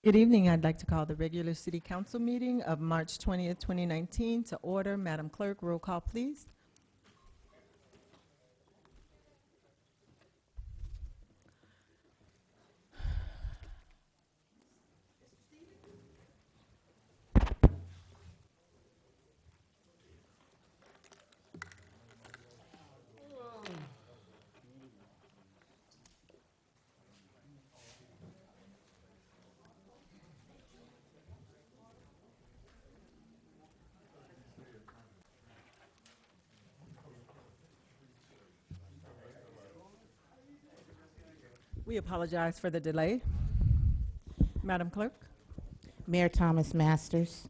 Good evening. I'd like to call the regular City Council meeting of March 20th, 2019 to order. Madam Clerk, roll call, please. We apologize for the delay. Madam Clerk? Mayor Thomas Masters,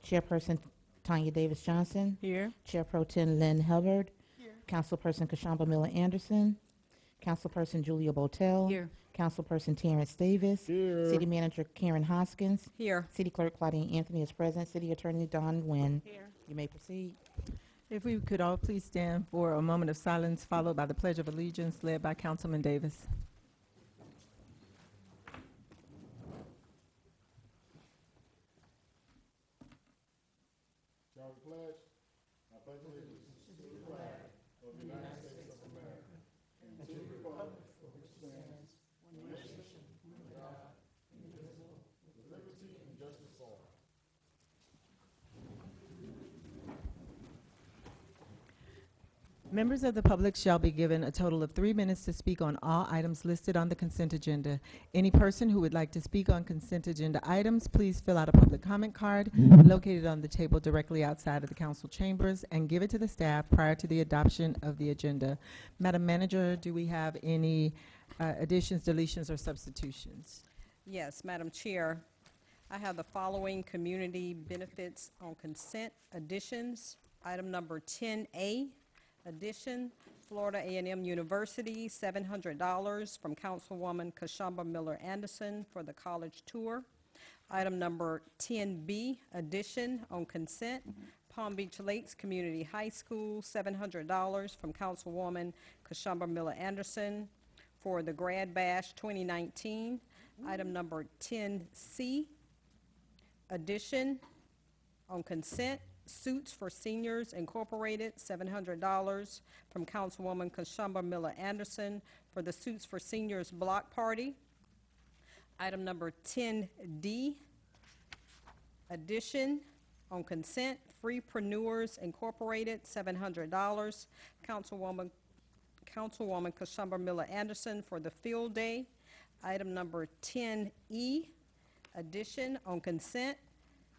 Chairperson Tanya Davis Johnson, Here. Chair Pro Tem Lynn Hubbard, Councilperson Kashamba Miller Anderson, Councilperson Julia Botel, Here. Councilperson Terrence Davis, Here. City Manager Karen Hoskins, Here. City Clerk Claudine Anthony is present, City Attorney Don Nguyen. Here. You may proceed. If we could all please stand for a moment of silence, followed by the Pledge of Allegiance, led by Councilman Davis. Shall we pledge? I pledge allegiance to the flag of the United States of America and to the republic for which it stands, one nation, under God, indivisible, with liberty and justice for all. Members of the public shall be given a total of 3 minutes to speak on all items listed on the consent agenda. Any person who would like to speak on consent agenda items, please fill out a public comment card located on the table directly outside of the council chambers and give it to the staff prior to the adoption of the agenda. Madam Manager, do we have any additions, deletions, or substitutions? Yes, Madam Chair, I have the following community benefits on consent additions. Item number 10A, addition, Florida A&M University, $700 from Councilwoman Kashamba Miller Anderson for the college tour. Item number 10B, addition on consent, Palm Beach Lakes Community High School, $700 from Councilwoman Kashamba Miller Anderson for the Grad Bash 2019. Item number 10C, addition on consent, Suits for Seniors Incorporated, $700 from Councilwoman Kashamba Miller Anderson for the Suits for Seniors Block Party. Item number 10D, addition on consent, Freepreneurs Incorporated, $700, Councilwoman Kashamba Miller Anderson for the Field Day. Item number 10E, addition on consent,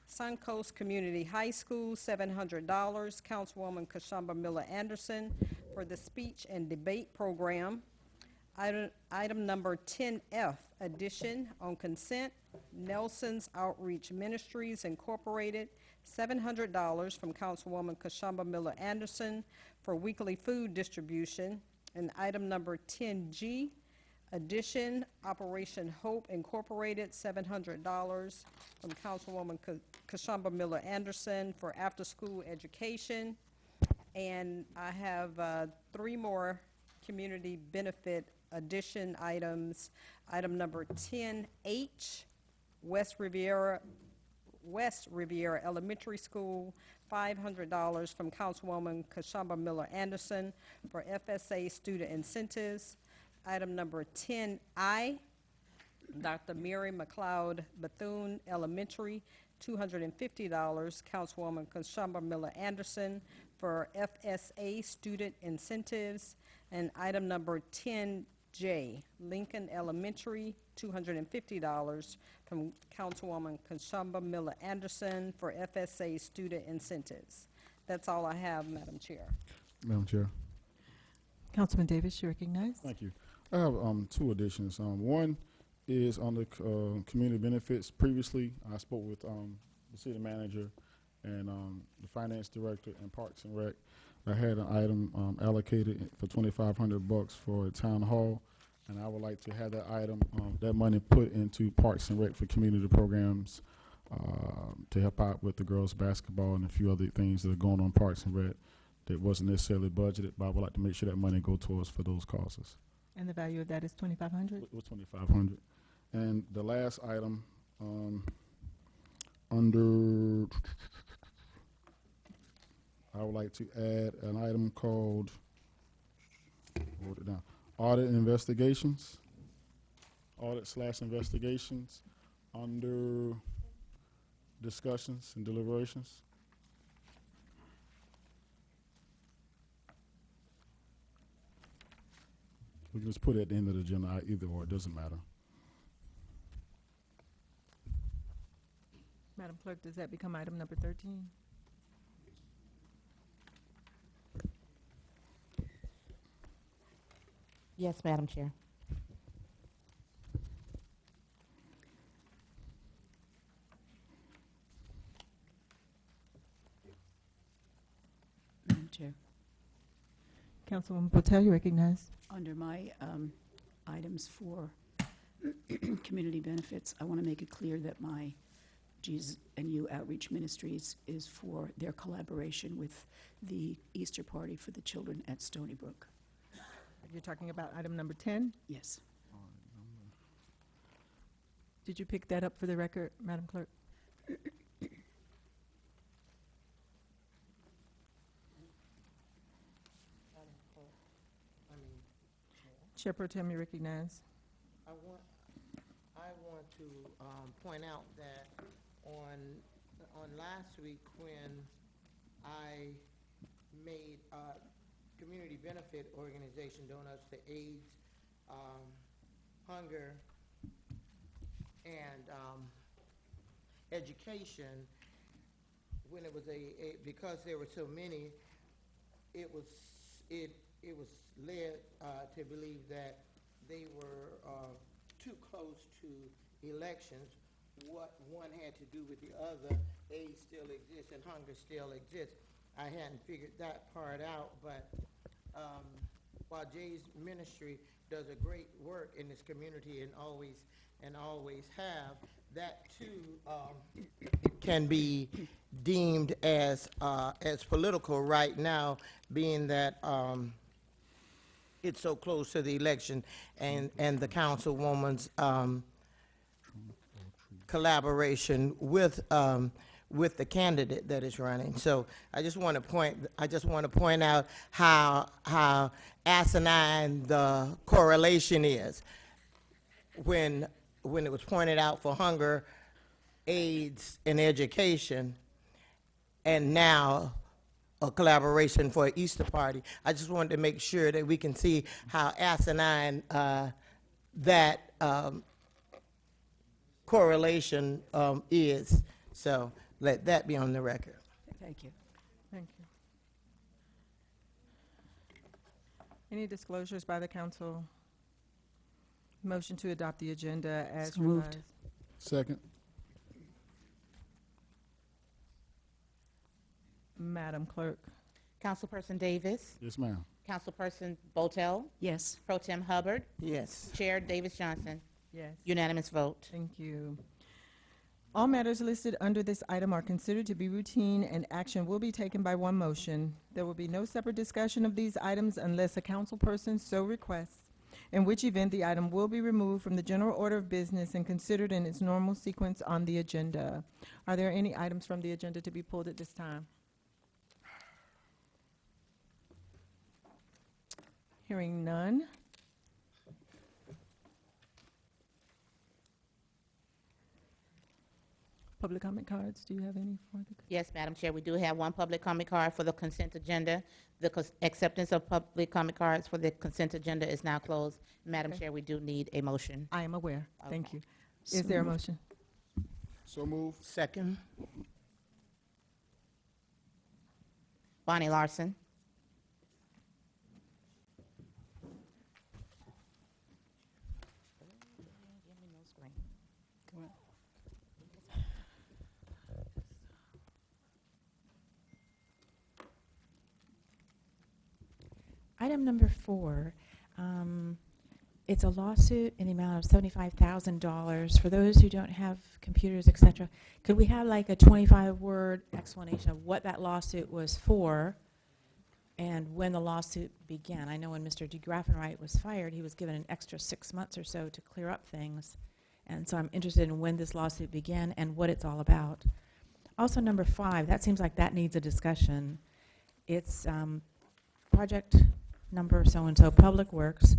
Suncoast Community High School, $700, Councilwoman Kashamba Miller Anderson for the Speech and Debate Program. Item number 10F, addition on consent, Nelson's Outreach Ministries Incorporated, $700 from Councilwoman Kashamba Miller Anderson for weekly food distribution. And item number 10G, addition, Operation Hope Incorporated, $700 from Councilwoman Kashamba Miller Anderson for after-school education. And I have 3 more community benefit addition items. Item number 10H, West Riviera Elementary School, $500 from Councilwoman Kashamba Miller Anderson for FSA student incentives. Item number 10I, Dr. Mary McLeod Bethune Elementary, $250, Councilwoman Kashamba Miller Anderson for FSA student incentives. And item number 10J, Lincoln Elementary, $250 from Councilwoman Kashamba Miller Anderson for FSA student incentives. That's all I have, Madam Chair. Madam Chair. Councilman Davis, you recognize. Thank you. I have 2 additions. One is on the community benefits. Previously, I spoke with the city manager and the finance director and Parks and Rec. I had an item allocated for $2,500 for a town hall, and I would like to have that item, that money put into Parks and Rec for community programs to help out with the girls' basketball and a few other things that are going on Parks and Rec that wasn't necessarily budgeted, but I would like to make sure that money go towards for those causes. And the value of that is $2,500? It was $2,500. And the last item, under, I would like to add an item called, wrote it down, audit investigations. Audit/investigations under discussions and deliberations. We can just put it at the end of the agenda, either or, it doesn't matter. Madam Clerk, does that become item number 13? Yes, Madam Chair. Madam Chair, Councilwoman Botel, you recognize. under my items for community benefits, I want to make it clear that my GSNU Outreach Ministries is for their collaboration with the Easter Party for the children at Stony Brook. You're talking about item number 10? Yes. Did you pick that up for the record, Madam Clerk? Chair Pro Tem, you recognize. I want to point out that on last week, when I made community benefit organization donuts to AIDS, hunger, and education, when it was because there were so many, it was led to believe that they were too close to elections. What one had to do with the other, AIDS still exists and hunger still exists. I hadn't figured that part out, but while Jay's ministry does a great work in this community and always have, that too can be deemed as political right now, being that it's so close to the election and the councilwoman's collaboration with the candidate that is running. So I just want to point out how asinine the correlation is when it was pointed out for hunger, AIDS, and education, and now a collaboration for an Easter party. I just wanted to make sure that we can see how asinine that correlation is. So let that be on the record. Thank you. Thank you. Any disclosures by the council? Motion to adopt the agenda as So moved. revised. Second. Madam Clerk. Councilperson Davis, Yes, ma'am. Councilperson Botel, Yes. Pro Tem Hubbard, Yes. Chair Davis Johnson. Yes. Unanimous vote. Thank you. All matters listed under this item are considered to be routine, and action will be taken by one motion. There will be no separate discussion of these items unless a councilperson so requests, in which event the item will be removed from the general order of business and considered in its normal sequence on the agenda. Are there any items from the agenda to be pulled at this time? Hearing none. Public comment cards, do you have any for the? Yes, Madam Chair, we do have one public comment card for the consent agenda. The acceptance of public comment cards for the consent agenda is now closed. Madam Okay. Chair, we do need a motion. I am aware. Thank Okay. you. Is there a motion? So move. Second. Bonnie Larson. Go on. Item number 4, it's a lawsuit in the amount of $75,000. For those who don't have computers, et cetera, could we have like a 25-word explanation of what that lawsuit was for and when the lawsuit began? I know when Mr. DeGraffenreich was fired, he was given an extra 6 months or so to clear up things, And so I'm interested in when this lawsuit began and what it's all about. Also, number 5, that seems like that needs a discussion. It's project number so-and-so, Public Works,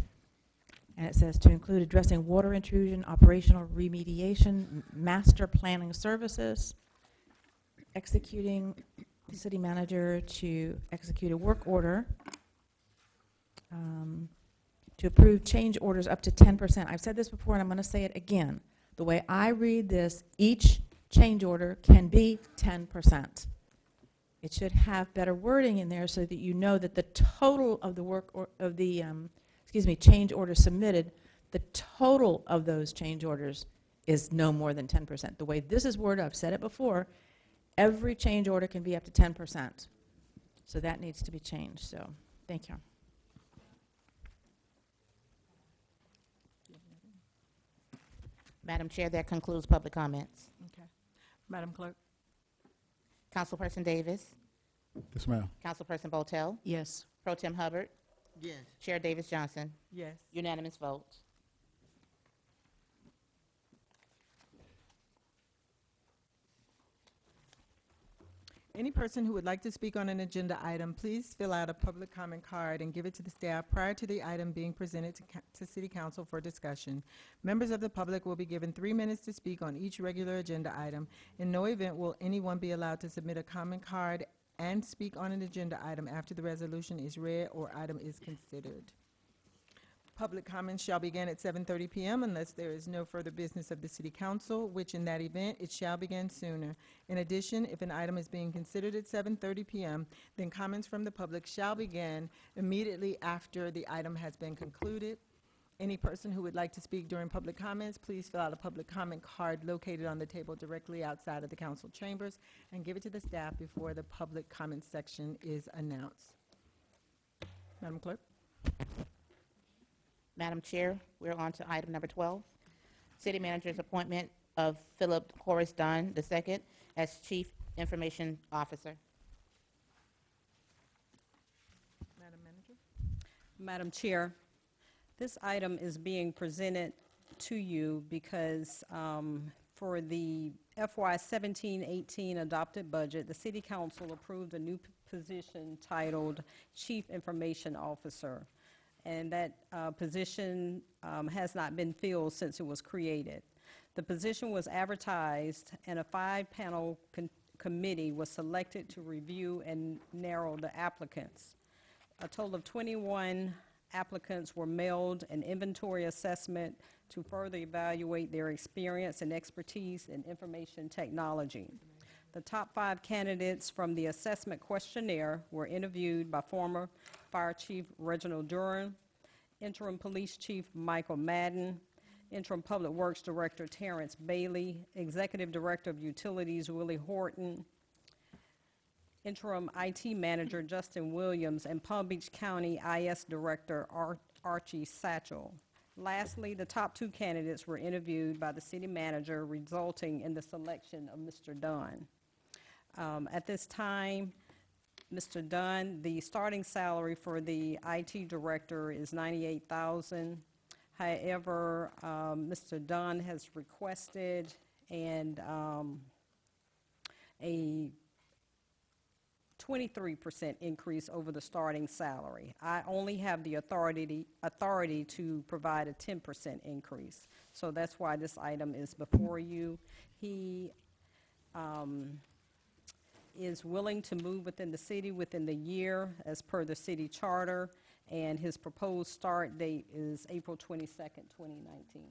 and it says to include addressing water intrusion, operational remediation, master planning services, executing city manager to execute a work order, to approve change orders up to 10%. I've said this before, and I'm going to say it again. The way I read this, each change order can be 10%. It should have better wording in there so that you know that the total of the work or of the change orders submitted, the total of those change orders is no more than 10%. The way this is worded, I've said it before, every change order can be up to 10%. So that needs to be changed. So thank you. Madam Chair, that concludes public comments. Okay. Madam Clerk? Councilperson Davis, Yes, ma'am. Councilperson Botel, Yes. Pro Tem Hubbard, Yes. Chair Davis Johnson. Yes. Unanimous vote. Any person who would like to speak on an agenda item, please fill out a public comment card and give it to the staff prior to the item being presented to City Council for discussion. Members of the public will be given 3 minutes to speak on each regular agenda item. In no event will anyone be allowed to submit a comment card and speak on an agenda item after the resolution is read or item is considered. Public comments shall begin at 7:30 p.m. unless there is no further business of the City Council, which in that event, it shall begin sooner. In addition, if an item is being considered at 7:30 p.m., then comments from the public shall begin immediately after the item has been concluded. Any person who would like to speak during public comments, please fill out a public comment card located on the table directly outside of the council chambers and give it to the staff before the public comment section is announced. Madam Clerk? Madam Chair, we're on to item number 12. City Manager's appointment of Philip Horace Dunn II as Chief Information Officer. Madam Manager? Madam Chair, this item is being presented to you because for the FY 17-18 adopted budget, the City Council approved a new position titled Chief Information Officer. And that position has not been filled since it was created. The position was advertised, and a 5-panel committee was selected to review and narrow the applicants. A total of 21 applicants were mailed an inventory assessment to further evaluate their experience and expertise in information technology. The top 5 candidates from the assessment questionnaire were interviewed by former Fire Chief Reginald Duran, Interim Police Chief Michael Madden, Interim Public Works Director Terrence Bailey, Executive Director of Utilities Willie Horton, Interim IT Manager Justin Williams, and Palm Beach County IS Director Archie Satchel. Lastly, the top 2 candidates were interviewed by the City Manager, resulting in the selection of Mr. Dunn. At this time, Mr. Dunn, the starting salary for the IT Director is $98,000. However, Mr. Dunn has requested a 23% increase over the starting salary. I only have the authority to provide a 10% increase. So that's why this item is before you. He is willing to move within the city within the year as per the city charter, and his proposed start date is April 22nd, 2019.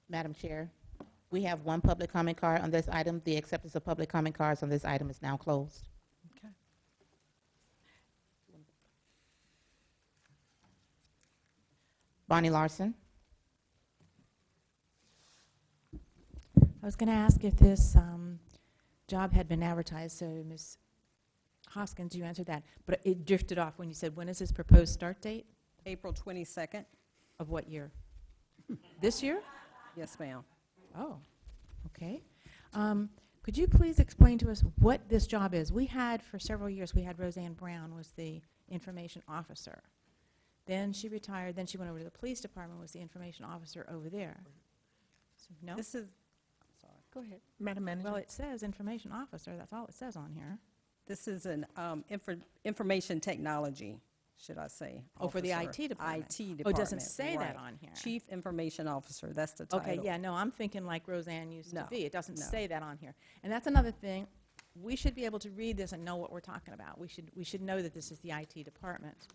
Madam Chair, we have 1 public comment card on this item. The acceptance of public comment cards on this item is now closed. Okay. Bonnie Larson. I was going to ask if this job had been advertised, so Ms. Hoskins, you answered that. But it drifted off when you said, when is his proposed start date? April 22nd? Of what year? This year? Yes, ma'am. Oh, okay. Could you please explain to us what this job is? We had, for several years, we had Roseanne Brown was the information officer. Then she retired, then she went over to the police department, was the information officer over there. No? This is, sorry, Go ahead. Madam Manager. Well, it says information officer, that's all it says on here. this is an information technology, should I say. Oh, for the officer. IT department. IT department. Oh, it doesn't say that right. on here. Chief Information Officer, that's the title. Okay, yeah, no, I'm thinking like Roseanne used to No, be. It doesn't no. say that on here. And that's another thing, we should be able to read this and know what we're talking about. We should know that this is the IT department.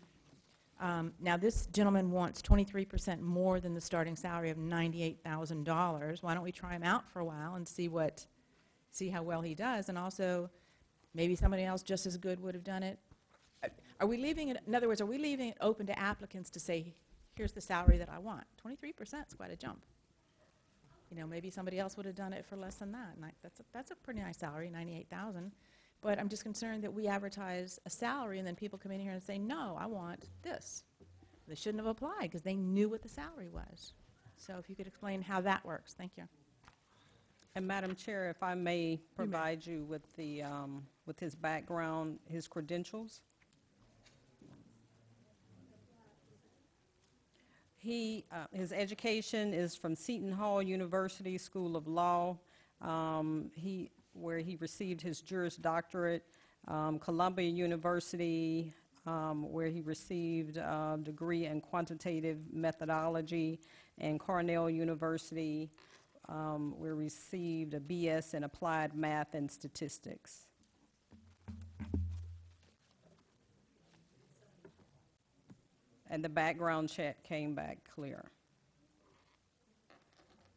Now, this gentleman wants 23% more than the starting salary of $98,000. Why don't we try him out for a while and see how well he does? And also, maybe somebody else just as good would have done it. Are we leaving it, in other words, are we leaving it open to applicants to say, here's the salary that I want? 23% is quite a jump. You know, maybe somebody else would have done it for less than that. And that's a pretty nice salary, 98,000. But I'm just concerned that we advertise a salary and then people come in here and say, no, I want this. They shouldn't have applied because they knew what the salary was. So if you could explain how that works, thank you. And Madam Chair, if I may provide you with the, with his background, his credentials. His education is from Seton Hall University School of Law, where he received his Juris Doctorate, Columbia University, where he received a degree in quantitative methodology, and Cornell University, where he received a BS in applied math and statistics. And the background check came back clear.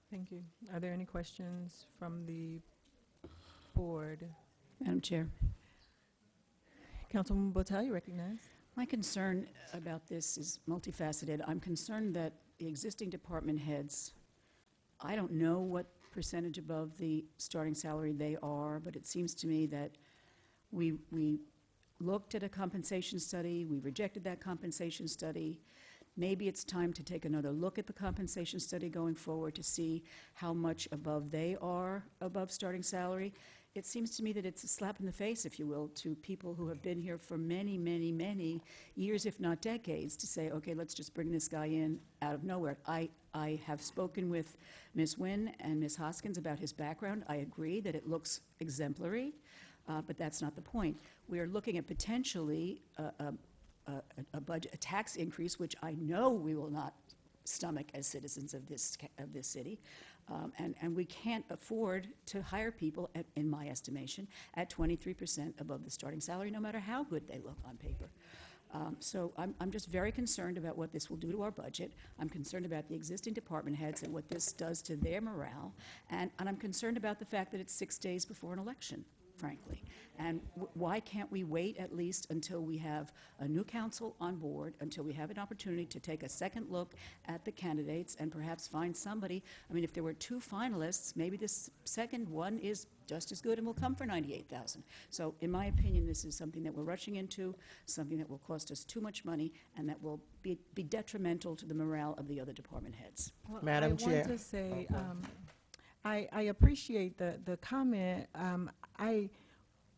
Thank you. Are there any questions from the board? Madam Chair, Councilwoman Botel, you recognize? my concern about this is multifaceted. I'm concerned that the existing department heads, I don't know what percentage above the starting salary they are, but it seems to me that we looked at a compensation study, we rejected that compensation study. Maybe it's time to take another look at the compensation study going forward to see how much above they are above starting salary. It seems to me that it's a slap in the face, if you will, to people who have been here for many, many, many years, if not decades, to say, okay, let's just bring this guy in out of nowhere. I have spoken with Ms. Nguyen and Ms. Hoskins about his background. I agree that it looks exemplary, but that's not the point. We are looking at potentially a budget, a tax increase, which I know we will not stomach as citizens of this city, and we can't afford to hire people, in my estimation, at 23% above the starting salary, no matter how good they look on paper. So I'm just very concerned about what this will do to our budget. I'm concerned about the existing department heads and what this does to their morale, and I'm concerned about the fact that it's 6 days before an election, frankly. And why can't we wait at least until we have a new council on board, until we have an opportunity to take a second look at the candidates and perhaps find somebody? I mean, if there were 2 finalists, maybe this second one is just as good and will come for $98,000. So in my opinion, this is something that we're rushing into, something that will cost us too much money, and that will be detrimental to the morale of the other department heads. Well, Madam I Chair. want to say, I appreciate the comment.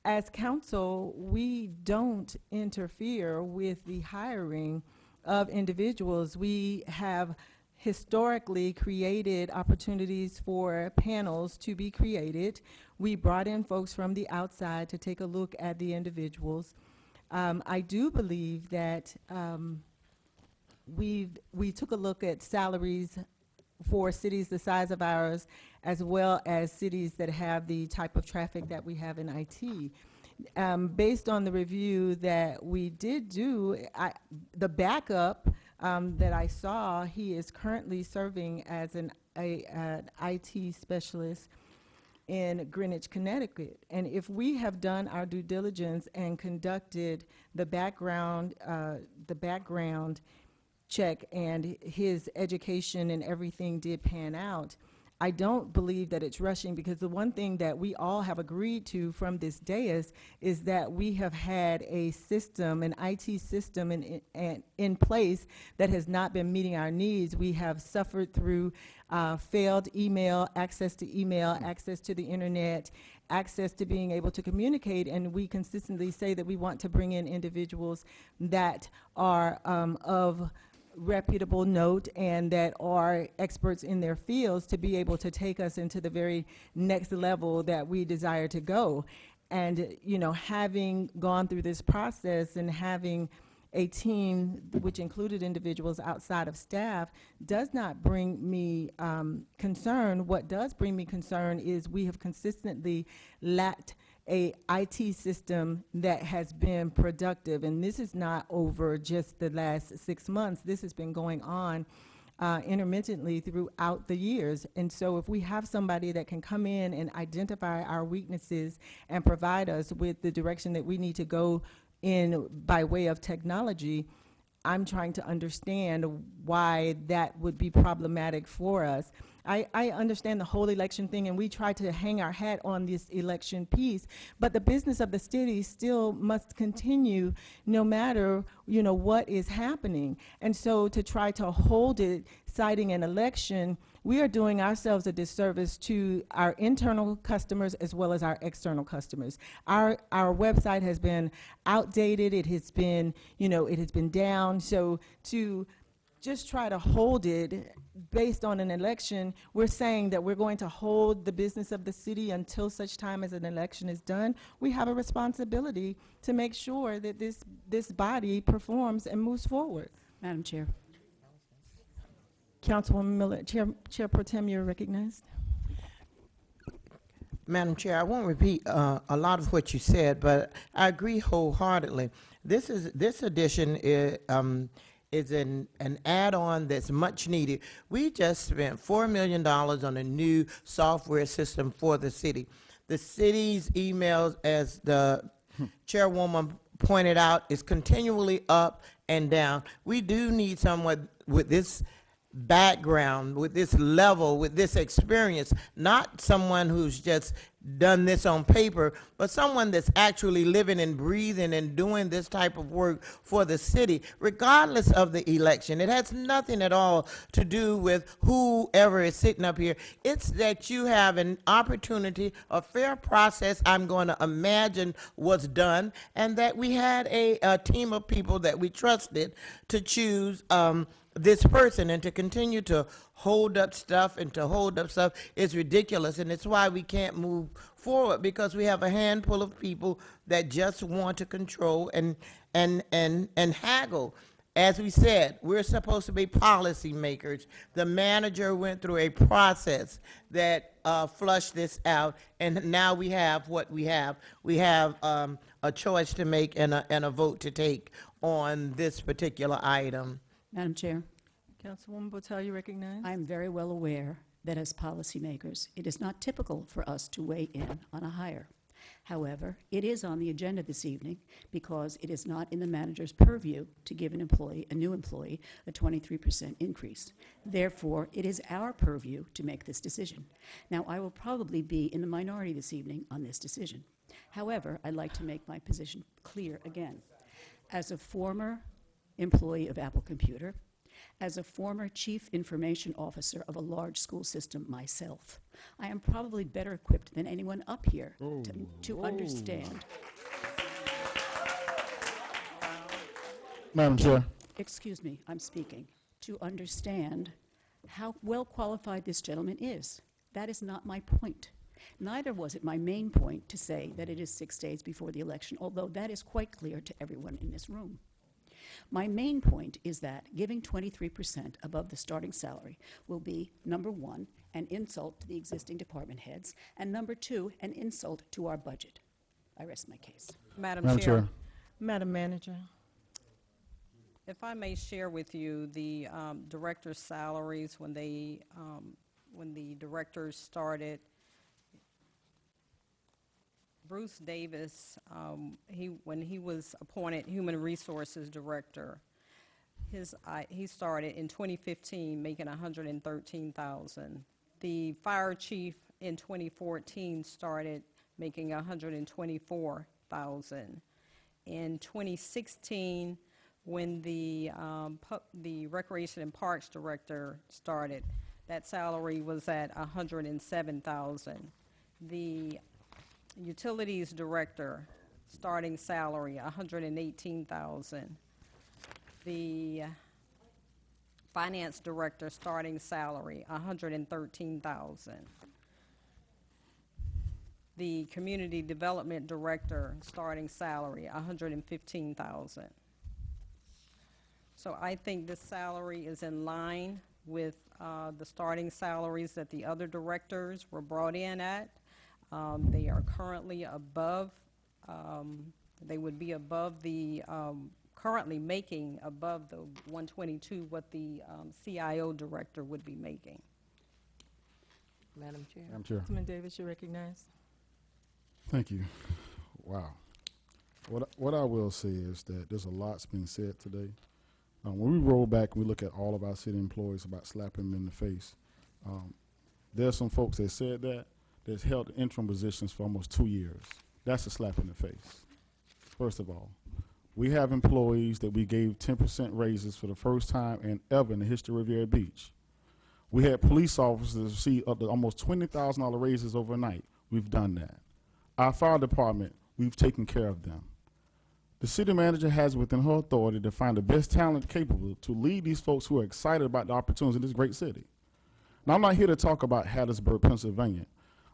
As council, we don't interfere with the hiring of individuals. We have historically created opportunities for panels to be created. We brought in folks from the outside to take a look at the individuals. I do believe that we took a look at salaries for cities the size of ours, as well as cities that have the type of traffic that we have in IT. Based on the review that we did do, the backup that I saw, he is currently serving as an IT specialist in Greenwich, Connecticut. And if we have done our due diligence and conducted the background check, and his education and everything did pan out, I don't believe that it's rushing, because the one thing that we all have agreed to from this dais is that we have had a system, an IT system in place that has not been meeting our needs. We have suffered through failed email, access to the internet, access to being able to communicate, and we consistently say that we want to bring in individuals that are of reputable note and that are experts in their fields to be able to take us into the very next level that we desire to go. And, you know, having gone through this process and having a team which included individuals outside of staff does not bring me concern. What does bring me concern is we have consistently lacked a IT system that has been productive. And this is not over just the last 6 months. This has been going on intermittently throughout the years. And so if we have somebody that can come in and identify our weaknesses and provide us with the direction that we need to go in by way of technology, I'm trying to understand why that would be problematic for us. I understand the whole election thing, and we try to hang our hat on this election piece, but the business of the city still must continue no matter, you know, what is happening. And so to try to hold it, citing an election, we are doing ourselves a disservice to our internal customers as well as our external customers. Our website has been outdated. It has been, you know, it has been down. So to just try to hold it based on an election, we're saying that we're going to hold the business of the city until such time as an election is done. We have a responsibility to make sure that this body performs and moves forward. Madam Chair. Councilwoman Miller, Chair Pro Tem, you're recognized. Madam Chair, I won't repeat a lot of what you said, but I agree wholeheartedly. This addition is an add-on that's much needed. We just spent $4 million on a new software system for the city. The city's emails, as the chairwoman pointed out, is continually up and down. We do need someone with this background, with this level, with this experience, not someone who's just done this on paper, but someone that's actually living and breathing and doing this type of work for the city, regardless of the election. It has nothing at all to do with whoever is sitting up here. It's that you have an opportunity, a fair process, I'm going to imagine was done, and that we had a team of people that we trusted to choose this person, and to continue to hold up stuff is ridiculous, and it's why we can't move forward, because we have a handful of people that just want to control and haggle. As we said, we're supposed to be policy makers. The manager went through a process that flushed this out, and now we have what we have. We have a choice to make and a vote to take on this particular item. Madam Chair, Councilwoman Botel, you recognize. I am very well aware that as policymakers, it is not typical for us to weigh in on a hire. However, it is on the agenda this evening because it is not in the manager's purview to give a new employee, a 23% increase. Therefore, it is our purview to make this decision. Now, I will probably be in the minority this evening on this decision. However, I'd like to make my position clear again. As a former employee of Apple Computer, as a former chief information officer of a large school system myself, I am probably better equipped than anyone up here to understand. Madam Chair. Excuse me, I'm speaking. To understand how well qualified this gentleman is. That is not my point. Neither was it my main point to say that it is 6 days before the election, although that is quite clear to everyone in this room. My main point is that giving 23% above the starting salary will be, number one, an insult to the existing department heads, and number two, an insult to our budget. I rest my case. Madam Madam Chair, Chair. Madam Manager. if I may share with you the director's salaries when the directors started. Bruce Davis, when he was appointed Human Resources Director, he started in 2015 making $113,000. The fire chief in 2014 started making $124,000. In 2016, when the Recreation and Parks Director started, that salary was at $107,000. The Utilities Director, starting salary, $118,000. The Finance Director, starting salary, $113,000. The Community Development Director, starting salary, $115,000. So I think this salary is in line with the starting salaries that the other directors were brought in at. They are currently above, they would be above the, currently making above the 122 what the CIO director would be making. Madam Chair. Madam Chair. Councilman Davis, you're recognized. Thank you. Wow. What I will say is that there's a lot's being said today. When we roll back, we look at all of our city employees about slapping them in the face. There's some folks that said that's held interim positions for almost 2 years. That's a slap in the face. First of all, we have employees that we gave 10% raises for the first time and ever in the history of Riviera Beach. We had police officers receive up to almost $20,000 raises overnight. We've done that. Our fire department, we've taken care of them. The city manager has within her authority to find the best talent capable to lead these folks who are excited about the opportunities in this great city. Now, I'm not here to talk about Hattiesburg, Pennsylvania,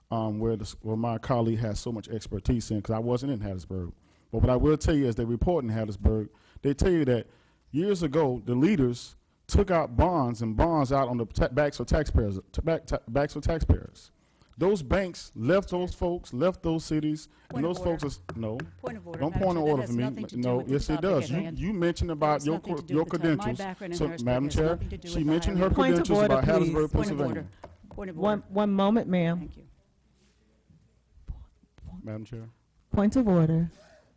where my colleague has so much expertise in, because I wasn't in Hattiesburg. But what I will tell you is they report in Hattiesburg, they tell you that years ago, the leaders took out bonds and bonds out on the backs of taxpayers, backs of taxpayers. Those banks left those folks, left those cities, and Point of those folks order. are, no. Point of order. Don't Madam point an Chair, order that for has me. nothing to do No, with the yes, it topic does. at You, hand. you mentioned That about has your nothing to do your with the topic. My credentials. background in So, Harrisburg Madam has Chair, nothing to do she with the mentioned her hiring. Point of credentials order, about please. Hattiesburg, Point of Pennsylvania. order. Point of order. One moment, ma'am. Thank you. Madam Chair. Point of order.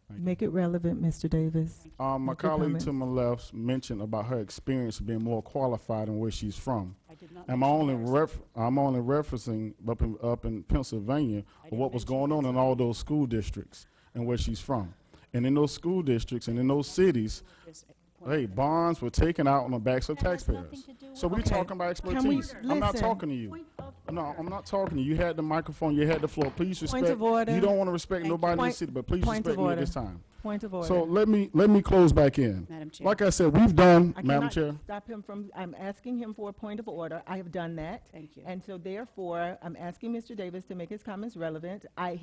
Thank you. Make it relevant, Mr. Davis. My Make your colleague comments. to my left mentioned about her experience being more qualified in where she's from. I did not I'm mention only Harrisburg. I'm only referencing up in Pennsylvania I of didn't what was mention going on in all those school districts and where she's from. And in those school districts and in those cities, This point hey, of order. bonds were taken out on the backs of That has nothing taxpayers. to do with So we're the- talking about Can we expertise. I'm not listen? talking to you. Point of No, order. I'm not talking to you. You had the microphone, you had the floor. Please respect. Point of order. You don't want to respect Thank you. nobody in the Point- city, but please point respect of me at order. this time. Point of order. So let me close back in. Madam Chair. Like I said, we've done, I Madam cannot Chair. stop him from, I'm asking him for a point of order. I have done that. Thank you. And so therefore, I'm asking Mr. Davis to make his comments relevant. I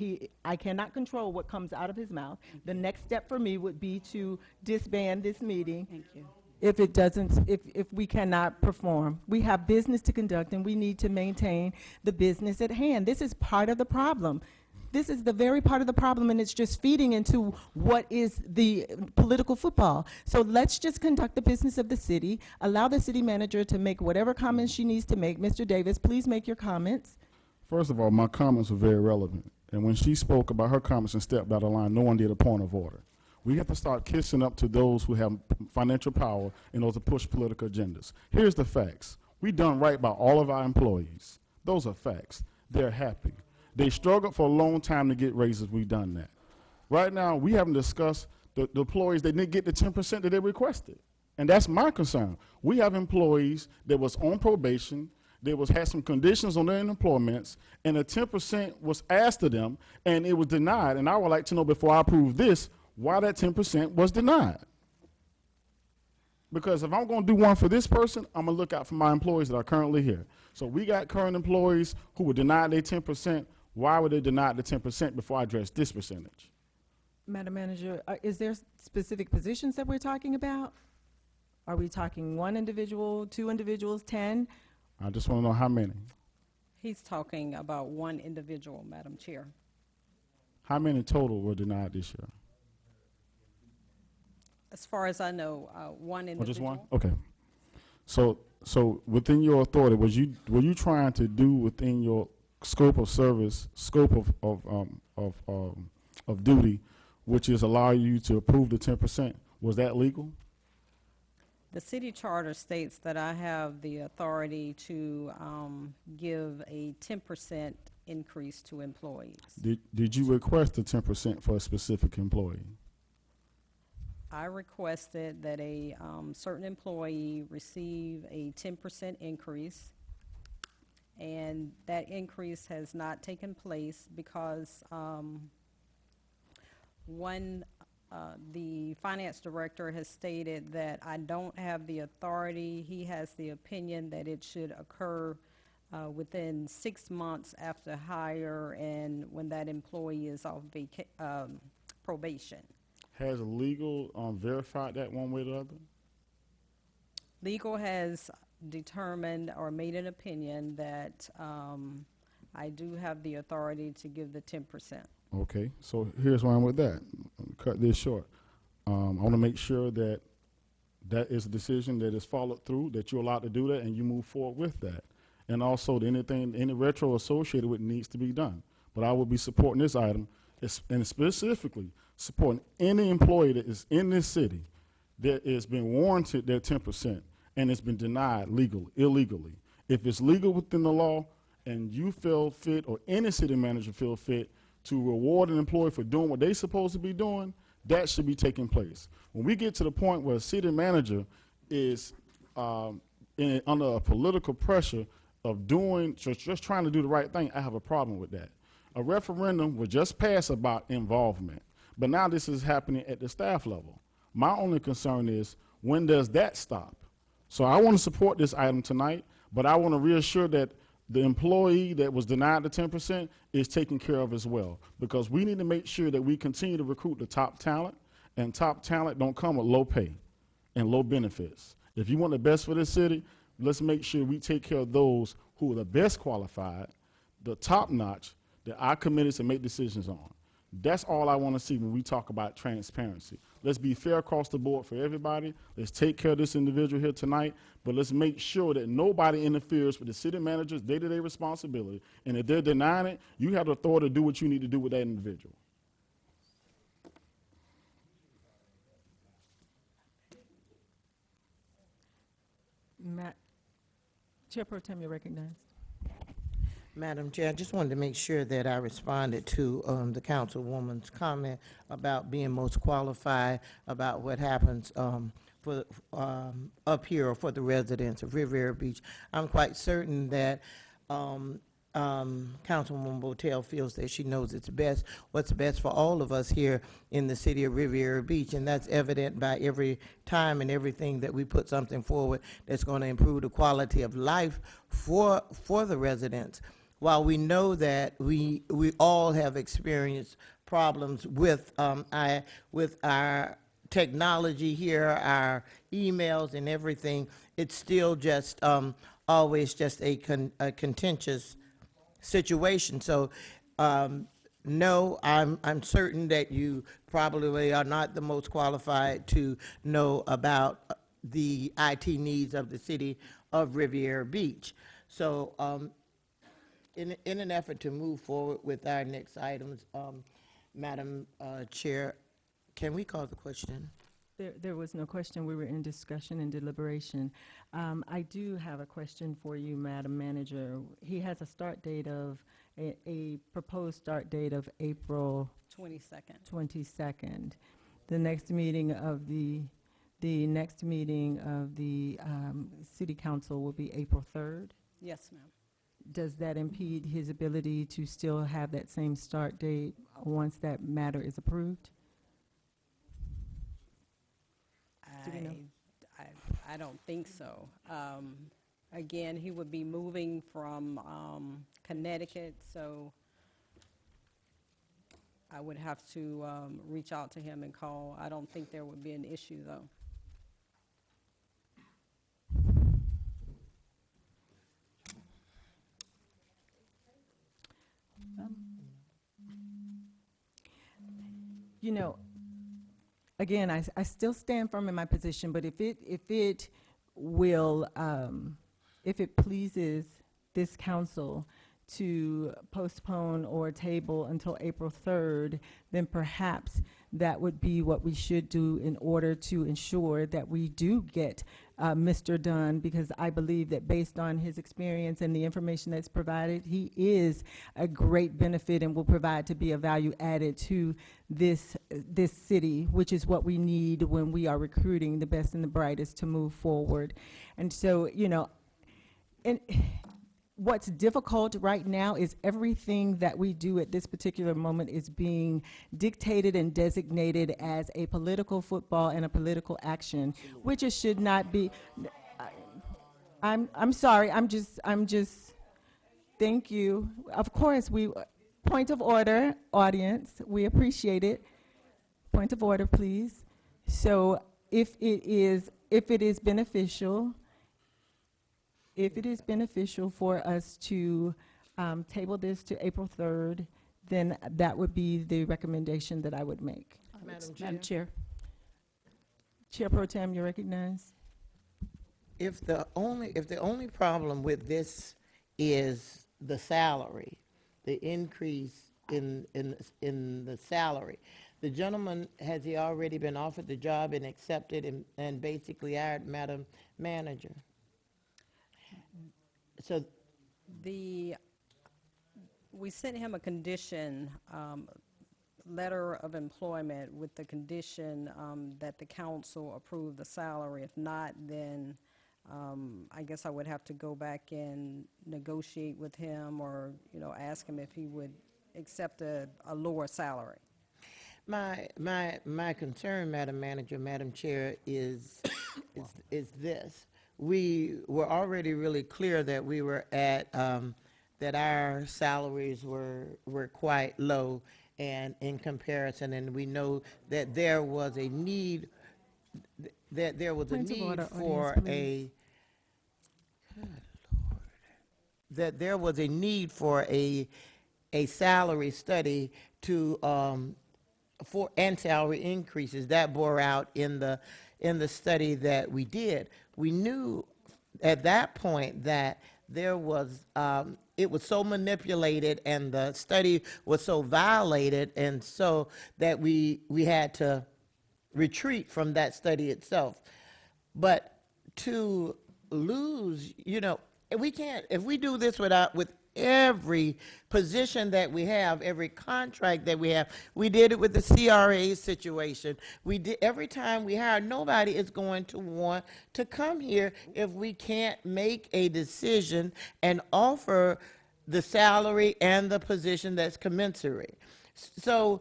cannot control what comes out of his mouth. The next step for me would be to disband this meeting Thank you. if it doesn't, if we cannot perform. We have business to conduct, and we need to maintain the business at hand. This is part of the problem. This is the very part of the problem, and it's just feeding into what is the political football. So let's just conduct the business of the city, allow the city manager to make whatever comments she needs to make. Mr. Davis, please make your comments. First of all, my comments were very relevant. And when she spoke about her comments and stepped out of line, no one did a point of order. We have to start kissing up to those who have financial power in order to push political agendas. Here's the facts. We done right by all of our employees. Those are facts. They're happy. They struggled for a long time to get raises. We've done that. Right now, we haven't discussed the employees that didn't get the 10% that they requested. And that's my concern. We have employees that was on probation, they had some conditions on their employments, and the 10% was asked of them, and it was denied. And I would like to know, before I approve this, why that 10% was denied. Because if I'm going to do one for this person, I'm going to look out for my employees that are currently here. So we got current employees who were denied their 10%. Why were they denied the 10% before I address this percentage? Madam Manager, is there specific positions that we're talking about? Are we talking one individual, two individuals, 10? I just want to know how many. He's talking about one individual, Madam Chair. How many total were denied this year? As far as I know, one Or individual. just one? Okay. So within your authority, were you trying to do within your scope of service, scope of duty, which is allow you to approve the 10%? Was that legal? The city charter states that I have the authority to give a 10% increase to employees. Did you request the 10% for a specific employee? I requested that a certain employee receive a 10% increase, and that increase has not taken place because one The finance director has stated that I don't have the authority. He has the opinion that it should occur within 6 months after hire and when that employee is off probation. Has legal verified that one way or the other? Legal has determined or made an opinion that I do have the authority to give the 10%. Okay, so here's where I'm with that. Cut this short. I want to make sure that that is a decision that is followed through, that you're allowed to do that, and you move forward with that. And also, any retro associated with it needs to be done. But I will be supporting this item, and specifically supporting any employee that is in this city that has been warranted their 10% and has been denied illegally. If it's legal within the law and you feel fit, or any city manager feel fit, to reward an employee for doing what they're supposed to be doing, that should be taking place. When we get to the point where a city manager is under a political pressure of doing, just trying to do the right thing, I have a problem with that. A referendum was just passed about involvement, but now this is happening at the staff level. My only concern is, when does that stop? So I want to support this item tonight, but I want to reassure that the employee that was denied the 10% is taken care of as well, because we need to make sure that we continue to recruit the top talent, and top talent don't come with low pay and low benefits. If you want the best for this city, let's make sure we take care of those who are the best qualified, the top notch, that our committees to make decisions on. That's all I want to see when we talk about transparency. Let's be fair across the board for everybody. Let's take care of this individual here tonight, but let's make sure that nobody interferes with the city manager's day-to-day responsibility. And if they're denying it, you have the authority to do what you need to do with that individual. Chair Pro Tem, you're recognized. Madam Chair, I just wanted to make sure that I responded to the councilwoman's comment about being most qualified, about what happens for up here or for the residents of Riviera Beach. I'm quite certain that Councilwoman Botel feels that she knows what's best for all of us here in the city of Riviera Beach, and that's evident by every time and everything that we put something forward that's going to improve the quality of life for the residents. While we know that we all have experienced problems with our technology here, our emails and everything, it's still just always just a contentious situation. So no, I'm certain that you probably are not the most qualified to know about the IT needs of the city of Riviera Beach. So in an effort to move forward with our next items, Madam Chair, can we call the question? There was no question. We were in discussion and deliberation. I do have a question for you, Madam Manager. He has a start date of, a proposed start date of April 22nd. The next meeting of the City Council will be April 3rd. Yes, ma'am. Does that impede his ability to still have that same start date once that matter is approved? Do we know? I don't think so. Again, he would be moving from Connecticut, so I would have to reach out to him and call. I don't think there would be an issue, though. You know, again, I still stand firm in my position, but if it pleases this council to postpone or table until April 3rd, then perhaps that would be what we should do in order to ensure that we do get Mr. Dunn, because I believe that based on his experience and the information that's provided, he is a great benefit and will provide to be a value added to this city, which is what we need when we are recruiting the best and the brightest to move forward. And so, you know, and what's difficult right now is everything that we do at this particular moment is being dictated and designated as a political football and a political action, which it should not be. I'm sorry, I'm just, thank you. Of course, point of order, audience, we appreciate it. Point of order, please. So if it is beneficial for us to table this to April 3rd, then that would be the recommendation that I would make. Madam Chair. Chair Pro Tem, you recognize? If the only problem with this is the salary, the increase in the salary, the gentleman, has he already been offered the job and accepted and basically hired, Madam Manager? So, We sent him a condition, letter of employment with the condition that the council approve the salary. If not, then I guess I would have to go back and negotiate with him, or, ask him if he would accept a lower salary. my concern, Madam Manager, Madam Chair, is this. We were already really clear that we were at, that our salaries were quite low and in comparison, and we know that there was a need, Point of order, for audience, please. that there was a need for a salary study to, and salary increases that bore out in the study that we did. We knew at that point that there was, it was so manipulated and the study was so violated, and so that we had to retreat from that study itself. But to lose, we can't, if we do this with every position that we have, every contract that we have. We did it with the CRA situation. We did, every time we hire, nobody is going to want to come here if we can't make a decision and offer the salary and the position that's commensurate. So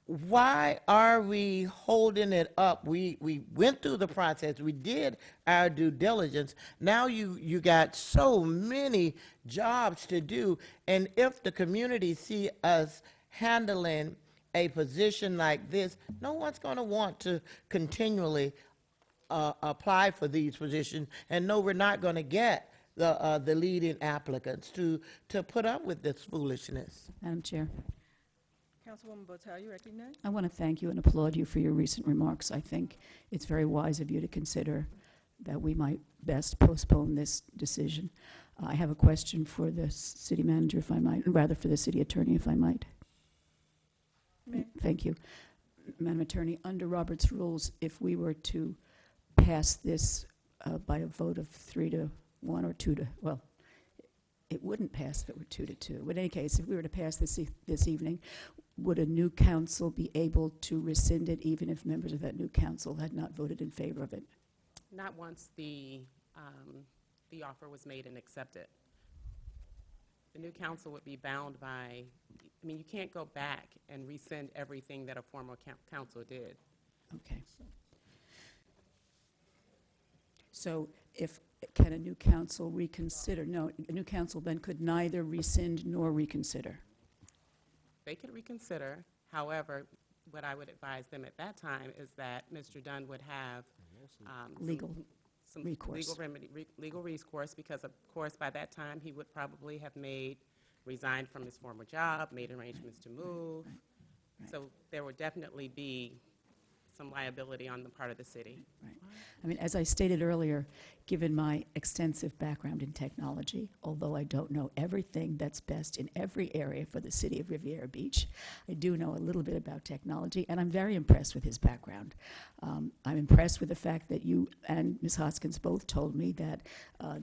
why are we holding it up? We went through the process. We did our due diligence. Now you got so many jobs to do. And if the community see us handling a position like this, no one's going to want to continually apply for these positions. And no, we're not going to get the leading applicants to put up with this foolishness. Madam Chair. Councilwoman Botel, you recognize? I want to thank you and applaud you for your recent remarks. I think it's very wise of you to consider that we might best postpone this decision. I have a question for the city manager, if I might, rather for the city attorney, if I might. Thank you. Madam Attorney, under Robert's rules, if we were to pass this by a vote of 3-1 or 2-, well, it wouldn't pass if it were 2-2. But in any case, if we were to pass this evening, would a new council be able to rescind it even if members of that new council had not voted in favor of it? Not once the offer was made and accepted. The new council would be bound by, you can't go back and rescind everything that a former council did. Okay. So can a new council reconsider? No, a new council then could neither rescind nor reconsider. They could reconsider. However, what I would advise them at that time is that Mr. Dunn would have Legal some recourse. legal recourse, because of course by that time he would probably have resigned from his former job, made arrangements to move. Right. So there would definitely be some liability on the part of the city. Right. As I stated earlier, given my extensive background in technology, although I don't know everything that's best in every area for the city of Riviera Beach, I do know a little bit about technology, and I'm very impressed with his background. I'm impressed with the fact that you and Ms. Hoskins both told me that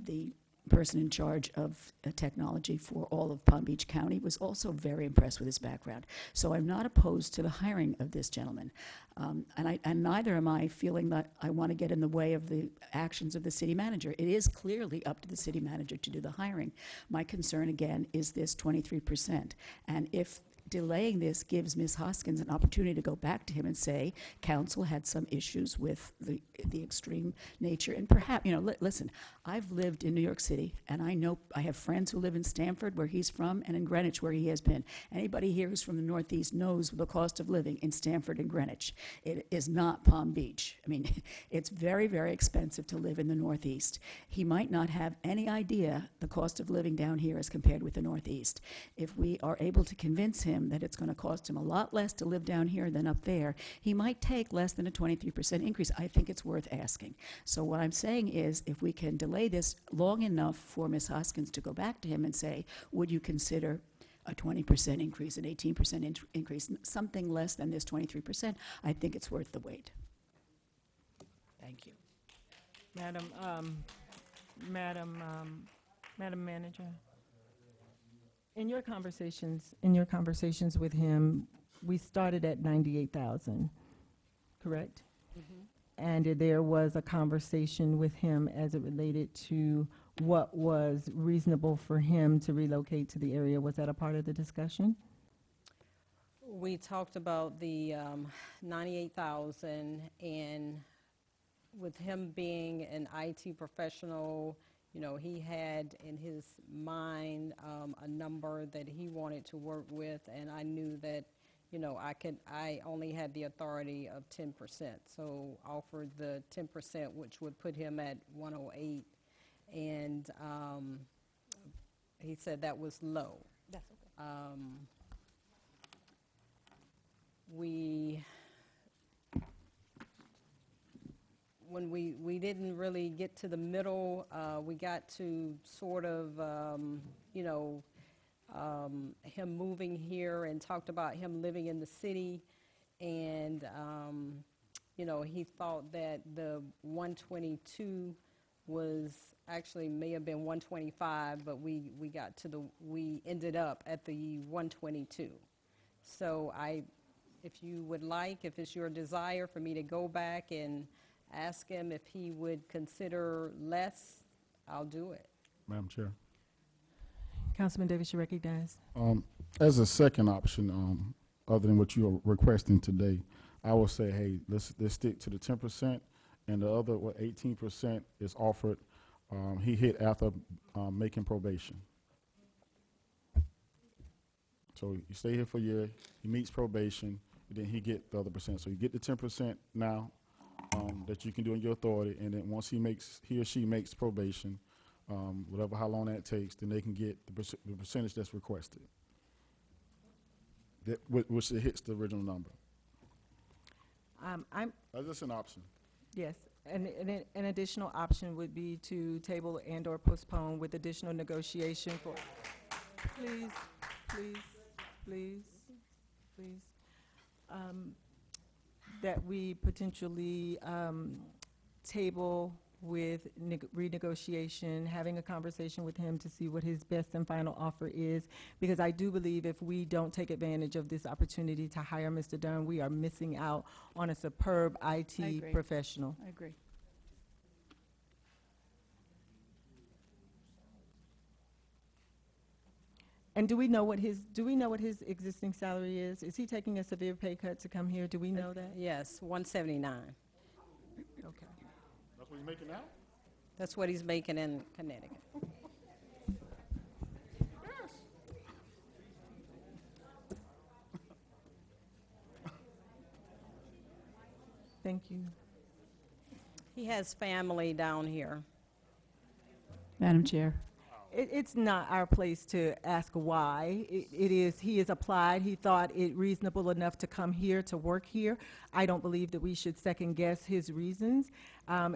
the person in charge of technology for all of Palm Beach County, was also very impressed with his background. So I'm not opposed to the hiring of this gentleman. And neither am I feeling that I want to get in the way of the actions of the city manager. It is clearly up to the city manager to do the hiring. My concern, again, is this 23%. And if delaying this gives Ms. Hoskins an opportunity to go back to him and say, council had some issues with the extreme nature, and perhaps, listen, I've lived in New York City, and I have friends who live in Stamford, where he's from, and in Greenwich, where he has been. Anybody here who's from the Northeast knows the cost of living in Stamford and Greenwich. It is not Palm Beach. I mean, it's very, very expensive to live in the Northeast. He might not have any idea the cost of living down here as compared with the Northeast. If we are able to convince him that it's going to cost him a lot less to live down here than up there, he might take less than a 23% increase. I think it's worth asking. So what I'm saying is, if we can delay this long enough for Ms. Hoskins to go back to him and say, would you consider a 20% increase, an 18% increase, something less than this 23%, I think it's worth the wait. Thank you. Madam Manager, in your conversations with him, we started at 98,000, correct? And there was a conversation with him as it related to what was reasonable for him to relocate to the area. Was that a part of the discussion? We talked about the 98,000, and with him being an IT professional, he had in his mind a number that he wanted to work with, and I knew that, I only had the authority of 10%. So offered the 10%, which would put him at 108, and he said that was low. That's okay. When we didn't really get to the middle, we got to sort of, him moving here, and talked about him living in the city, and, he thought that the 122 was actually may have been 125, but we ended up at the 122. So if you would like, if it's your desire for me to go back and ask him if he would consider less, I'll do it. Madam Chair. Councilman Davis, you recognize. As a second option, other than what you are requesting today, I will say, hey, let's stick to the 10%, and the other 18% is offered. He hit after making probation. So you stay here for a year, he meets probation, and then he get the other percent. So you get the 10% now that you can do in your authority, and then once he or she makes probation, whatever how long that takes, then they can get the percentage that's requested, which it hits the original number. That's just an option. Yes, and an additional option would be to table and/or postpone with additional negotiation for, please, that we potentially table with renegotiation, having a conversation with him to see what his best and final offer is, because I do believe if we don't take advantage of this opportunity to hire Mr. Dunn, we are missing out on a superb IT professional. I agree. And do we know what his existing salary is? Is he taking a severe pay cut to come here? Do we know that? Yes, 179. Okay. That's what he's making now? That's what he's making in Connecticut. Thank you. He has family down here. Madam Chair. It's not our place to ask why. It is, he has applied, he thought it reasonable enough to come here, to work here. I don't believe that we should second guess his reasons.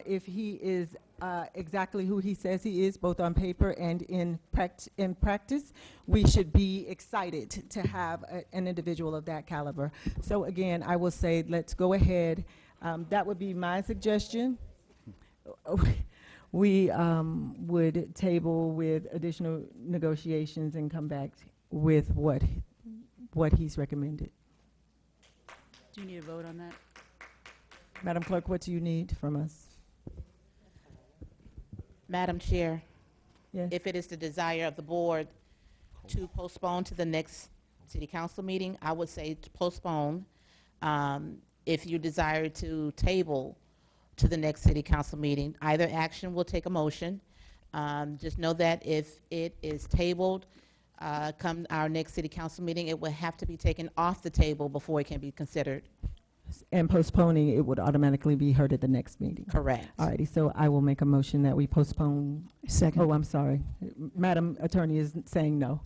If he is exactly who he says he is, both on paper and in practice, we should be excited to have an individual of that caliber. So again, I will say, let's go ahead. That would be my suggestion. we would table with additional negotiations and come back with what he's recommended. Do you need a vote on that? Madam Clerk, what do you need from us? Madam Chair, Yes. if it is the desire of the board to postpone to the next city council meeting, I would say to postpone. If you desire to table to the next city council meeting, either action will take a motion. Just know that if it is tabled, come our next city council meeting, it will have to be taken off the table before it can be considered. And postponing, it would automatically be heard at the next meeting. Correct. All righty, so I will make a motion that we postpone. Second. Oh, I'm sorry. Madam Attorney is saying no.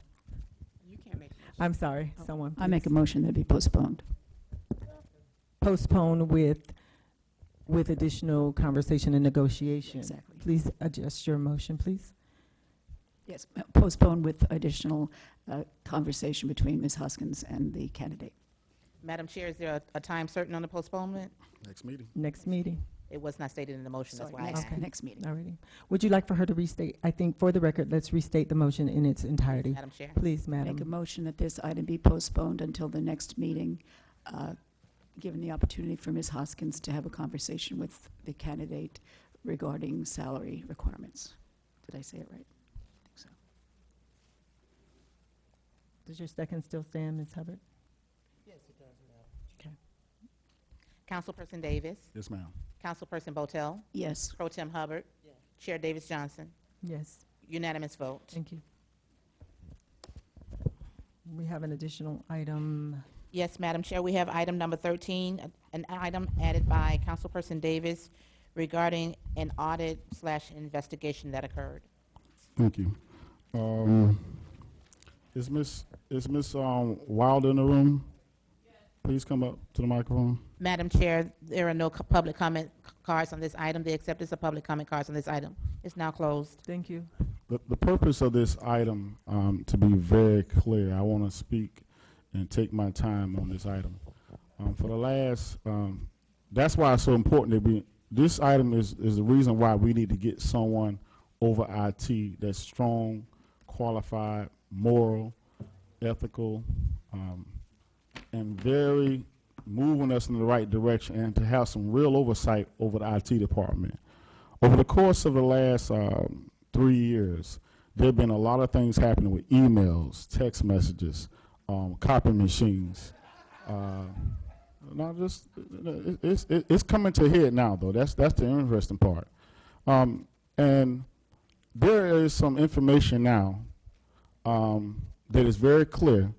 You can't make a motion. I'm sorry, someone. I make a please. motion that be postponed. Postpone with additional conversation and negotiation. Exactly. Please adjust your motion, please. Yes, postpone with additional conversation between Ms. Hoskins and the candidate. Madam Chair, is there a time certain on the postponement? Next meeting. Next meeting. It was not stated in the motion, that's Sorry, why I asked. next meeting. All righty. Would you like for her to restate? I think for the record, let's restate the motion in its entirety. Madam Chair. Please, Make a madam. motion that this item be postponed until the next meeting, given the opportunity for Ms. Hoskins to have a conversation with the candidate regarding salary requirements. Did I say it right? I think so. Does your second still stand, Ms. Hubbard? Yes, it does, Madam. Councilperson Davis, Yes, ma'am. Councilperson Botel, Yes. Pro Tem Hubbard, Yes. Chair Davis Johnson, Yes, unanimous vote. thank you. We have an additional item. Yes, Madam Chair, we have item number 13, an item added by Councilperson Davis regarding an audit/investigation that occurred. Thank you. Is Miss Wilder in the room? Please come up to the microphone. Madam Chair, there are no public comment cards on this item. The acceptance of public comment cards on this item is now closed. Thank you. The purpose of this item, to be very clear, I want to speak and take my time on this item. For the last, that's why it's so important that this item is the reason why we need to get someone over IT that's strong, qualified, moral, ethical, and very moving us in the right direction, and to have some real oversight over the IT department. Over the course of the last 3 years, there have been a lot of things happening with emails, text messages, copy machines. Not just it's coming to a head now, though. That's the interesting part. And there is some information now that is very clear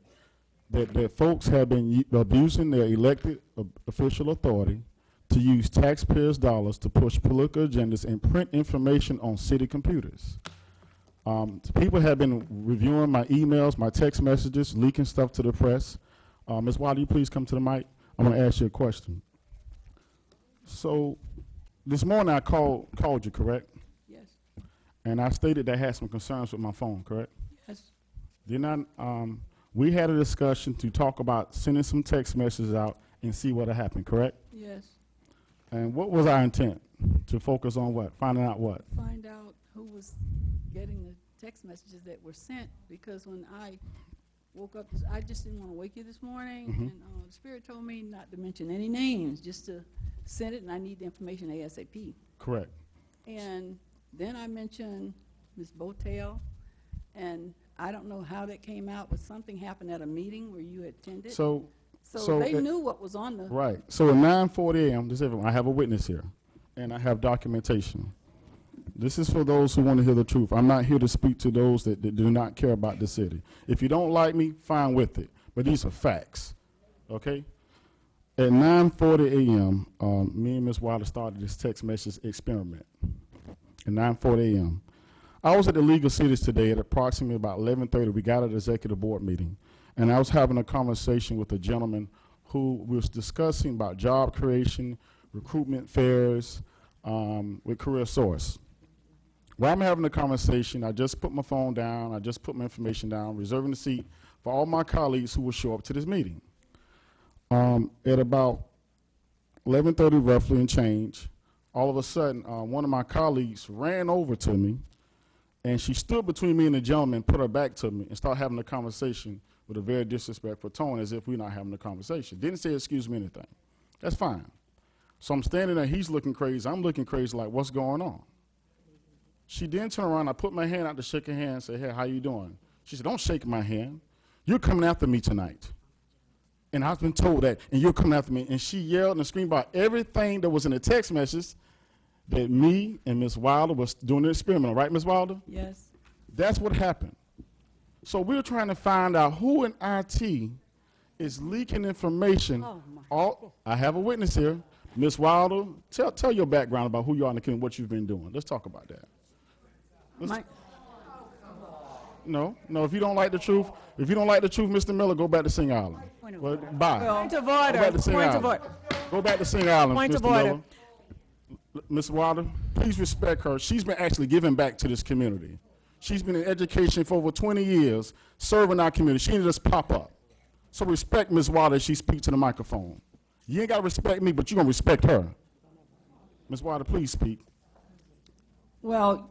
that folks have been abusing their elected official authority to use taxpayers' dollars to push political agendas and print information on city computers. People have been reviewing my emails, my text messages, leaking stuff to the press. Ms. Wilder, you please come to the mic. I'm going to ask you a question. So this morning I called you, correct? Yes. And I stated that I had some concerns with my phone, correct? Yes. Then we had a discussion to talk about sending some text messages out and see what happened, correct? Yes, And what was our intent? To focus on what? Finding out what? find out who was getting the text messages that were sent, because when I woke up, I just didn't want to wake you this morning, Mhm. and the Spirit told me not to mention any names, just to send it, and I need the information ASAP. Correct. And then I mentioned Ms. Botel, and I don't know how that came out, but something happened at a meeting where you attended. So So they it- knew what was on the, right. So at 9:40 a.m., I have a witness here, and I have documentation. This is for those who want to hear the truth. I'm not here to speak to those that do not care about the city. If you don't like me, fine with it. But these are facts, okay? At 9:40 a.m., me and Ms. Wilder started this text message experiment. At 9:40 a.m. I was at the League of Cities today at approximately about 11:30. We got an executive board meeting, and I was having a conversation with a gentleman who was discussing about job creation, recruitment fairs, with Career Source. While I'm having the conversation, I just put my phone down, I just put my information down, reserving the seat for all my colleagues who will show up to this meeting. At about 11:30 roughly and change, all of a sudden, one of my colleagues ran over to me, and she stood between me and the gentleman, put her back to me, and started having a conversation with a very disrespectful tone, as if we're not having a conversation. Didn't say excuse me anything. That's fine. So I'm standing there, he's looking crazy, I'm looking crazy, like, what's going on? She then turned around, I put my hand out to shake her hand and said, hey, how you doing? She said, don't shake my hand. You're coming after me tonight. And I've been told that, and you're coming after me. And she yelled and screamed about everything that was in the text message that me and Ms. Wilder was doing an experiment, right, Ms. Wilder? Yes. That's what happened. So we're trying to find out who in IT is leaking information. Oh, my. I have a witness here. Ms. Wilder, tell your background about who you are in the community, what you've been doing. Let's talk about that. No, if you don't like the truth, Mr. Miller, go back to Sing Island. Well, bye. Point of Go back order, to Sing point of Island. order. Go back to Sing Island, Point Mr. of order. Miller. Ms. Wilder, please respect her. She's been actually giving back to this community. She's been in education for over 20 years, serving our community. She didn't just pop up. So respect Ms. Wilder as she speaks to the microphone. You ain't got to respect me, but you're going to respect her. Ms. Wilder, please speak. Well,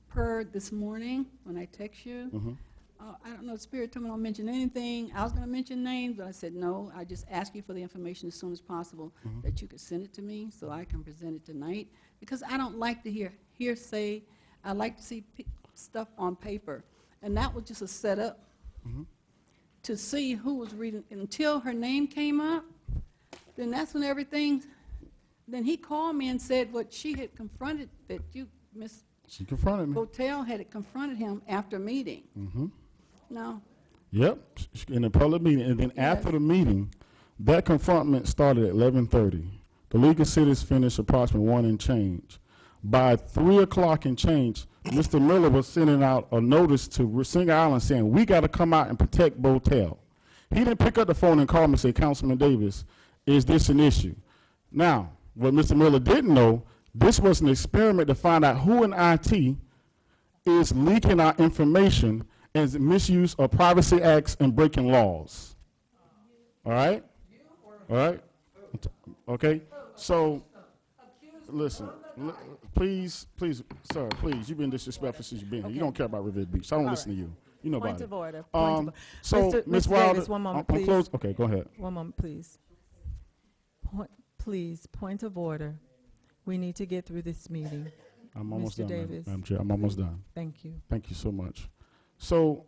per this morning, when I text you, I don't know, Spirit told me don't mention anything. I was going to mention names, but I said no. I just ask you for the information as soon as possible, that you could send it to me so I can present it tonight. Because I don't like to hear hearsay. I like to see stuff on paper. And that was just a setup to see who was reading. Until her name came up, then that's when everything, then he called me and said what she had confronted, that you, Ms. She confronted me. Botel had confronted him after a meeting. No. Yep, in a public meeting. And then after the meeting, that confrontment started at 11:30. The League of Cities finished approximately 1 and change. By 3 o'clock and change, Mr. Miller was sending out a notice to Sing Island saying, we got to come out and protect Botel. He didn't pick up the phone and call me and say, Councilman Davis, is this an issue? Now, what Mr. Miller didn't know, this was an experiment to find out who in IT is leaking our information as misuse of privacy acts and breaking laws. All right? All right? Okay? So, listen, please, sir, please, you've been disrespectful since you've been here. You don't care about Riviera Beach. So I don't listen to you. You know Point about of it. order. Point of So, Mr. Ms. Mr. Wilder, Davis, one moment, I'm please. close. Okay, go ahead. One moment, please. Please, point of order. We need to get through this meeting. I'm almost Mr. done, Davis. Madam Chair. I'm almost done. Thank you. Thank you so much. So,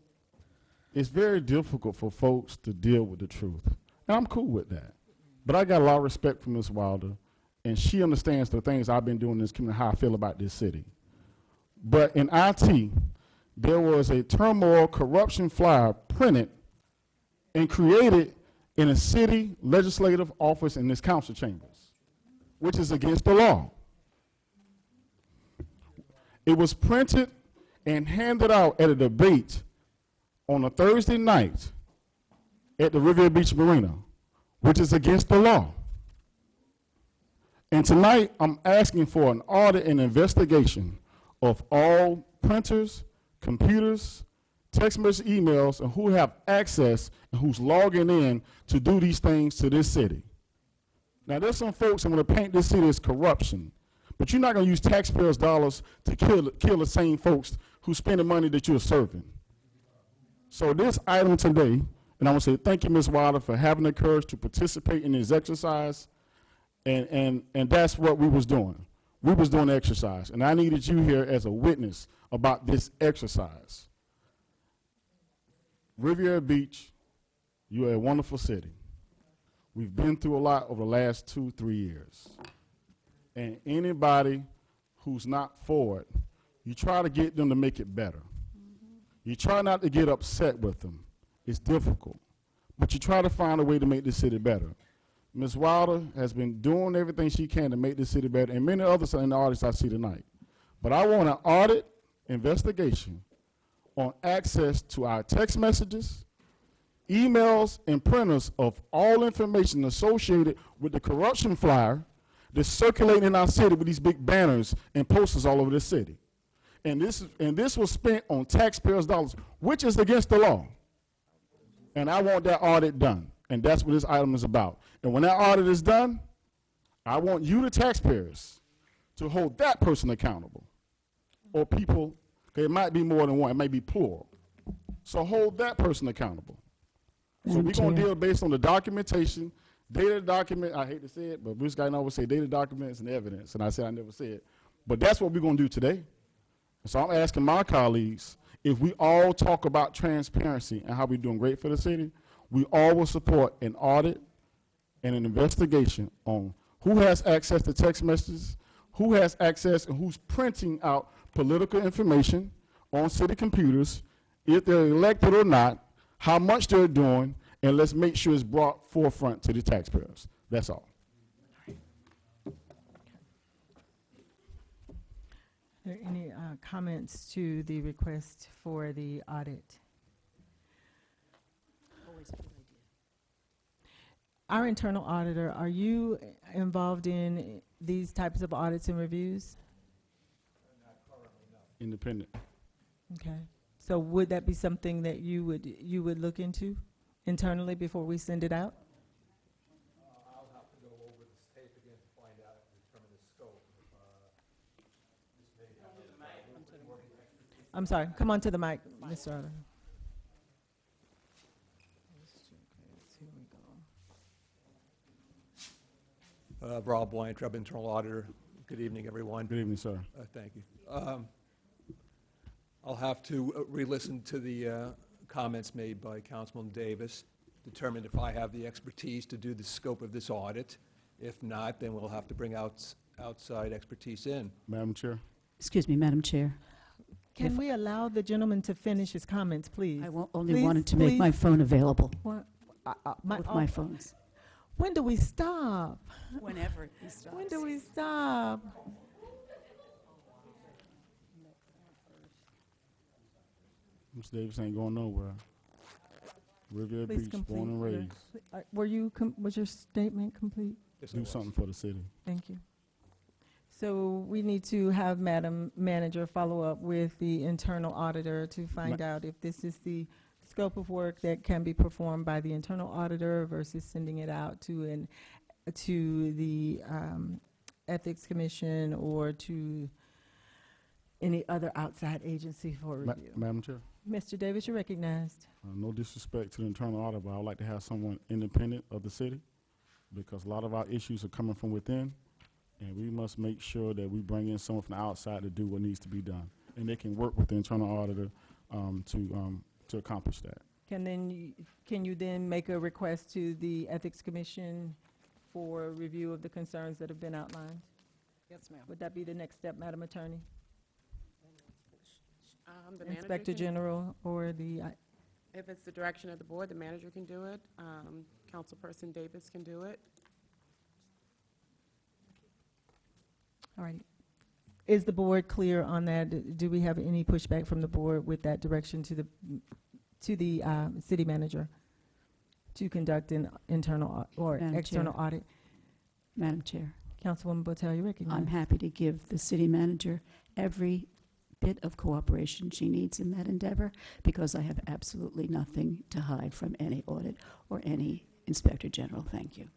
it's very difficult for folks to deal with the truth. And I'm cool with that. But I got a lot of respect for Ms. Wilder, and she understands the things I've been doing in this community, how I feel about this city. But in IT, there was a turmoil corruption flyer printed and created in a city legislative office in this council chambers, which is against the law. It was printed and handed out at a debate on a Thursday night at the Riviera Beach Marina, which is against the law. And tonight, I'm asking for an audit and investigation of all printers, computers, text message emails, and who have access and who's logging in to do these things to this city. Now, there's some folks that want to paint this city as corruption, but you're not going to use taxpayers' dollars to kill the same folks who spend the money that you're serving. So this item today, and I want to say thank you, Ms. Wilder, for having the courage to participate in this exercise, and that's what we was doing. We was doing the exercise, and I needed you here as a witness about this exercise. Riviera Beach, you are a wonderful city. We've been through a lot over the last 2-3 years. And anybody who's not for it, you try to get them to make it better. You try not to get upset with them. It's difficult. But you try to find a way to make this city better. Ms. Wilder has been doing everything she can to make this city better, and many others in the audience I see tonight. But I want an audit investigation on access to our text messages, emails, and printers of all information associated with the corruption flyer that's circulating in our city with these big banners and posters all over the city. And this was spent on taxpayers' dollars, which is against the law. And I want that audit done. And that's what this item is about. And when that audit is done, I want you, the taxpayers, to hold that person accountable. Or people, 'cause it might be more than one, it may be plural. So hold that person accountable. So Madam we're going to Chair. deal based on the documentation, data document, I hate to say it, but Bruce Guy always say data documents and evidence, and I said I never said it. But that's what we're going to do today. So I'm asking my colleagues, if we all talk about transparency and how we're doing great for the city, we all will support an audit and an investigation on who has access to text messages, who has access and who's printing out political information on city computers, if they're elected or not, how much they're doing, and let's make sure it's brought forefront to the taxpayers. That's all. Are there any comments to the request for the audit? Always a good idea. Our internal auditor, are you involved in these types of audits and reviews? Independent. Okay. So would that be something that you would look into internally before we send it out? I'll have to go over this tape again to find out and determine the scope. I'm sorry, come on to the mic, Mr. Auditor. Here we go. Rob Blanchard, Internal Auditor. Good evening, everyone. Good evening, sir. Thank you. I'll have to re-listen to the comments made by Councilman Davis, determine if I have the expertise to do the scope of this audit. If not, then we'll have to bring outside expertise in. Madam Chair. Excuse me, Madam Chair. Can we allow the gentleman to finish his comments, please? I only Please, wanted to make my please. phone available, What? with my phones. When do we stop? Whenever he stops. When do we stop? Mr. Davis ain't going nowhere. Riviera Please Beach, complete. born and your- raised. Was your statement complete? Yes, I Do was. something for the city. Thank you. So we need to have Madam Manager follow up with the internal auditor to find out if this is the scope of work that can be performed by the internal auditor versus sending it out to the Ethics Commission or to any other outside agency for review. Madam Chair. Mr. Davis, you're recognized. No disrespect to the internal audit, but I would like to have someone independent of the city because a lot of our issues are coming from within, and we must make sure that we bring in someone from the outside to do what needs to be done. And they can work with the internal auditor to accomplish that. Can you then make a request to the Ethics Commission for review of the concerns that have been outlined? Yes, ma'am. Would that be the next step, Madam Attorney? The manager Inspector can- General or the, If it's the direction of the board, the manager can do it. Councilperson Davis can do it. all right. Is the board clear on that? Do we have any pushback from the board with that direction to the city manager to conduct an internal or Madam external Chair. audit? Madam Chair, Councilwoman Botel, you recognize. I'm happy to give the city manager every bit of cooperation she needs in that endeavor because I have absolutely nothing to hide from any audit or any inspector general. Thank you.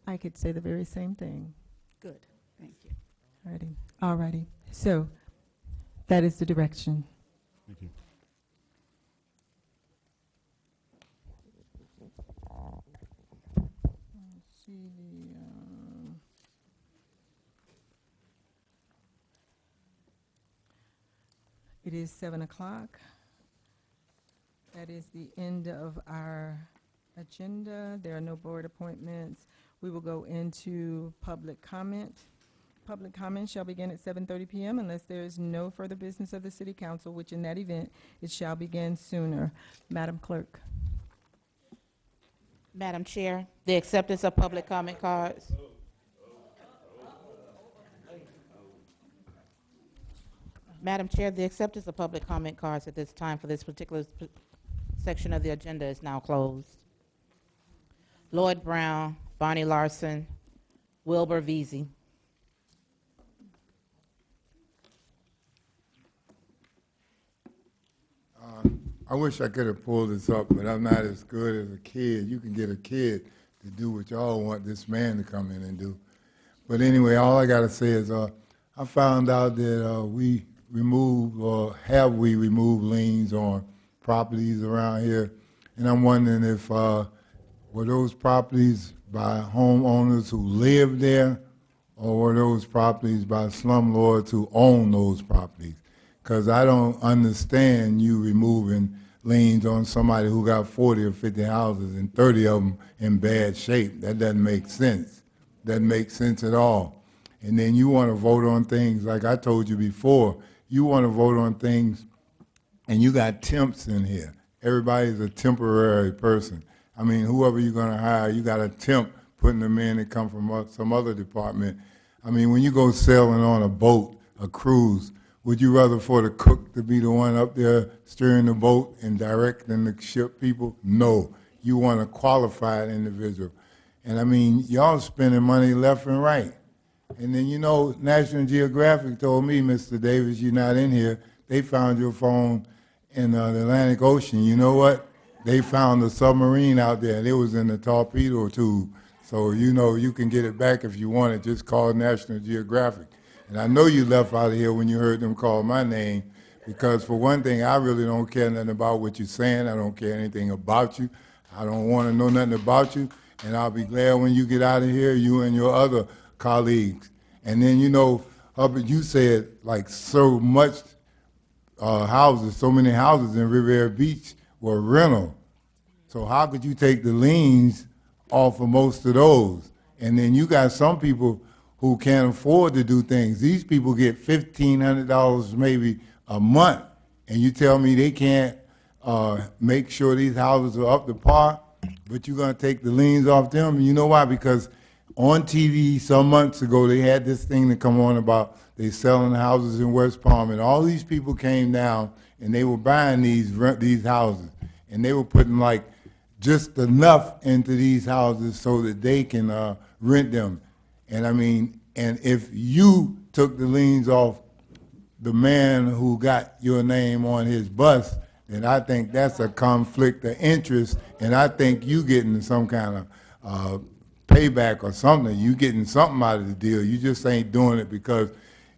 I could say the very same thing. Good. Thank you. Alrighty, alrighty. So that is the direction. Thank you. Let's see the, it is 7 o'clock. That is the end of our agenda. There are no board appointments. We will go into public comment. Public comment shall begin at 7:30 PM unless there is no further business of the city council, which in that event, it shall begin sooner. Madam Clerk. Madam Chair, the acceptance of public comment cards. Madam Chair, the acceptance of public comment cards at this time for this particular section of the agenda is now closed. Lloyd Brown, Bonnie Larson, Wilbur Veazey. I wish I could have pulled this up, but I'm not as good as a kid. You can get a kid to do what y'all want this man to come in and do. But anyway, all I gotta say is, I found out that we removed, or have we removed liens on properties around here, and I'm wondering if were those properties by homeowners who live there, or were those properties by slumlords who own those properties? Because I don't understand you removing liens on somebody who got 40 or 50 houses and 30 of them in bad shape. That doesn't make sense. Doesn't make sense at all. And then you want to vote on things, like I told you before, you want to vote on things, and you got temps in here. Everybody's a temporary person. I mean, whoever you're going to hire, you got a temp putting them in that come from some other department. I mean, when you go sailing on a boat, a cruise, would you rather for the cook to be the one up there steering the boat and directing the ship people? No. You want a qualified individual. And I mean, y'all spending money left and right. And then, you know, National Geographic told me, Mr. Davis, you're not in here, they found your phone in the Atlantic Ocean. You know what? They found a submarine out there, and it was in the torpedo tube. So, you know, you can get it back if you want it. Just call National Geographic. And I know you left out of here when you heard them call my name, because for one thing, I really don't care nothing about what you're saying. I don't care anything about you. I don't want to know nothing about you. And I'll be glad when you get out of here, you and your other colleagues. And then, you know, Hubbard, you said like so much houses, so many houses in Riviera Beach were rental. So how could you take the liens off of most of those? And then you got some people who can't afford to do things. These people get $1,500 maybe a month, and you tell me they can't make sure these houses are up to par, but you're gonna take the liens off them. And you know why? Because on TV some months ago, they had this thing to come on about they selling houses in West Palm, and all these people came down and they were buying these houses, and they were putting like just enough into these houses so that they can rent them. And I mean, and if you took the liens off the man who got your name on his bus, then I think that's a conflict of interest, and I think you getting some kind of payback or something. You getting something out of the deal. You just ain't doing it because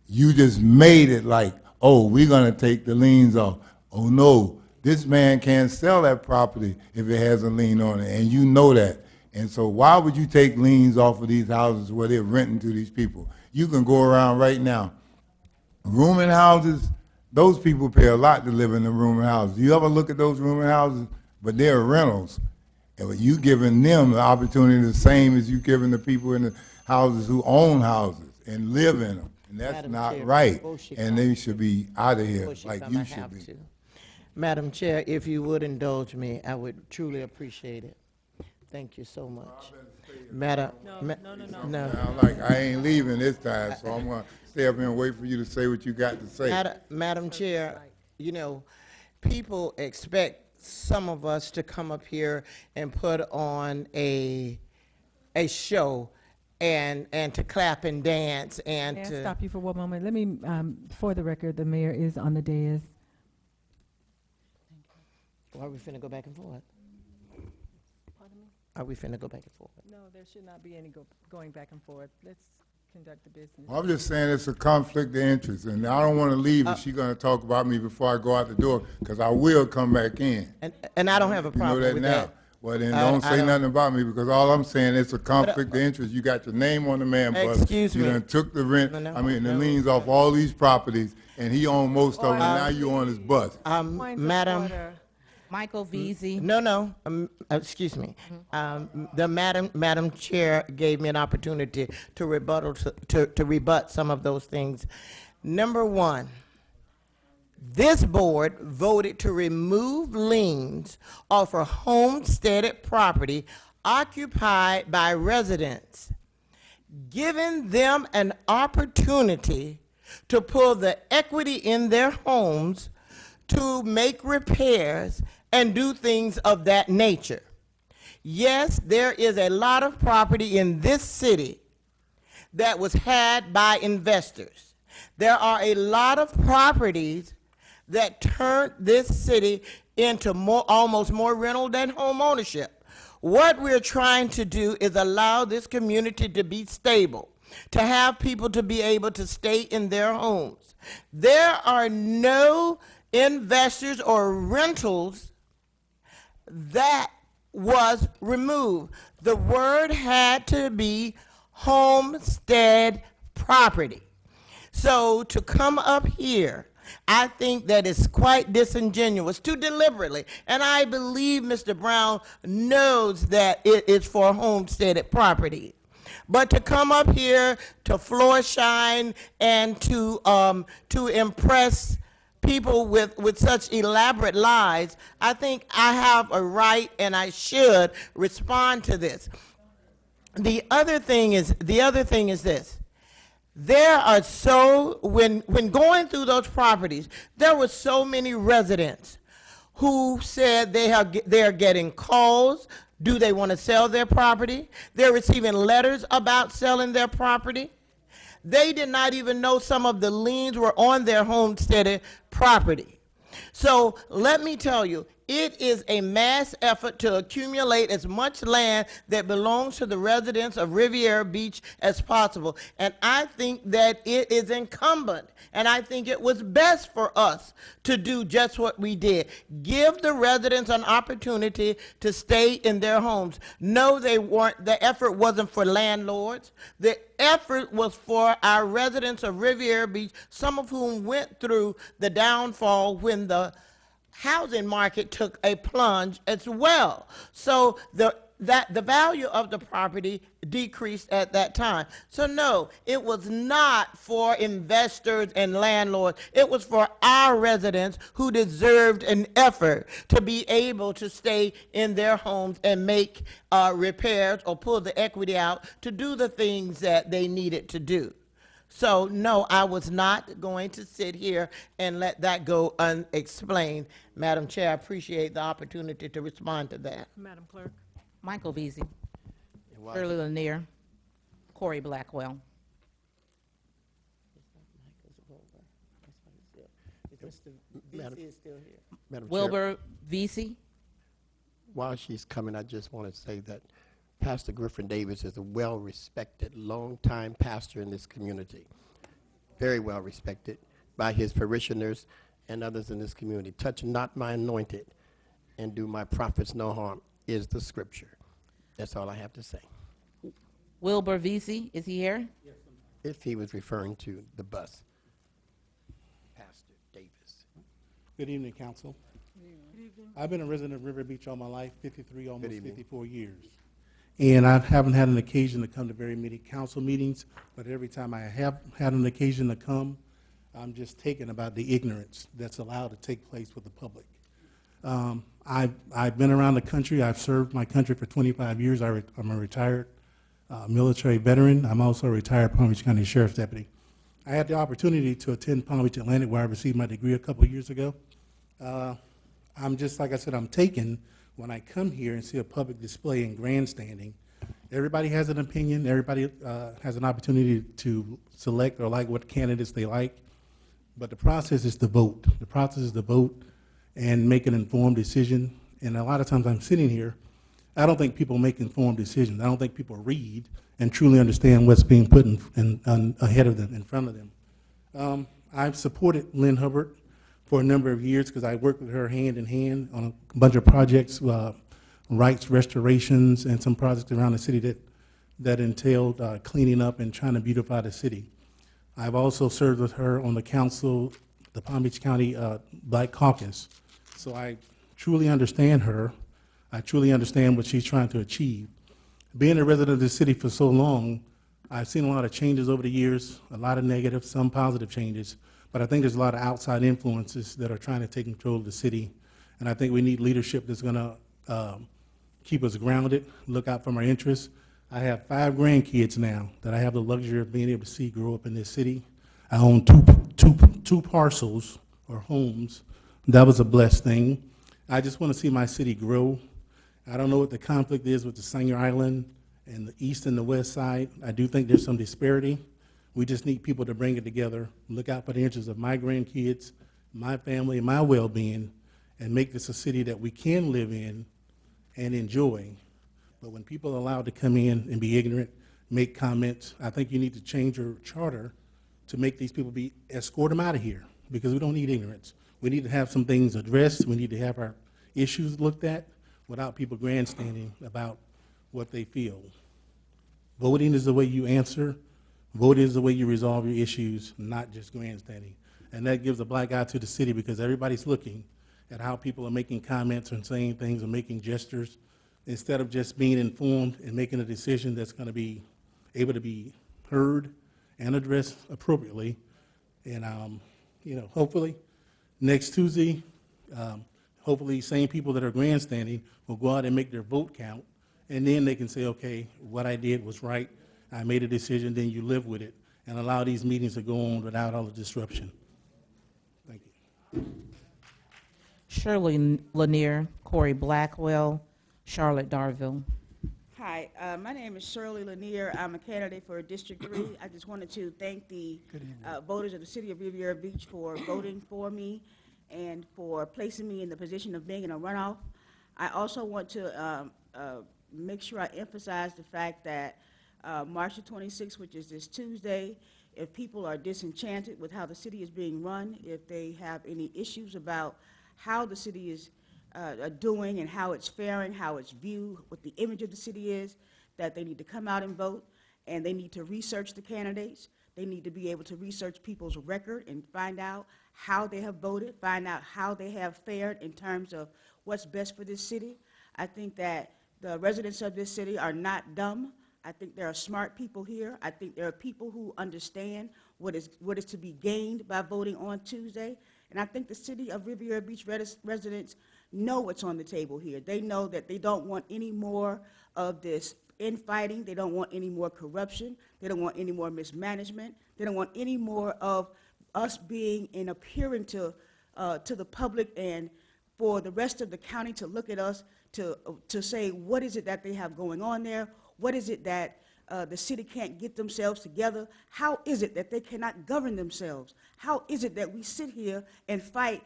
you just made it like, oh, we're gonna take the liens off. Oh no, this man can't sell that property if it has a lien on it, and you know that. And so why would you take liens off of these houses where they're renting to these people? You can go around right now. Rooming houses, those people pay a lot to live in the rooming houses. You ever look at those rooming houses? But they're rentals. And you giving them the opportunity the same as you giving the people in the houses who own houses and live in them. And that's Madam not Chair, right. before she And comes- they should be out of here Before she like come, you I should have be. to. Madam Chair, if you would indulge me, I would truly appreciate it. Thank you so much. Madam, no. Sound like I ain't leaving this time, so I'm gonna stay up here and wait for you to say what you got to say. Madam Chair, you know, people expect some of us to come up here and put on a show and to clap and dance and May I to. stop you for one moment? Let me, for the record, the mayor is on the dais. Are we finna go back and forth? Are we finna go back and forth? No, there should not be any going back and forth. Let's conduct the business. I'm just saying it's a conflict of interest, and I don't want to leave if she's gonna talk about me before I go out the door, because I will come back in. And I don't have a You know problem that with now. that. Well, then I don't say don't- nothing about me, because all I'm saying is a conflict of interest. You got your name on the man bus. Excuse me. You done took the rent, No, the liens off all these properties, and he owned most of them, and now you on his bus. Points of Madam. order. Michael Veazey. No, excuse me. The Madam Chair gave me an opportunity to rebut some of those things. Number one, this board voted to remove liens off of homesteaded property occupied by residents, giving them an opportunity to pull the equity in their homes to make repairs and do things of that nature. Yes, there is a lot of property in this city that was had by investors. There are a lot of properties that turned this city into almost more rental than home ownership. What we're trying to do is allow this community to be stable, to have people to be able to stay in their homes. There are no investors or rentals that was removed. The word had to be homestead property. So to come up here, I think that is quite disingenuous to deliberately, and I believe Mr. Brown knows that it is for homesteaded property. But to come up here to floor shine and to impress people with such elaborate lies, I think I have a right and I should respond to this. The other thing is this. There are when going through those properties, there were so many residents who said they are getting calls. Do they want to sell their property? They're receiving letters about selling their property. They did not even know some of the liens were on their homesteaded property. So let me tell you, it is a mass effort to accumulate as much land that belongs to the residents of Riviera Beach as possible. And I think that it is incumbent, and I think it was best for us to do just what we did. Give the residents an opportunity to stay in their homes. No, the effort wasn't for landlords. The effort was for our residents of Riviera Beach, some of whom went through the downfall when the housing market took a plunge as well. So the value of the property decreased at that time. So no, it was not for investors and landlords. It was for our residents who deserved an effort to be able to stay in their homes and make repairs or pull the equity out to do the things that they needed to do. So no, I was not going to sit here and let that go unexplained. Madam Chair, I appreciate the opportunity to respond to that. Madam Clerk. Michael Veazey, Shirley Lanier, Corey Blackwell. Madam Chair, Wilbur Veazey. while she's coming, I just want to say that Pastor Griffin Davis is a well-respected, long-time pastor in this community. Very well-respected by his parishioners and others in this community. Touch not my anointed and do my prophets no harm is the scripture. That's all I have to say. Wilbur Veazey, is he here? Yes, if he was referring to the bus. Pastor Davis. Good evening, Council. I've been a resident of River Beach all my life, 53, almost 54 years. And I haven't had an occasion to come to very many council meetings, but every time I have had an occasion to come, I'm just taken about the ignorance that's allowed to take place with the public. I've been around the country. I've served my country for 25 years. I'm a retired military veteran. I'm also a retired Palm Beach County Sheriff's Deputy. I had the opportunity to attend Palm Beach Atlantic, where I received my degree a couple of years ago. I'm just, like I said, I'm taken when I come here and see a public display and grandstanding. Everybody has an opinion. Everybody has an opportunity to select or like what candidates they like. But the process is to vote. The process is to vote and make an informed decision. And a lot of times I'm sitting here, I don't think people make informed decisions. I don't think people read and truly understand what's being put ahead of them, in front of them. I've supported Lynn Hubbard for a number of years because I worked with her hand in hand on a bunch of projects, rights restorations, and some projects around the city that entailed cleaning up and trying to beautify the city. I've also served with her on the council, the Palm Beach County Black Caucus. So I truly understand her. I truly understand what she's trying to achieve. Being a resident of the city for so long, I've seen a lot of changes over the years, a lot of negative, some positive changes, but I think there's a lot of outside influences that are trying to take control of the city. And I think we need leadership that's gonna keep us grounded, look out for our interests. I have 5 grandkids now that I have the luxury of being able to see grow up in this city. I own two parcels or homes. That was a blessed thing. I just want to see my city grow. I don't know what the conflict is with the Sanger Island and the east and the west side. I do think there's some disparity. We just need people to bring it together, look out for the interests of my grandkids, my family, and my well-being, and make this a city that we can live in and enjoy. But when people are allowed to come in and be ignorant, make comments, I think you need to change your charter to make these people escort them out of here, because we don't need ignorance. We need to have some things addressed. We need to have our issues looked at without people grandstanding about what they feel. Voting is the way you answer. Voting is the way you resolve your issues, not just grandstanding. And that gives a black eye to the city, because everybody's looking at how people are making comments and saying things and making gestures, instead of just being informed and making a decision that's going to be able to be heard and addressed appropriately. And, hopefully next Tuesday, hopefully same people that are grandstanding will go out and make their vote count, and then they can say, okay, what I did was right, I made a decision, then you live with it, and allow these meetings to go on without all the disruption. Thank you. Shirley Lanier, Corey Blackwell, Charlotte Darville. Hi, my name is Shirley Lanier. I'm a candidate for District 3. I just wanted to thank the voters of the city of Riviera Beach for voting for me and for placing me in the position of being in a runoff. I also want to make sure I emphasize the fact that March the 26th, which is this Tuesday, if people are disenchanted with how the city is being run, if they have any issues about how the city is doing and how it's faring, how it's viewed, what the image of the city is, that they need to come out and vote, and they need to research the candidates. They need to be able to research people's record and find out how they have voted, find out how they have fared in terms of what's best for this city. I think that the residents of this city are not dumb. I think there are smart people here. I think there are people who understand what is to be gained by voting on Tuesday. And I think the city of Riviera Beach residents know what's on the table here. They know that they don't want any more of this infighting. They don't want any more corruption. They don't want any more mismanagement. They don't want any more of us being and appearing to the public and for the rest of the county to look at us to say, what is it that they have going on there? What is it that the city can't get themselves together? How is it that they cannot govern themselves? How is it that we sit here and fight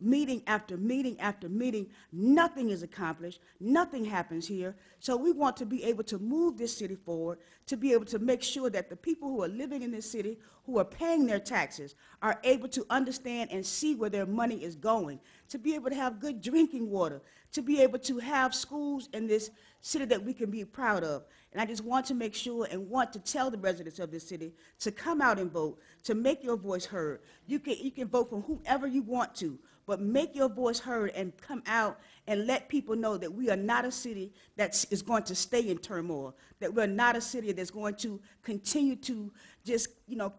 meeting after meeting after meeting? Nothing is accomplished. Nothing happens here. So we want to be able to move this city forward, to be able to make sure that the people who are living in this city, who are paying their taxes, are able to understand and see where their money is going, to be able to have good drinking water, to be able to have schools in this city that we can be proud of. And I just want to make sure and want to tell the residents of this city to come out and vote, to make your voice heard. You can vote for whoever you want to, but make your voice heard and come out and let people know that we are not a city that is going to stay in turmoil, that we're not a city that's going to continue to just,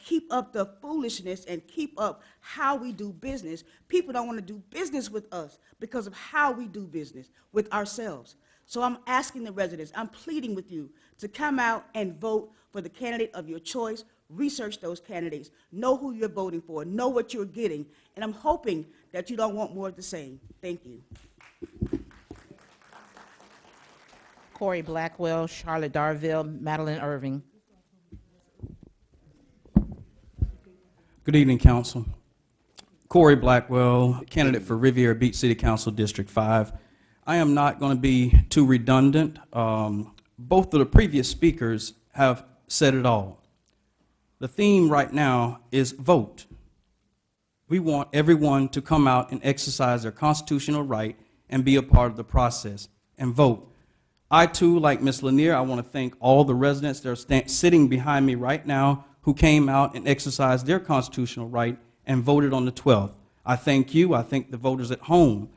keep up the foolishness and keep up how we do business. People don't want to do business with us because of how we do business with ourselves. So I'm asking the residents, I'm pleading with you to come out and vote for the candidate of your choice. Research those candidates. Know who you're voting for. Know what you're getting. And I'm hoping that you don't want more of the same. Thank you. Corey Blackwell, Charlotte Darville, Madeline Irving. Good evening, Council. Corey Blackwell, candidate for Riviera Beach City Council District 5. I am not going to be too redundant. Both of the previous speakers have said it all. The theme right now is vote. We want everyone to come out and exercise their constitutional right and be a part of the process and vote. I too, like Ms. Lanier, I want to thank all the residents that are sitting behind me right now who came out and exercised their constitutional right and voted on the 12th. I thank you. I thank the voters at home.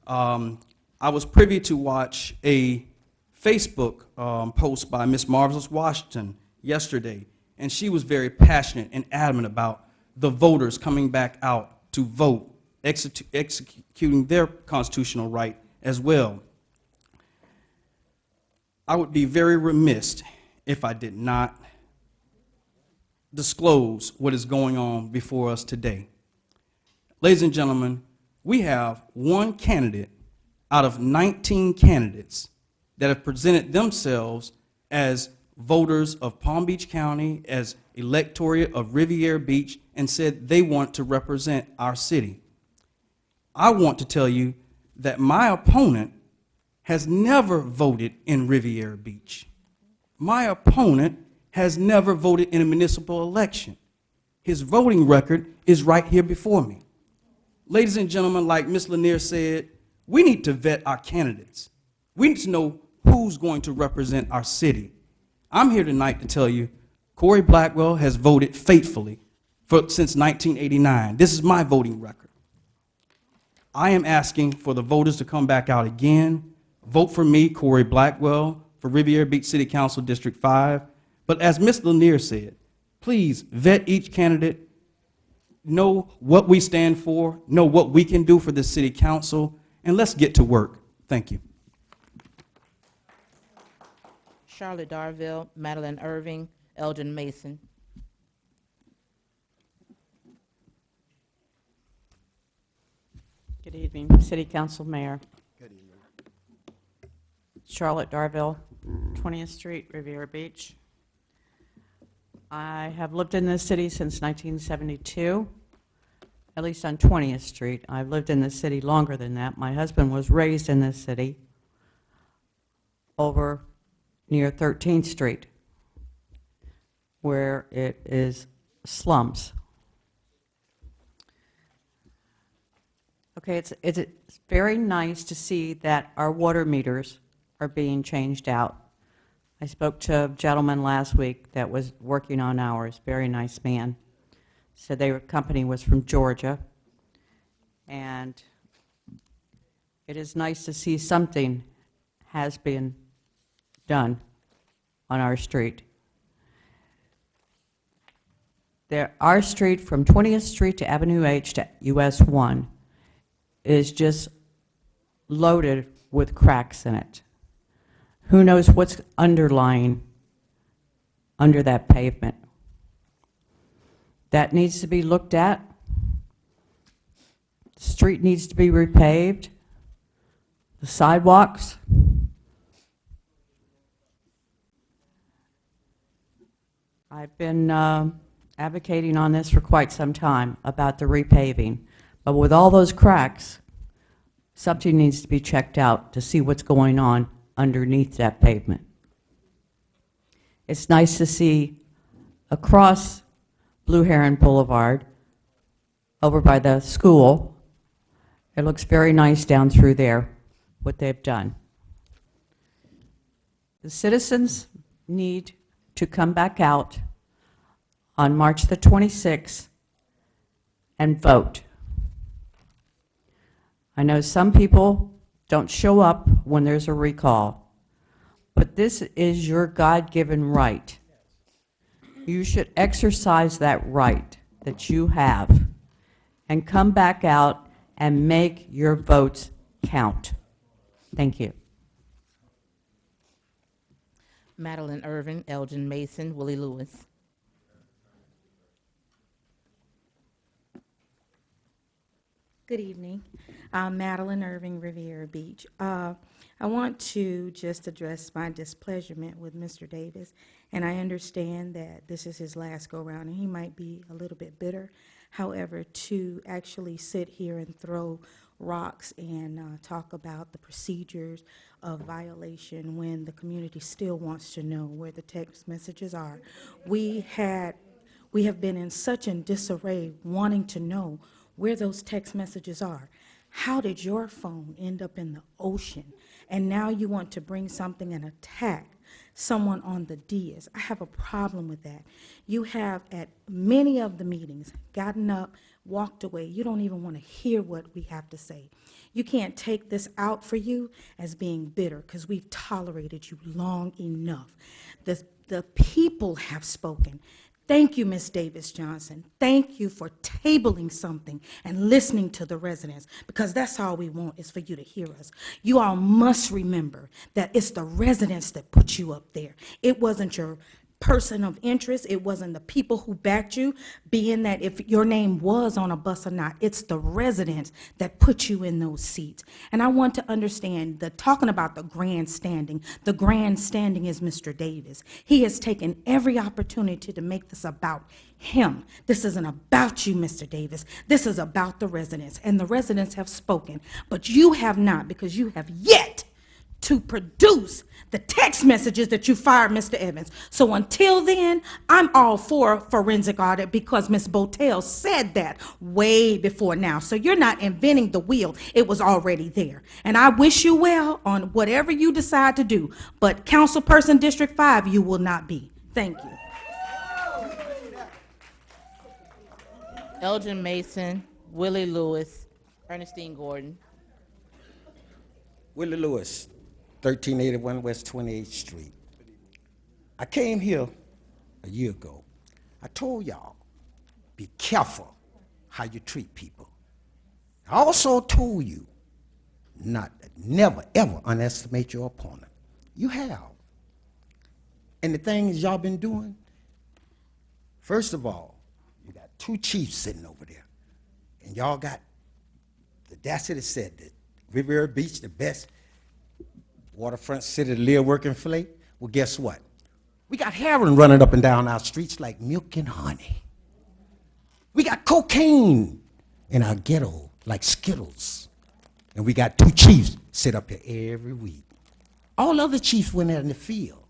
I was privy to watch a Facebook post by Ms. Marvelous Washington yesterday, and she was very passionate and adamant about the voters coming back out to vote, executing their constitutional right as well. I would be very remiss if I did not disclose what is going on before us today. Ladies and gentlemen, we have one candidate out of 19 candidates that have presented themselves as voters of Palm Beach County, as electorate of Riviera Beach, and said they want to represent our city. I want to tell you that my opponent has never voted in Riviera Beach. My opponent has never voted in a municipal election. His voting record is right here before me. Ladies and gentlemen, like Ms. Lanier said, we need to vet our candidates. We need to know who's going to represent our city. I'm here tonight to tell you, Corey Blackwell has voted faithfully since 1989. This is my voting record. I am asking for the voters to come back out again. Vote for me, Corey Blackwell, for Riviera Beach City Council District 5. But as Ms. Lanier said, please vet each candidate, know what we stand for, know what we can do for the city council, and let's get to work. Thank you. Charlotte Darville, Madeline Irving, Elgin Mason. Good evening, City Council Mayor. Good evening. Charlotte Darville, 20th Street, Riviera Beach. I have lived in this city since 1972, at least on 20th Street. I've lived in this city longer than that. My husband was raised in this city over near 13th Street, where it is slums. Okay, it's very nice to see that our water meters are being changed out. I spoke to a gentleman last week that was working on ours, very nice man. Said their company was from Georgia. And it is nice to see something has been done on our street. Our street from 20th Street to Avenue H to US 1 is just loaded with cracks in it. Who knows what's underlying under that pavement? That needs to be looked at. The street needs to be repaved. The sidewalks. I've been advocating on this for quite some time about the repaving. But with all those cracks, something needs to be checked out to see what's going on underneath that pavement. It's nice to see across Blue Heron Boulevard, over by the school, it looks very nice down through there, what they've done. The citizens need to come back out on March the 26th and vote. I know some people don't show up when there's a recall, but this is your God-given right. You should exercise that right that you have and come back out and make your votes count. Thank you. Madeline Irving, Elgin Mason, Willie Lewis. Good evening. I'm Madeline Irving, Riviera Beach. I want to just address my displeasurement with Mr. Davis, and I understand that this is his last go-round, and he might be a little bit bitter. However, to actually sit here and throw rocks and talk about the procedures of violation when the community still wants to know where the text messages are. We have been in such a disarray wanting to know where those text messages are. How did your phone end up in the ocean? And now you want to bring something and attack someone on the dais. I have a problem with that. You have at many of the meetings gotten up, walked away. You don't even want to hear what we have to say. You can't take this out for you as being bitter because we've tolerated you long enough. The people have spoken. Thank you, Ms. Davis-Johnson. Thank you for tabling something and listening to the residents, because that's all we want is for you to hear us. You all must remember that it's the residents that put you up there. It wasn't your person of interest. It wasn't the people who backed you, being that if your name was on a bus or not, it's the residents that put you in those seats. And I want to understand that talking about the grandstanding is Mr. Davis. He has taken every opportunity to make this about him. This isn't about you, Mr. Davis. This is about the residents, and the residents have spoken, but you have not, because you have yet to produce the text messages that you fired Mr. Evans. So until then, I'm all for a forensic audit because Ms. Botel said that way before now. So you're not inventing the wheel. It was already there. And I wish you well on whatever you decide to do. But Councilperson District 5, you will not be. Thank you. Elgin Mason, Willie Lewis, Ernestine Gordon. Willie Lewis, 1381 West 28th Street. I came here a year ago. I told y'all, be careful how you treat people. I also told you never, ever underestimate your opponent. You have. And the things y'all been doing, first of all, you got two chiefs sitting over there. And y'all got the audacity said that Riviera Beach, the best waterfront city to live, work, and play. Well, guess what? We got heroin running up and down our streets like milk and honey. We got cocaine in our ghetto like Skittles. And we got two chiefs sit up here every week. All other chiefs went out in the field.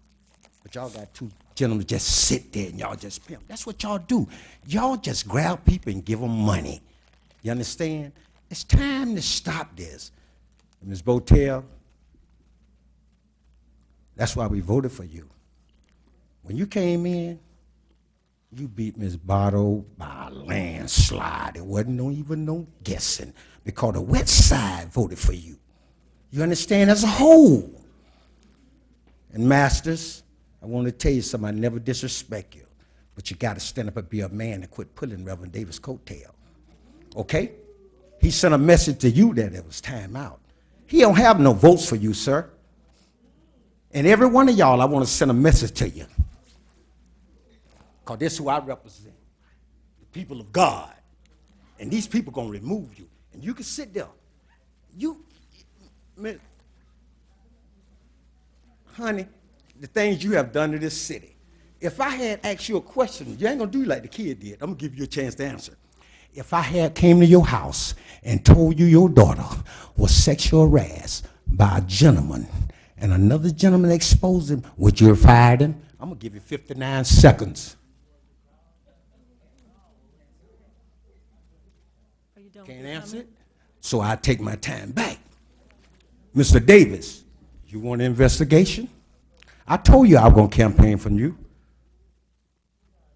But y'all got two gentlemen just sit there and y'all just pimp. That's what y'all do. Y'all just grab people and give them money. You understand? It's time to stop this. Ms. Botel, that's why we voted for you. When you came in, you beat Ms. Botto by a landslide. There wasn't even no guessing because the west side voted for you. You understand? As a whole. And Masters, I want to tell you something. I never disrespect you, but you got to stand up and be a man and quit pulling Reverend Davis' coattail. Okay? He sent a message to you that it was time out. He don't have no votes for you, sir. And every one of y'all, I want to send a message to you. Because this is who I represent, the people of God. And these people going to remove you. And you can sit there. Honey, the things you have done to this city. If I had asked you a question, you ain't going to do like the kid did. I'm going to give you a chance to answer. If I had came to your house and told you your daughter was sexual harassed by a gentleman and another gentleman exposed him, would you have fired him? I'm going to give you 59 seconds. Can't answer it? So I take my time back. Mr. Davis, you want an investigation? I told you I was going to campaign for you.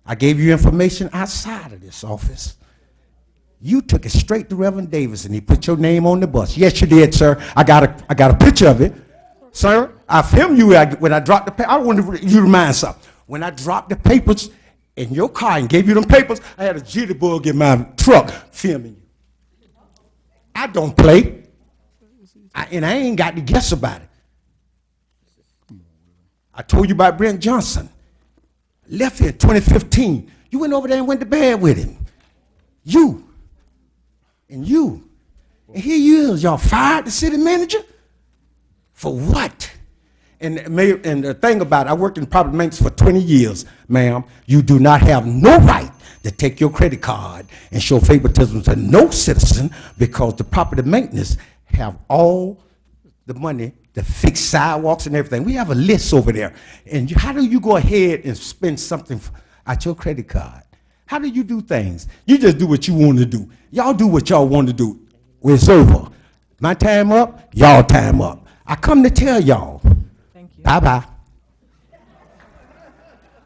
I gave you information outside of this office. You took it straight to Reverend Davis and he put your name on the bus. Yes, you did, sir. I got a picture of it. Sir, I filmed you when I dropped the papers. I want you to remind something. When I dropped the papers in your car and gave you them papers, I had a jitterbug in my truck filming you. I don't play. And I ain't got to guess about it. I told you about Brent Johnson. Left here in 2015. You went over there and went to bed with him. You. And here you is, y'all fired the city manager? For what? And the thing about it, I worked in property maintenance for 20 years, ma'am. You do not have no right to take your credit card and show favoritism to no citizen because the property maintenance have all the money to fix sidewalks and everything. We have a list over there. And how do you go ahead and spend something out your credit card? How do you do things? You just do what you want to do. Y'all do what y'all want to do. Well, it's over. My time up, y'all time up. I come to tell y'all. Thank you. Bye-bye.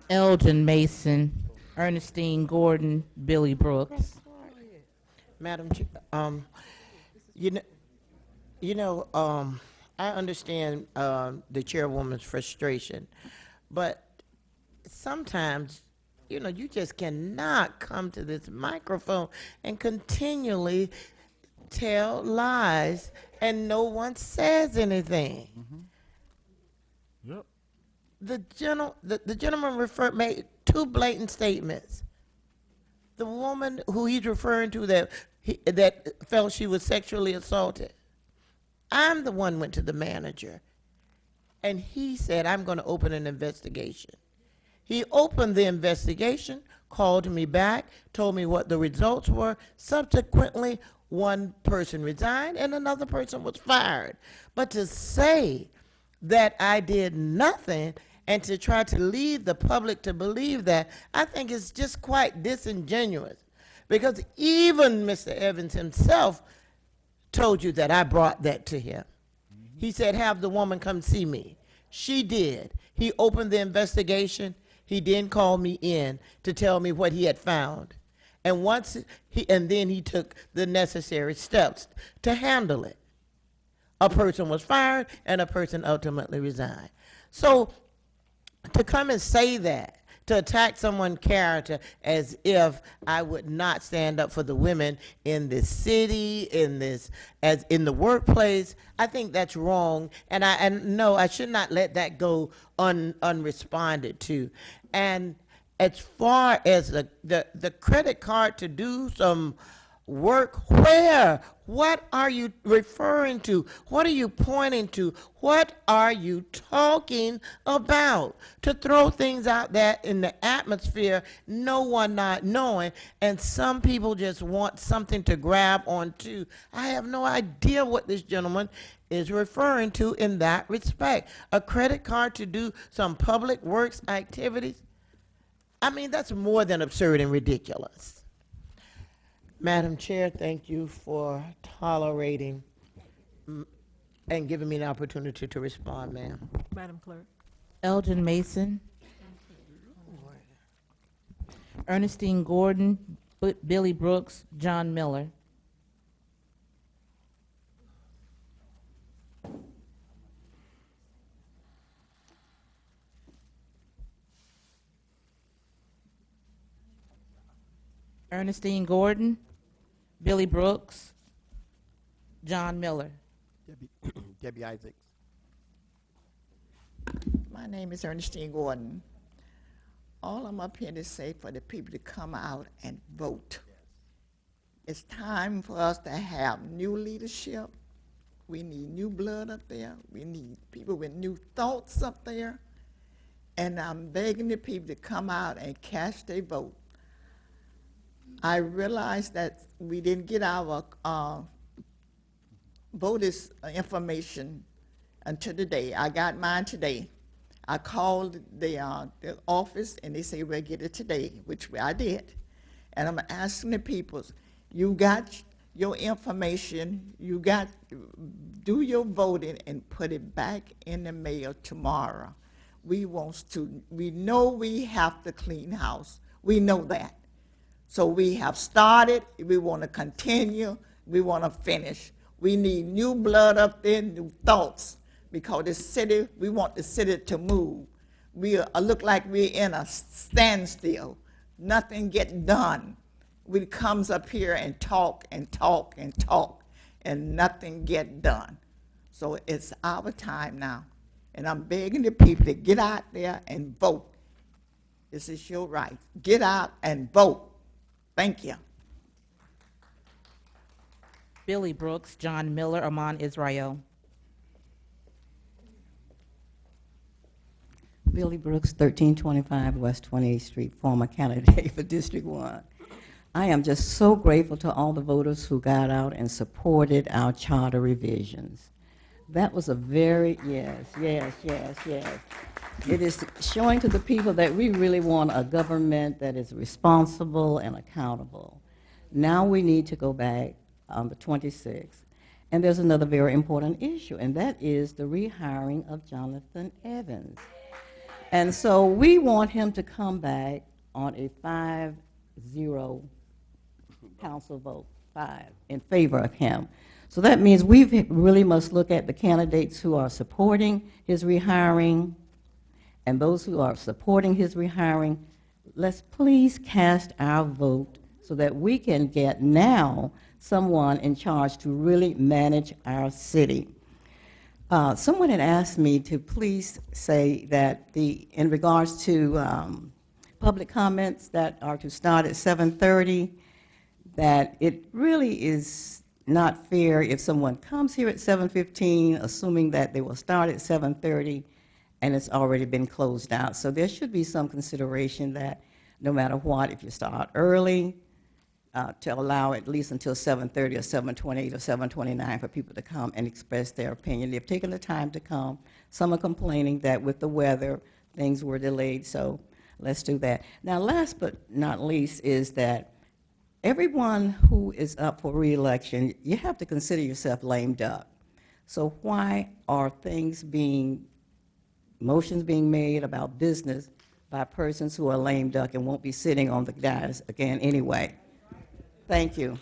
Elgin Mason, Ernestine Gordon, Billy Brooks. Madam Chair, I understand the chairwoman's frustration, but sometimes, you just cannot come to this microphone and continually tell lies and no one says anything. Mm-hmm. Yep. The gentleman made two blatant statements. The woman who he's referring to that felt she was sexually assaulted. I'm the one went to the manager, and he said, I'm going to open an investigation. He opened the investigation, called me back, told me what the results were. Subsequently, one person resigned and another person was fired. But to say that I did nothing, and to try to lead the public to believe that, I think is just quite disingenuous. Because even Mr. Evans himself told you that I brought that to him. He said, have the woman come see me. She did. He opened the investigation. He then called me in to tell me what he had found. And then he took the necessary steps to handle it. A person was fired and a person ultimately resigned. So to come and say that, to attack someone's character as if I would not stand up for the women in this city, as in the workplace, I think that's wrong. And no, I should not let that go unresponded to. And as far as the credit card to do some work, where? What are you referring to? What are you pointing to? What are you talking about? To throw things out there in the atmosphere, no one not knowing, and some people just want something to grab onto. I have no idea what this gentleman is referring to in that respect. A credit card to do some public works activities? I mean, that's more than absurd and ridiculous. Madam Chair, thank you for tolerating and giving me an opportunity to respond, ma'am. Madam Clerk. Elgin Mason. Ernestine Gordon, Billy Brooks, John Miller. Ernestine Gordon, Billy Brooks, John Miller. Debbie Isaacs. My name is Ernestine Gordon. All I'm up here to say for the people to come out and vote. It's time for us to have new leadership. We need new blood up there. We need people with new thoughts up there. And I'm begging the people to come out and cast their vote. I realized that we didn't get our voters' information until today. I got mine today. I called the office and they say we'll get it today, which I did. And I'm asking the people, you got your information, do your voting and put it back in the mail tomorrow. We know we have to clean house. We know that. So we have started, we want to continue, we want to finish. We need new blood up there, new thoughts, because the city, we want the city to move. We look like we're in a standstill. Nothing gets done. We comes up here and talk and talk and talk, and nothing get done. So it's our time now. And I'm begging the people to get out there and vote. This is your right. Get out and vote. Thank you. Billy Brooks, John Miller, Amon Israel. Billy Brooks, 1325 West 28th Street, former candidate for District 1. I am just so grateful to all the voters who got out and supported our charter revisions. That was a very, yes. It is showing to the people that we really want a government that is responsible and accountable. Now we need to go back on the 26th. And there's another very important issue, and that is the rehiring of Jonathan Evans. And so we want him to come back on a 5-0 council vote, 5 in favor of him. So that means we really must look at the candidates who are supporting his rehiring and those who are supporting his rehiring. Let's please cast our vote so that we can get now someone in charge to really manage our city. Someone had asked me to please say that in regards to public comments that are to start at 7:30, that it really is not fair if someone comes here at 7:15, assuming that they will start at 7:30, and it's already been closed out. So there should be some consideration that no matter what, if you start early, to allow at least until 7:30 or 7:28 or 7:29 for people to come and express their opinion. They've taken the time to come. Some are complaining that with the weather, things were delayed, so let's do that. Now, last but not least is that everyone who is up for re-election, you have to consider yourself lame duck. So why are motions being made about business by persons who are lame duck and won't be sitting on the dais again anyway? Thank you.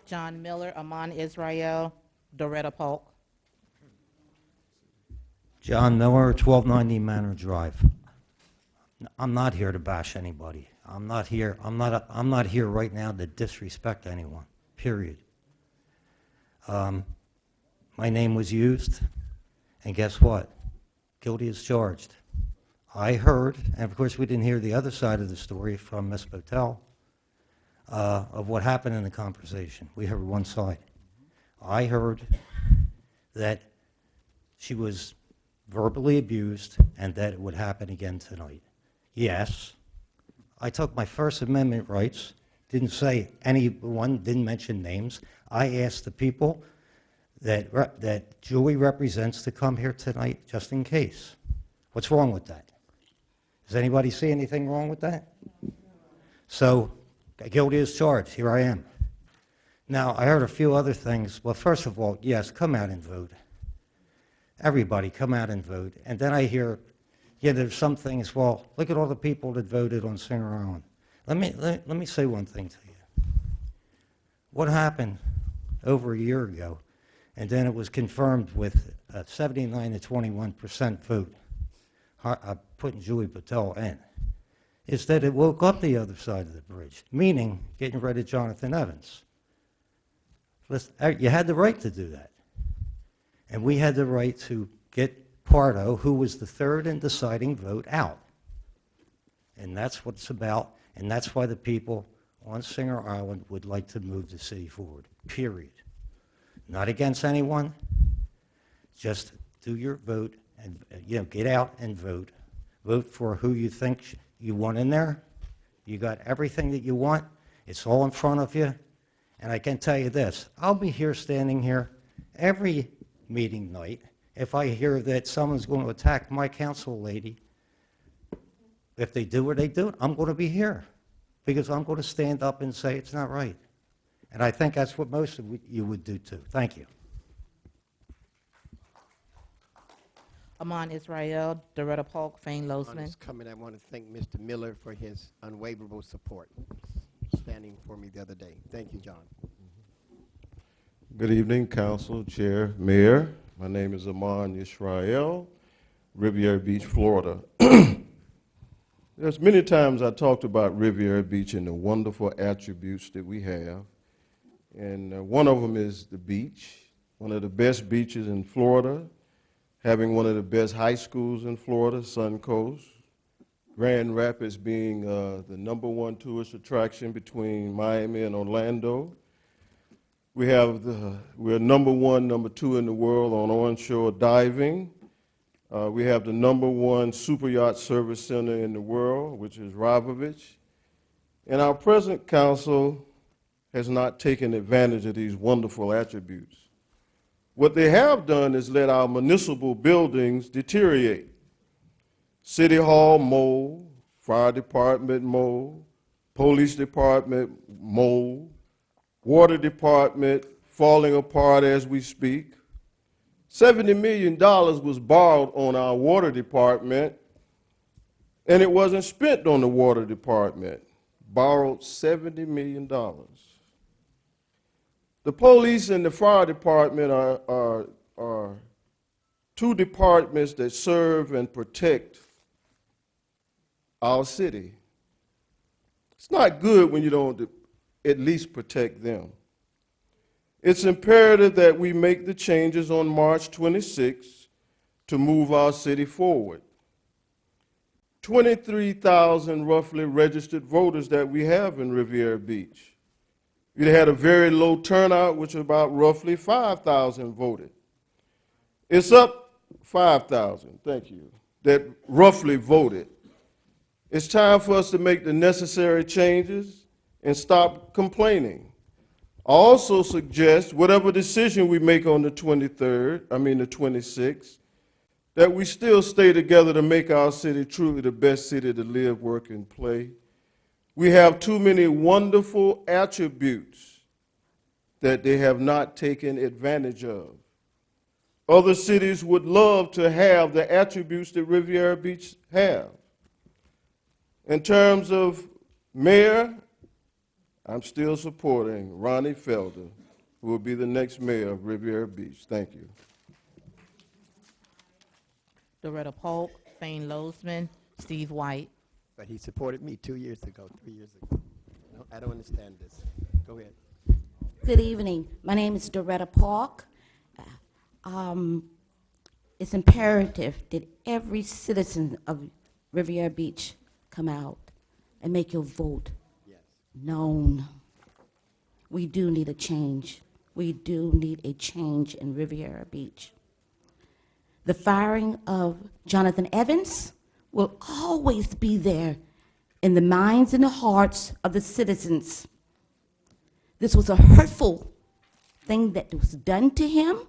John Miller, Amon Israel, Doretta Polk. John Miller, 1290 Manor Drive. I'm not here to bash anybody. I'm not here right now to disrespect anyone, period. My name was used, and guess what? Guilty as charged. I heard, and of course we didn't hear the other side of the story from Ms. Botel, of what happened in the conversation. We heard one side. I heard that she was verbally abused and that it would happen again tonight. Yes, I took my First Amendment rights, didn't say anyone, didn't mention names. I asked the people that Julie represents to come here tonight just in case. What's wrong with that? Does anybody see anything wrong with that? So, guilty as charged, here I am. Now, I heard a few other things. Well, first of all, yes, come out and vote. Everybody come out and vote. And then I hear, yeah, there's some things, well, look at all the people that voted on Singer Island. Let me say one thing to you. What happened over a year ago, and then it was confirmed with a 79 to 21% vote, putting Julie Patel in, is that it woke up the other side of the bridge, meaning getting rid of Jonathan Evans. Listen, you had the right to do that. And we had the right to get Pardo, who was the third and deciding vote, out. And that's what it's about, and that's why the people on Singer Island would like to move the city forward, period. Not against anyone, just do your vote and get out and vote. Vote for who you think you want in there. You got everything that you want. It's all in front of you. And I can tell you this, I'll be here standing here every meeting night if I hear that someone's going to attack my council lady. If they do or they don't, I'm going to be here because I'm going to stand up and say it's not right. And I think that's what most of you would do too. Thank you. Amon Israel, Doretta Polk, Fane On Losman. his comment, I want to thank Mr. Miller for his unwaverable support, standing for me the other day. Thank you, John. Good evening, Council, Chair, Mayor. My name is Amon Israel, Riviera Beach, Florida. There's many times I talked about Riviera Beach and the wonderful attributes that we have. And one of them is the beach, one of the best beaches in Florida, having one of the best high schools in Florida, Suncoast. Grand Rapids being the #1 tourist attraction between Miami and Orlando. We're #1, #2 in the world on onshore diving. We have the #1 super yacht service center in the world, which is Ravovich. And our present council has not taken advantage of these wonderful attributes. What they have done is let our municipal buildings deteriorate. City Hall mold, fire department mold, police department mold, water department falling apart as we speak. $70 million was borrowed on our water department, and it wasn't spent on the water department. Borrowed $70 million. The police and the fire department are two departments that serve and protect our city. It's not good when you don't at least protect them. It's imperative that we make the changes on March 26th to move our city forward. 23,000 roughly registered voters that we have in Riviera Beach. We had a very low turnout, which was about roughly 5,000 voted. It's up 5,000, thank you, that roughly voted. It's time for us to make the necessary changes and stop complaining. I also suggest whatever decision we make on the 26th, that we still stay together to make our city truly the best city to live, work, and play. We have too many wonderful attributes that they have not taken advantage of. Other cities would love to have the attributes that Riviera Beach have. In terms of mayor, I'm still supporting Ronnie Felder, who will be the next mayor of Riviera Beach. Thank you. Doretta Polk, Fane Lozman, Steve White. But he supported me 2 years ago, 3 years ago. No, I don't understand this. Go ahead. Good evening. My name is Doretta Park. It's imperative that every citizen of Riviera Beach come out and make your vote known. We do need a change. We do need a change in Riviera Beach. The firing of Jonathan Evans will always be there in the minds and the hearts of the citizens. This was a hurtful thing that was done to him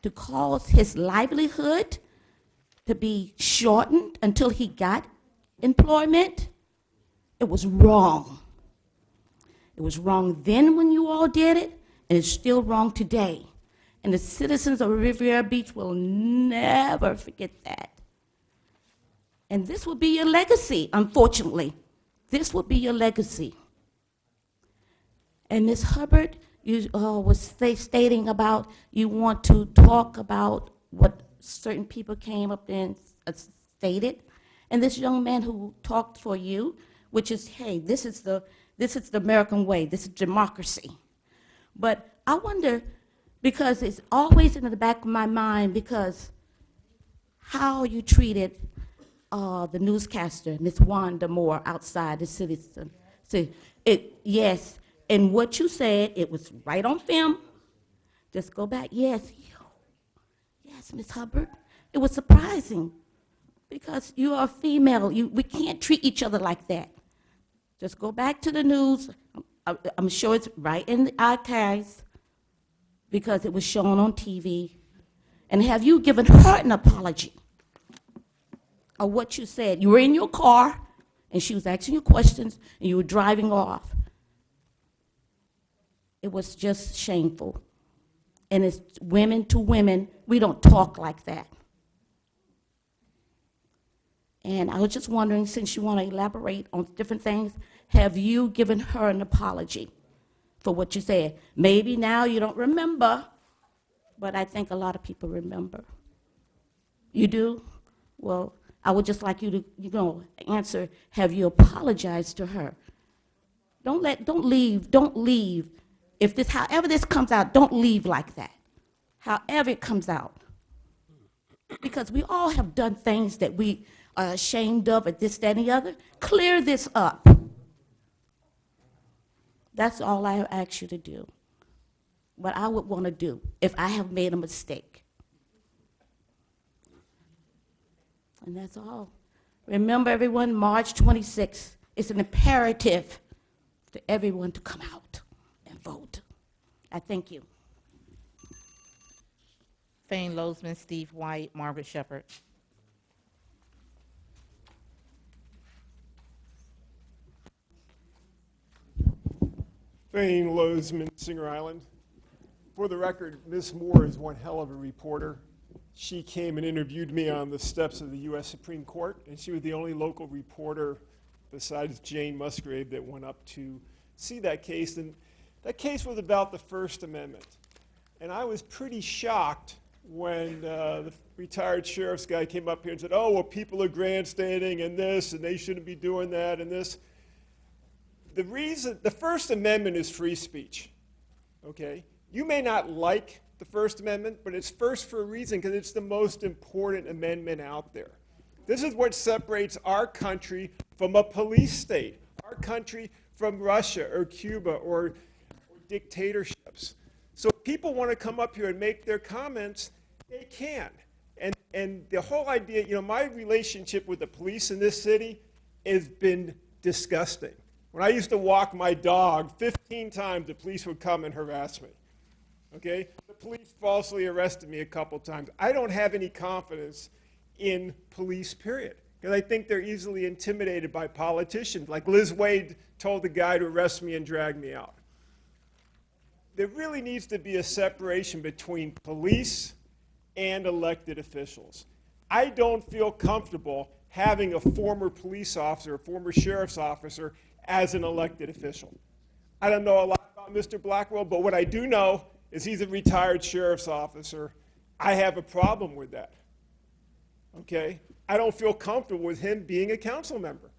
to cause his livelihood to be shortened until he got employment. It was wrong. It was wrong then when you all did it, and it's still wrong today. And the citizens of Riviera Beach will never forget that. And this will be your legacy, unfortunately. This will be your legacy. And Ms. Hubbard, you was stating about you want to talk about what certain people came up and stated. And this young man who talked for you, which is, hey, this is the American way, this is democracy. But I wonder, because it's always in the back of my mind, because how you treated the newscaster, Ms. Wanda Moore, outside the citizen. So yes, and what you said, it was right on film. Just go back, yes, Ms. Hubbard. It was surprising, because you are a female. We can't treat each other like that. Just go back to the news. I'm sure it's right in the archives, because it was shown on TV. And have you given her an apology of what you said? You were in your car, and she was asking you questions, and you were driving off. It was just shameful. And it's women to women. We don't talk like that. And I was just wondering, since you want to elaborate on different things, have you given her an apology for what you said? Maybe now you don't remember, but I think a lot of people remember. You do? Well, I would just like you to, answer, have you apologized to her? Don't leave. If however this comes out, don't leave like that. However it comes out. Because we all have done things that we are ashamed of, or this, that, and the other. Clear this up. That's all I ask you to do. What I would want to do if I have made a mistake. And that's all. Remember, everyone, March 26th, it's an imperative for everyone to come out and vote. I thank you. Fane Lozman, Steve White, Margaret Shepherd. Fane Lozman, Singer Island. For the record, Ms. Moore is one hell of a reporter. She came and interviewed me on the steps of the U.S. Supreme Court, and she was the only local reporter besides Jane Musgrave that went up to see that case. And that case was about the First Amendment. And I was pretty shocked when the retired sheriff's guy came up here and said, oh, well, people are grandstanding and this, and they shouldn't be doing that and this. The First Amendment is free speech, okay? You may not like the First Amendment, but it's first for a reason, because it's the most important amendment out there. This is what separates our country from a police state, our country from Russia or Cuba or dictatorships. So if people want to come up here and make their comments, they can. And the whole idea, my relationship with the police in this city has been disgusting. When I used to walk my dog, 15 times the police would come and harass me. Okay? The police falsely arrested me a couple times. I don't have any confidence in police, period, because I think they're easily intimidated by politicians. Like Liz Wade told the guy to arrest me and drag me out. There really needs to be a separation between police and elected officials. I don't feel comfortable having a former police officer, a former sheriff's officer, as an elected official. I don't know a lot about Mr. Blackwell, but what I do know is he's a retired sheriff's officer. I have a problem with that. Okay? I don't feel comfortable with him being a council member.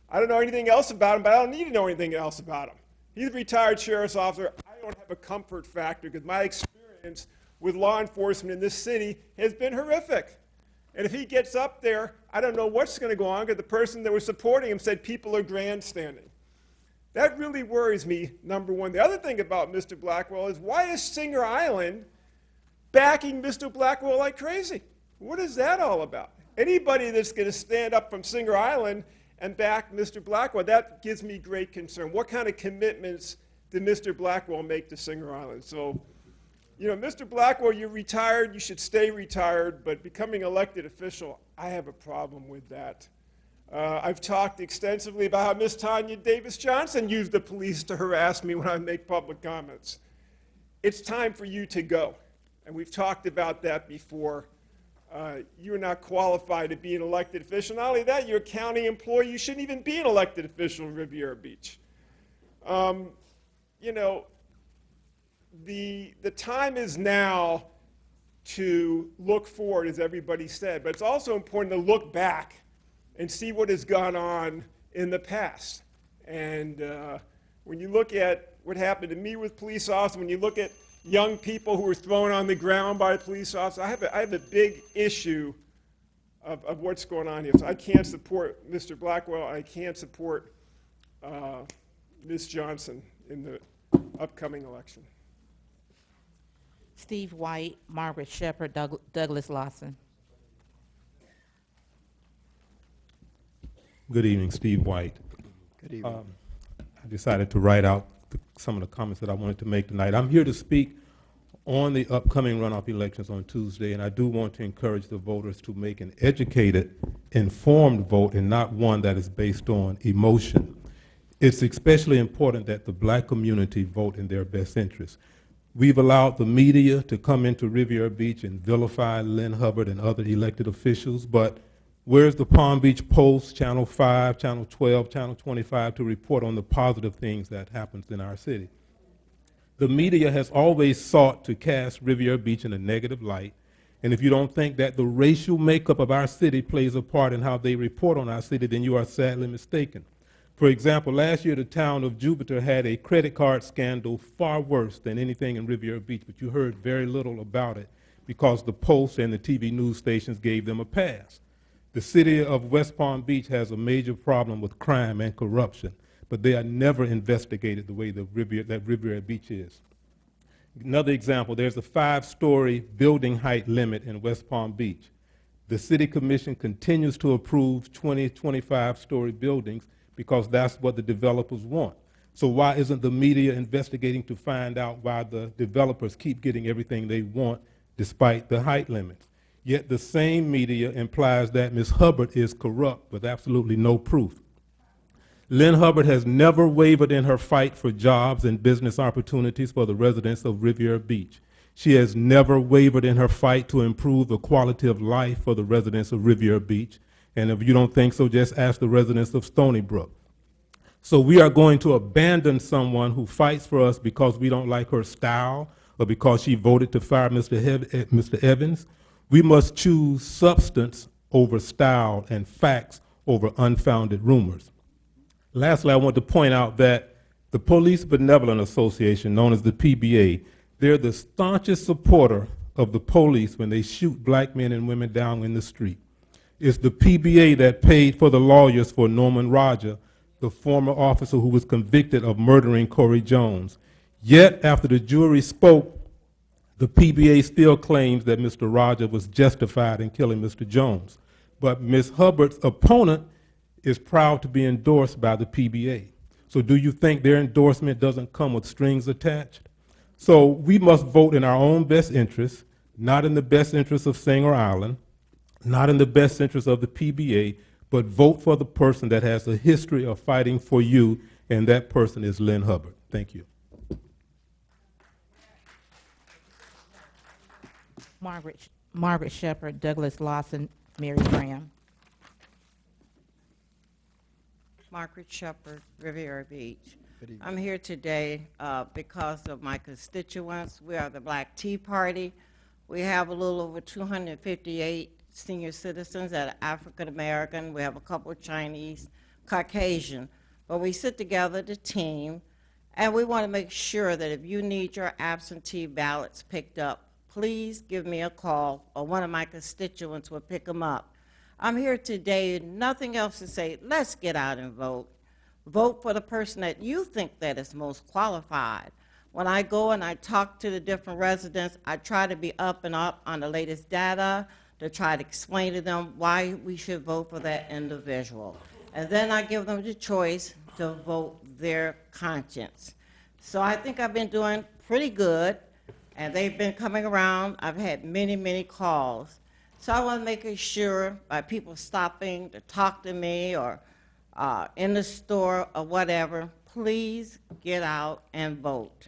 I don't know anything else about him, but I don't need to know anything else about him. He's a retired sheriff's officer. I don't have a comfort factor because my experience with law enforcement in this city has been horrific. And if he gets up there, I don't know what's going to go on because the person that was supporting him said people are grandstanding. That really worries me, number one. The other thing about Mr. Blackwell is why is Singer Island backing Mr. Blackwell like crazy? What is that all about? Anybody that's going to stand up from Singer Island and back Mr. Blackwell, that gives me great concern. What kind of commitments did Mr. Blackwell make to Singer Island? So, you know, Mr. Blackwell, you're retired, you should stay retired, but becoming elected official, I have a problem with that. I've talked extensively about how Miss Tanya Davis Johnson used the police to harass me when I make public comments. It's time for you to go. And we've talked about that before. You're not qualified to be an elected official. Not only that, you're a county employee. You shouldn't even be an elected official in Riviera Beach. You know, the time is now to look forward, as everybody said, but it's also important to look back and see what has gone on in the past. And when you look at what happened to me with police officers, when you look at young people who were thrown on the ground by police officers, I have a big issue of what's going on here. So I can't support Mr. Blackwell. I can't support Ms. Johnson in the upcoming election. Steve White, Margaret Shepherd, Douglas Lawson. Good evening, Steve White. Good evening. I decided to write out some of the comments that I wanted to make tonight. I'm here to speak on the upcoming runoff elections on Tuesday, and I do want to encourage the voters to make an educated, informed vote and not one that is based on emotion. It's especially important that the black community vote in their best interest. We've allowed the media to come into Riviera Beach and vilify Lynn Hubbard and other elected officials, but where's the Palm Beach Post, Channel 5, Channel 12, Channel 25 to report on the positive things that happens in our city? The media has always sought to cast Riviera Beach in a negative light, and if you don't think that the racial makeup of our city plays a part in how they report on our city, then you are sadly mistaken. For example, last year the town of Jupiter had a credit card scandal far worse than anything in Riviera Beach, but you heard very little about it because the Post and the TV news stations gave them a pass. The city of West Palm Beach has a major problem with crime and corruption, but they are never investigated the way that Riviera Beach is. Another example, there's a 5-story building height limit in West Palm Beach. The city commission continues to approve 20, 25-story buildings because that's what the developers want. So why isn't the media investigating to find out why the developers keep getting everything they want despite the height limits? Yet the same media implies that Ms. Hubbard is corrupt with absolutely no proof. Lynn Hubbard has never wavered in her fight for jobs and business opportunities for the residents of Riviera Beach. She has never wavered in her fight to improve the quality of life for the residents of Riviera Beach. And if you don't think so, just ask the residents of Stony Brook. So we are going to abandon someone who fights for us because we don't like her style or because she voted to fire Mr. Evans. We must choose substance over style and facts over unfounded rumors. Lastly, I want to point out that the Police Benevolent Association, known as the PBA, they're the staunchest supporter of the police when they shoot black men and women down in the street. It's the PBA that paid for the lawyers for Norman Roger, the former officer who was convicted of murdering Corey Jones. Yet, after the jury spoke, the PBA still claims that Mr. Roger was justified in killing Mr. Jones. But Ms. Hubbard's opponent is proud to be endorsed by the PBA. So do you think their endorsement doesn't come with strings attached? So we must vote in our own best interest, not in the best interest of Singer Island, not in the best interest of the PBA, but vote for the person that has a history of fighting for you, and that person is Lynn Hubbard. Thank you. Margaret Shepherd, Douglas Lawson, Mary Graham. Margaret Shepherd, Riviera Beach. I'm here today because of my constituents. We are the Black Tea Party. We have a little over 258 senior citizens that are African American. We have a couple of Chinese, Caucasian. But we sit together, the team, and we want to make sure that if you need your absentee ballots picked up, please give me a call, or one of my constituents will pick them up. I'm here today, nothing else to say. Let's get out and vote. Vote for the person that you think that is most qualified. When I go and I talk to the different residents, I try to be up and up on the latest data to try to explain to them why we should vote for that individual. And then I give them the choice to vote their conscience. So I think I've been doing pretty good, and they've been coming around. I've had many, many calls. So I want to make sure by people stopping to talk to me or in the store or whatever, please get out and vote.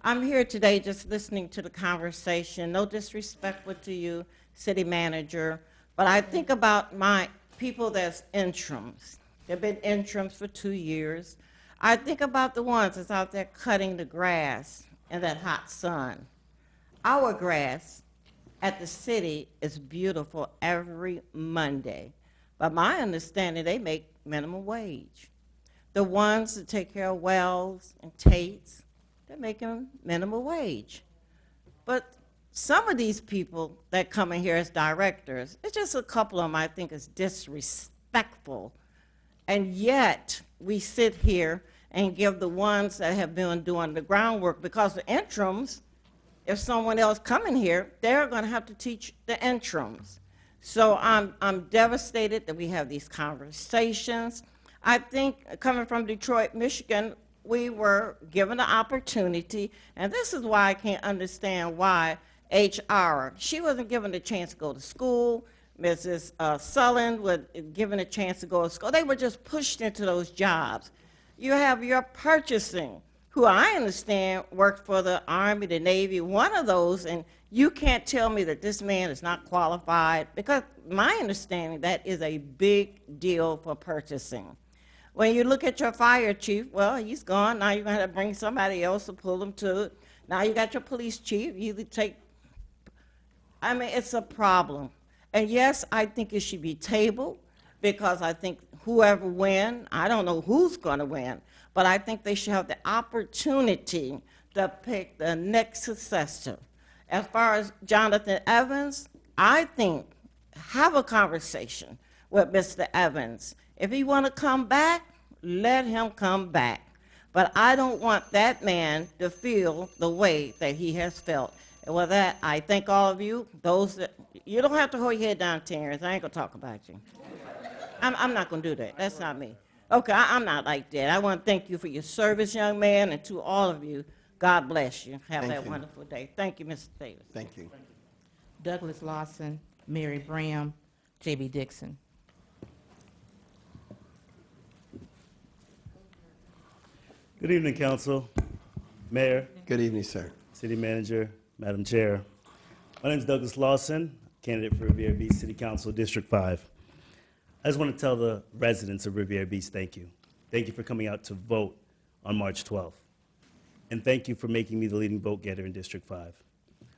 I'm here today just listening to the conversation. No disrespect to you, city manager, but I think about my people that's interims. They've been interims for 2 years. I think about the ones that's out there cutting the grass in that hot sun. Our grass at the city is beautiful every Monday, but my understanding, they make minimum wage. The ones that take care of Wells and Tate's, they're making minimum wage. But some of these people that come in here as directors, it's just a couple of them I think is disrespectful. And yet, we sit here and give the ones that have been doing the groundwork, because the interims, if someone else come in here, they're going to have to teach the interims. So I'm devastated that we have these conversations. I think coming from Detroit, Michigan, we were given the opportunity, and this is why I can't understand why HR, she wasn't given the chance to go to school. Mrs. Sullen was given a chance to go to school. They were just pushed into those jobs. You have your purchasing, who I understand worked for the Army, the Navy, one of those, and you can't tell me that this man is not qualified, because my understanding, that is a big deal for purchasing. When you look at your fire chief, well, he's gone. Now you're going to have to bring somebody else to pull him to it. Now you got your police chief. You either take, I mean, it's a problem. And yes, I think it should be tabled, because I think whoever wins, I don't know who's going to win, but I think they should have the opportunity to pick the next successor. As far as Jonathan Evans, I think have a conversation with Mr. Evans. If he want to come back, let him come back. But I don't want that man to feel the way that he has felt. And with that, I thank all of you. Those that, you don't have to hold your head down, Terrence. I ain't going to talk about you. I'm not going to do that. That's not me. Okay, I'm not like that. I want to thank you for your service, young man, and to all of you, God bless you. Have that wonderful day. Thank you, Mr. Davis. Thank you. Douglas Lawson, Mary Bram, J.B. Dixon. Good evening, Council, Mayor. Good evening, sir. City Manager, Madam Chair. My name is Douglas Lawson, candidate for Riviera Beach City Council, District 5. I just want to tell the residents of Riviera Beach thank you. Thank you for coming out to vote on March 12th. And thank you for making me the leading vote getter in District 5.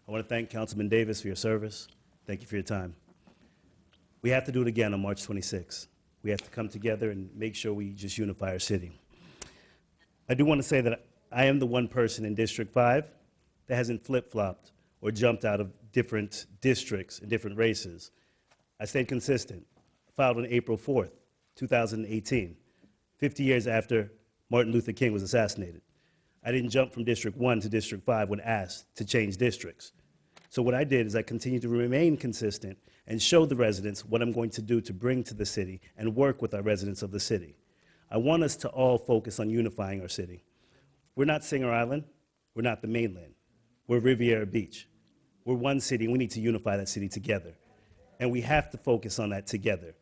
I want to thank Councilman Davis for your service. Thank you for your time. We have to do it again on March 26th. We have to come together and make sure we just unify our city. I do want to say that I am the one person in District 5 that hasn't flip-flopped or jumped out of different districts and different races. I stayed consistent. I filed on April 4th, 2018, 50 years after Martin Luther King was assassinated. I didn't jump from District 1 to District 5 when asked to change districts. So what I did is I continued to remain consistent and show the residents what I'm going to do to bring to the city and work with our residents of the city. I want us to all focus on unifying our city. We're not Singer Island. We're not the mainland. We're Riviera Beach. We're one city, and we need to unify that city together. And we have to focus on that together.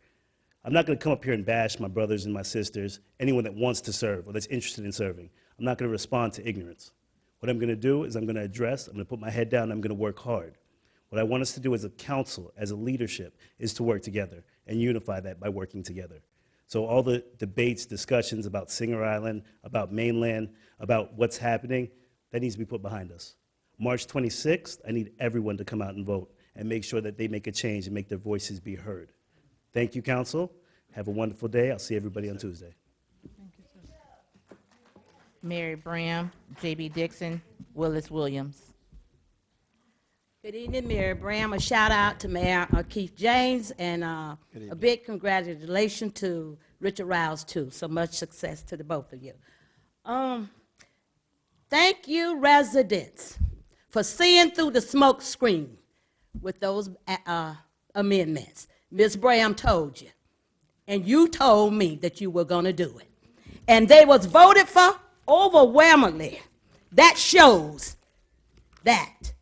I'm not going to come up here and bash my brothers and my sisters, anyone that wants to serve or that's interested in serving. I'm not going to respond to ignorance. What I'm going to do is I'm going to address, I'm going to put my head down, and I'm going to work hard. What I want us to do as a council, as a leadership, is to work together and unify that by working together. So all the debates, discussions about Singer Island, about mainland, about what's happening, that needs to be put behind us. March 26th, I need everyone to come out and vote and make sure that they make a change and make their voices be heard. Thank you, council. Have a wonderful day. I'll see everybody on Tuesday. Mary Bram, J.B. Dixon, Willis Williams. Good evening, Mary Bram. A shout out to Mayor Keith James, and a big congratulations to Richard Rouse, too. So much success to the both of you. Thank you, residents, for seeing through the smoke screen with those amendments. Ms. Bram told you, and you told me that you were going to do it. And they was voted for overwhelmingly. That shows that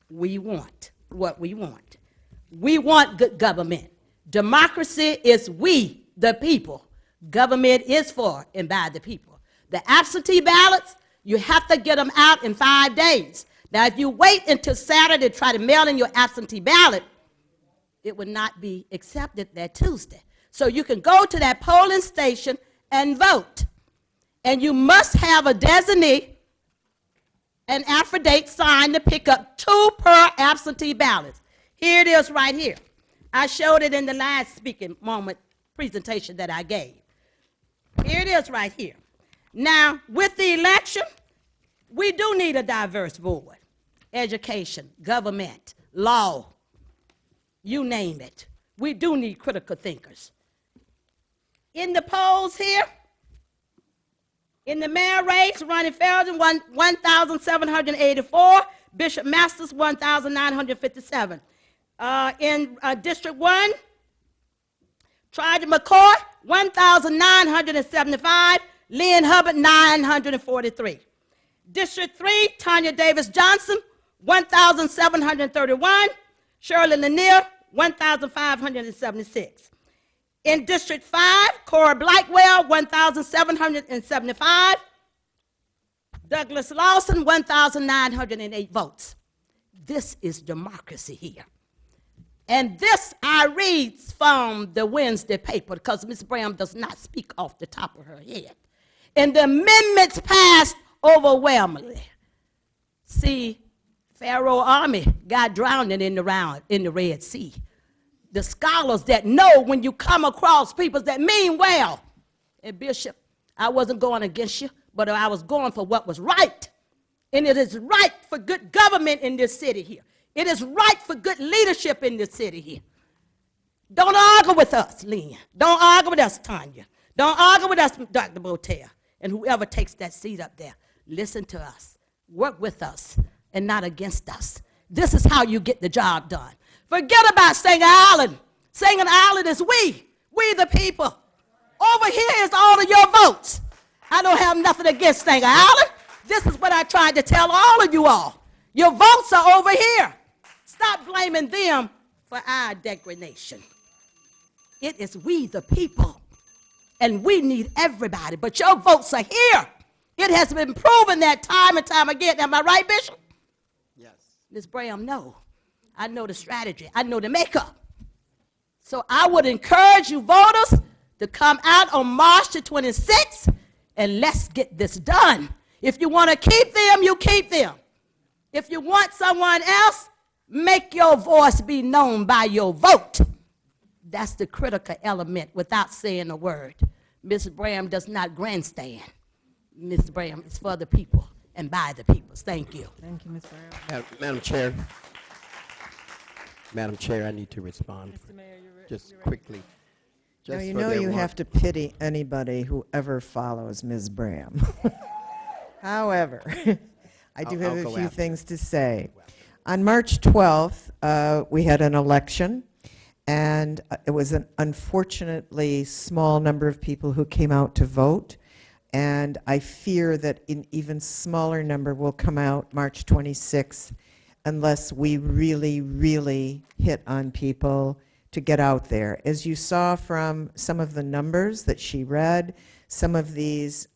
we want what we want. We want good government. Democracy is we, the people. Government is for and by the people. The absentee ballots, you have to get them out in 5 days. Now, if you wait until Saturday to try to mail in your absentee ballot, it would not be accepted that Tuesday. So you can go to that polling station and vote. And you must have a designee, an affidavit signed to pick up 2 per absentee ballots. Here it is right here. I showed it in the last speaking moment presentation that I gave. Here it is right here. Now, with the election, we do need a diverse board. Education, government, law, you name it. We do need critical thinkers. In the polls here, in the mayor race, Ronnie Felden won 1,784, Bishop Masters 1,957. In District 1, Trident McCoy 1,975, Lynn Hubbard 943. District 3, Tanya Davis Johnson 1,731, Shirley Lanier 1,576. In District 5, Cora Blackwell, 1,775. Douglas Lawson, 1,908 votes. This is democracy here. And this I read from the Wednesday paper because Ms. Bram does not speak off the top of her head. And the amendments passed overwhelmingly. See, Pharaoh army got drowned in the Red Sea. The scholars that know when you come across people that mean well. And Bishop, I wasn't going against you, but I was going for what was right. And it is right for good government in this city here. It is right for good leadership in this city here. Don't argue with us, Lynn. Don't argue with us, Tanya. Don't argue with us, Dr. Botel. And whoever takes that seat up there, listen to us. Work with us and not against us. This is how you get the job done. Forget about Singer Island. Singer Island is we the people. Over here is all of your votes. I don't have nothing against Singer Island. This is what I tried to tell all of you all. Your votes are over here. Stop blaming them for our degradation. It is we the people, and we need everybody, but your votes are here. It has been proven that time and time again. Am I right, Bishop? Yes. Ms. Bram, no. I know the strategy. I know the makeup. So I would encourage you voters to come out on March the 26th and let's get this done. If you want to keep them, you keep them. If you want someone else, make your voice be known by your vote. That's the critical element without saying a word. Ms. Bram does not grandstand. Ms. Bram is for the people and by the people. Thank you. Thank you, Ms. Bram. Madam Chair. Madam Chair, I need to respond just quickly. Now, you know you have to pity anybody who ever follows Ms. Bram. However, I do have a few things to say. On March 12th, we had an election, and it was an unfortunately small number of people who came out to vote. And I fear that an even smaller number will come out March 26th unless we really, really hit on people to get out there. As you saw from some of the numbers that she read, some of these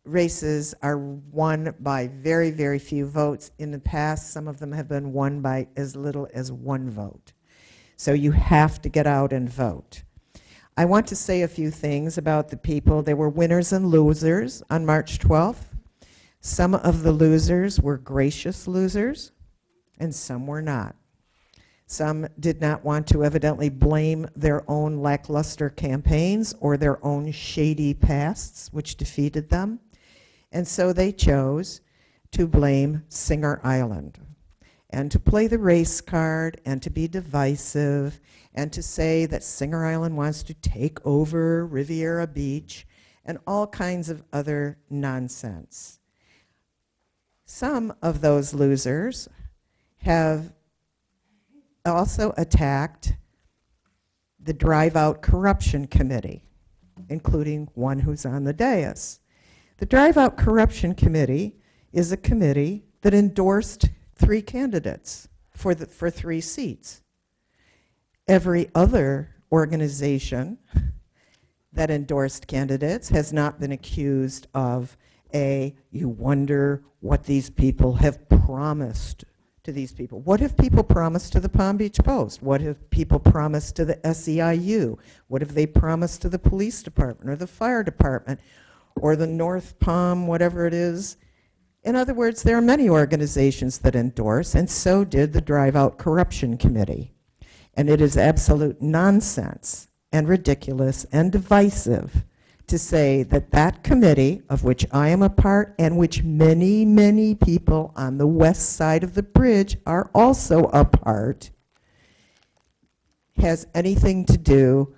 races are won by very, very few votes. In the past, some of them have been won by as little as 1 vote. So you have to get out and vote. I want to say a few things about the people. There were winners and losers on March 12th. Some of the losers were gracious losers, and some were not. Some did not want to evidently blame their own lackluster campaigns or their own shady pasts, which defeated them. And so they chose to blame Singer Island and to play the race card and to be divisive and to say that Singer Island wants to take over Riviera Beach and all kinds of other nonsense. Some of those losers have also attacked the Drive Out Corruption Committee, including one who's on the dais. The Drive Out Corruption Committee is a committee that endorsed 3 candidates for 3 seats. Every other organization that endorsed candidates has not been accused of you wonder what these people have promised to these people. What have people promised to the Palm Beach Post? What have people promised to the SEIU? What have they promised to the police department or the fire department or the North Palm, whatever it is? In other words, there are many organizations that endorse, and so did the Drive Out Corruption Committee. And it is absolute nonsense and ridiculous and divisive to say that that committee, of which I am a part and which many, many people on the west side of the bridge are also a part, has anything to do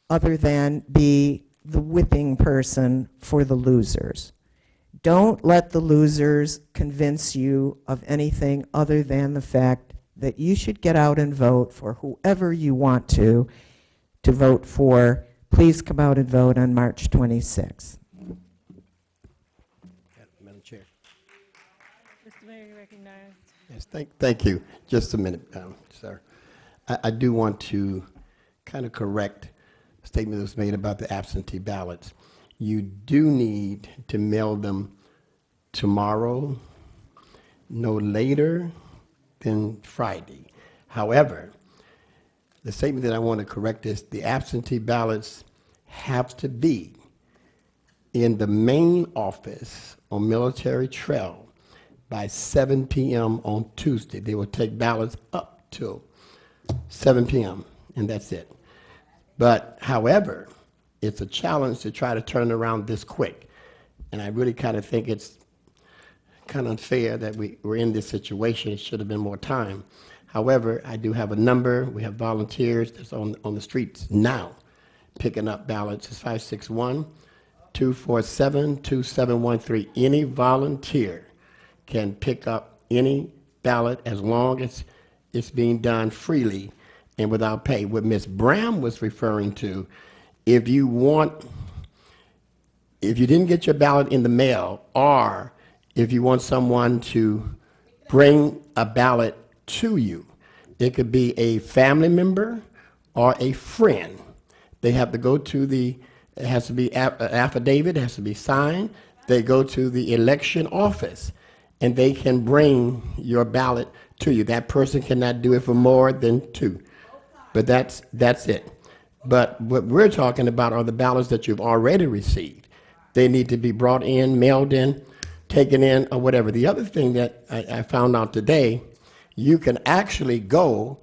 other than be the whipping person for the losers. Don't let the losers convince you of anything other than the fact that you should get out and vote for whoever you want to vote for. Please come out and vote on March 26th. Madam Chair. Mr. Mayor, you recognized. Yes, thank you. Just a minute, sir. I do want to kind of correct a statement that was made about the absentee ballots. You do need to mail them tomorrow, no later than Friday. However, the statement that I want to correct is the absentee ballots have to be in the main office on Military Trail by 7 p.m. on Tuesday. They will take ballots up till 7 p.m., and that's it. But, however, it's a challenge to try to turn around this quick. And I really kind of think it's kind of unfair that we're in this situation. It should have been more time. However, I do have a number. We have volunteers that's on the streets now picking up ballots. It's 561-247-2713. Any volunteer can pick up any ballot as long as it's being done freely and without pay. What Ms. Bram was referring to, if you didn't get your ballot in the mail, or if you want someone to bring a ballot to you, it could be a family member or a friend. They have to go to it has to be an affidavit, it has to be signed. They go to the election office and they can bring your ballot to you. That person cannot do it for more than 2. But that's it. But what we're talking about are the ballots that you've already received. They need to be brought in, mailed in, taken in, or whatever. The other thing that I found out today, you can actually go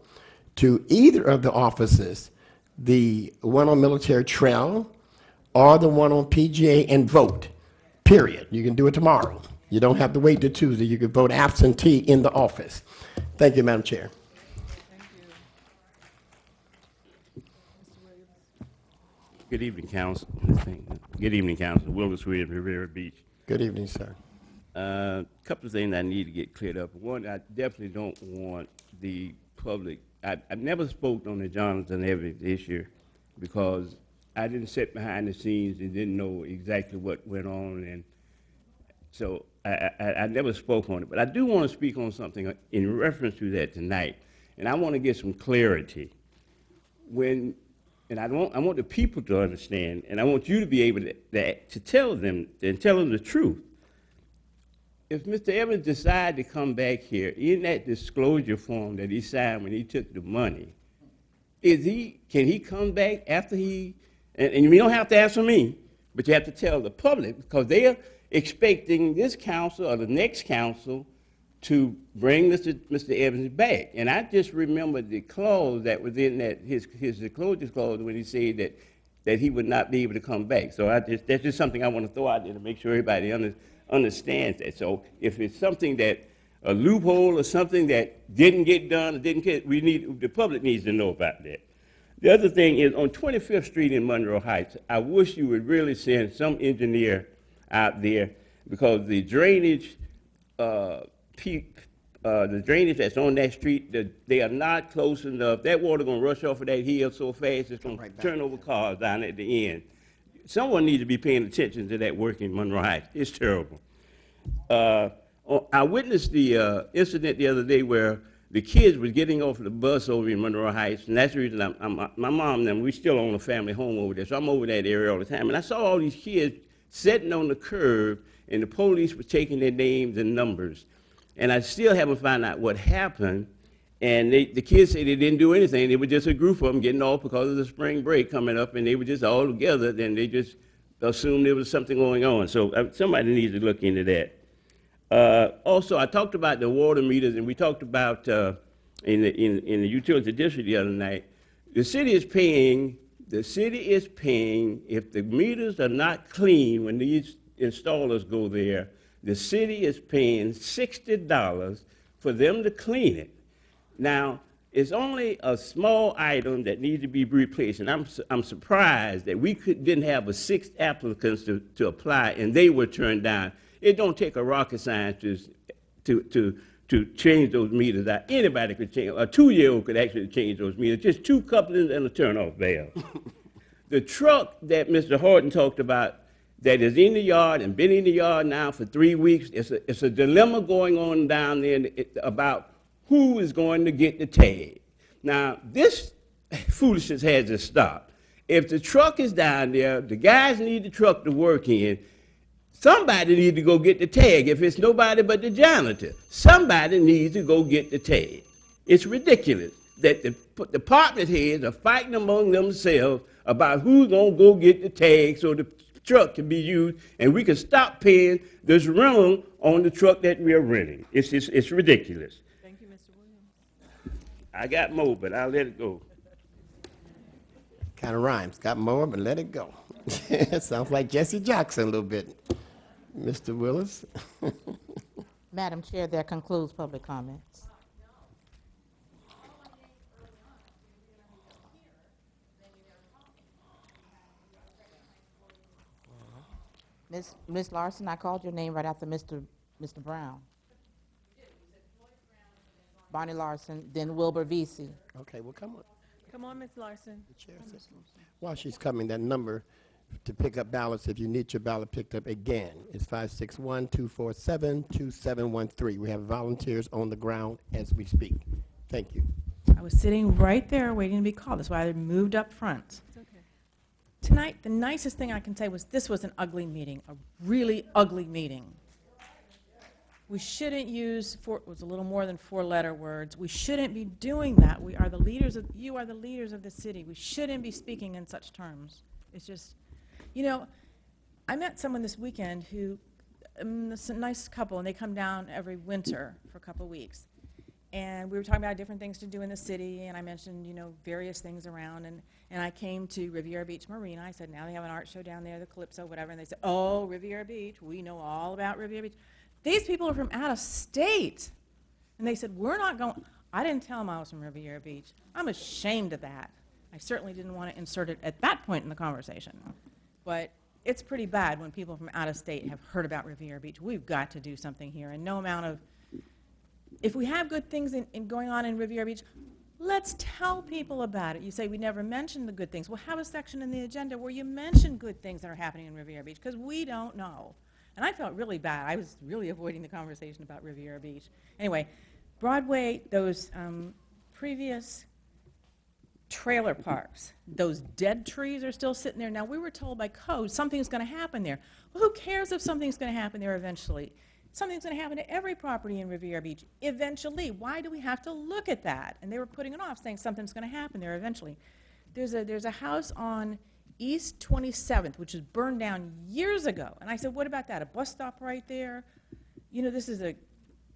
to either of the offices, the one on Military Trail or the one on PGA, and vote, period. You can do it tomorrow. You don't have to wait till Tuesday. You can vote absentee in the office. Thank you, Madam Chair. Good evening, Council. Good evening, Council. Willis Williams, Riviera Beach. Good evening, sir. Couple of things I need to get cleared up. One, I definitely don't want the public, I've never spoke on the Jonathan Evans issue because I didn't sit behind the scenes and didn't know exactly what went on, and so I never spoke on it. But I do want to speak on something in reference to that tonight, and I want to get some clarity. And I want the people to understand, and I want you to be able to tell them and tell them the truth. If Mr. Evans decided to come back here, in that disclosure form that he signed when he took the money, can he come back after he, and you don't have to answer me, but you have to tell the public, because they are expecting this council or the next council to bring Mr. Evans back. And I just remember the clause that was in that, his disclosure clause, when he said that he would not be able to come back. So that's just something I want to throw out there to make sure everybody understands that. So if it's something that, a loophole or something that didn't get done or didn't get, the public needs to know about that. The other thing is, on 25th Street in Monroe Heights, I wish you would really send some engineer out there, because the drainage, the drainage that's on that street, they are not close enough. That water gonna rush off of that hill so fast, it's gonna turn over cars down at the end. Someone needs to be paying attention to that work in Monroe Heights. It's terrible. I witnessed the incident the other day where the kids were getting off the bus over in Monroe Heights, and that's the reason my mom and them, we still own a family home over there, so I'm over that area all the time. And I saw all these kids sitting on the curb, and the police were taking their names and numbers. And I still haven't found out what happened. And the kids say they didn't do anything. They were just a group of them getting off because of the spring break coming up, and they were just all together. Then they just assumed there was something going on. So somebody needs to look into that. Also, I talked about the water meters, and we talked about in the utility district the other night. The city is paying, if the meters are not clean when these installers go there, the city is paying $60 for them to clean it. Now, it's only a small item that needs to be replaced, and I'm surprised that we didn't have 6 applicants to apply, and they were turned down. It don't take a rocket scientist to change those meters out. Anybody could change. A 2-year-old could actually change those meters. Just 2 couplings and a turn-off valve. The truck that Mr. Horton talked about that is in the yard and been in the yard now for 3 weeks, it's a dilemma going on down there about who is going to get the tag. Now, this foolishness has to stop. If the truck is down there, the guys need the truck to work in, somebody needs to go get the tag. If it's nobody but the janitor, somebody needs to go get the tag. It's ridiculous that the department heads are fighting among themselves about who's going to go get the tag so the truck can be used, and we can stop paying this rental on the truck that we are renting. It's ridiculous. Thank you, Mr. Williams. I got more, but I'll let it go. Kind of rhymes. Got more, but let it go. Sounds like Jesse Jackson a little bit. Mr. Willis. Madam Chair, that concludes public comments. Ms. Larson, I called your name right after Mr. Brown. Bonnie Larson, then Wilbur Vesey. Okay, well, come on. Come on, Ms. Larson. While she's coming, that number to pick up ballots, if you need your ballot picked up again, is 561-247-2713. We have volunteers on the ground as we speak. Thank you. I was sitting right there waiting to be called. That's why I moved up front. It's okay. Tonight, the nicest thing I can say was this was an ugly meeting, a really ugly meeting. We shouldn't use it was a little more than 4-letter words. We shouldn't be doing that. You are the leaders of the city. We shouldn't be speaking in such terms. It's just, you know, I met someone this weekend who, it's a nice couple, and they come down every winter for a couple of weeks. And we were talking about different things to do in the city, and I mentioned, you know, various things around, and I came to Riviera Beach Marina. I said, now they have an art show down there, the Calypso, whatever, and they said, oh, Riviera Beach, we know all about Riviera Beach. These people are from out of state. And they said, we're not going. I didn't tell them I was from Riviera Beach. I'm ashamed of that. I certainly didn't want to insert it at that point in the conversation. But it's pretty bad when people from out of state have heard about Riviera Beach. We've got to do something here, and no amount of, if we have good things in going on in Riviera Beach, let's tell people about it. You say we never mentioned the good things. Well, have a section in the agenda where you mention good things that are happening in Riviera Beach, because we don't know. And I felt really bad. I was really avoiding the conversation about Riviera Beach. Anyway, Broadway, those previous trailer parks, those dead trees are still sitting there. Now, we were told by code something's going to happen there. Well, who cares if something's going to happen there eventually? Something's going to happen to every property in Riviera Beach eventually. Why do we have to look at that? And they were putting it off, saying something's going to happen there eventually. There's a house on East 27th, which was burned down years ago. And I said, what about that? A bus stop right there? You know, this is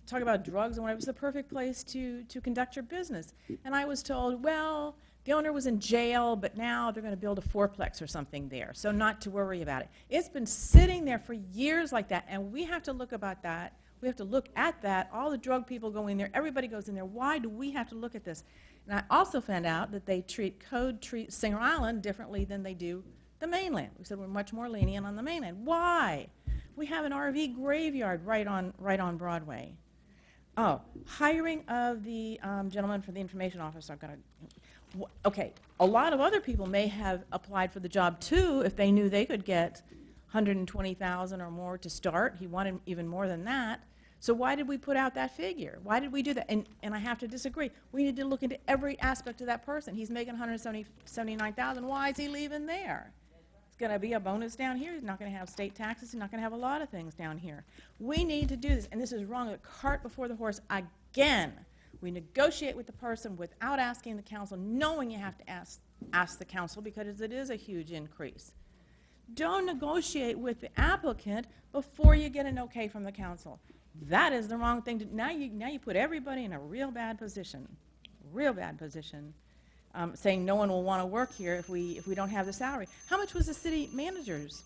talk about drugs and whatever. It's the perfect place to conduct your business. And I was told, well, the owner was in jail, but now they're going to build a fourplex or something there, so not to worry about it. It's been sitting there for years like that, and we have to look about that. We have to look at that. All the drug people go in there. Everybody goes in there. Why do we have to look at this? And I also found out that they treat Singer Island differently than they do the mainland. We said we're much more lenient on the mainland. Why? We have an RV graveyard right on Broadway. Oh, hiring of the gentleman for the information officer. I've got to. Okay, a lot of other people may have applied for the job too if they knew they could get $120,000 or more to start. He wanted even more than that. So why did we put out that figure? Why did we do that? And I have to disagree. We need to look into every aspect of that person. He's making $179,000. Why is he leaving there? It's going to be a bonus down here. He's not going to have state taxes. He's not going to have a lot of things down here. We need to do this, and this is wrong. The cart before the horse again. We negotiate with the person without asking the council, knowing you have to ask the council because it is a huge increase. Don't negotiate with the applicant before you get an okay from the council. That is the wrong thing to, now you put everybody in a real bad position, saying no one will want to work here if we don't have the salary. How much was the city manager's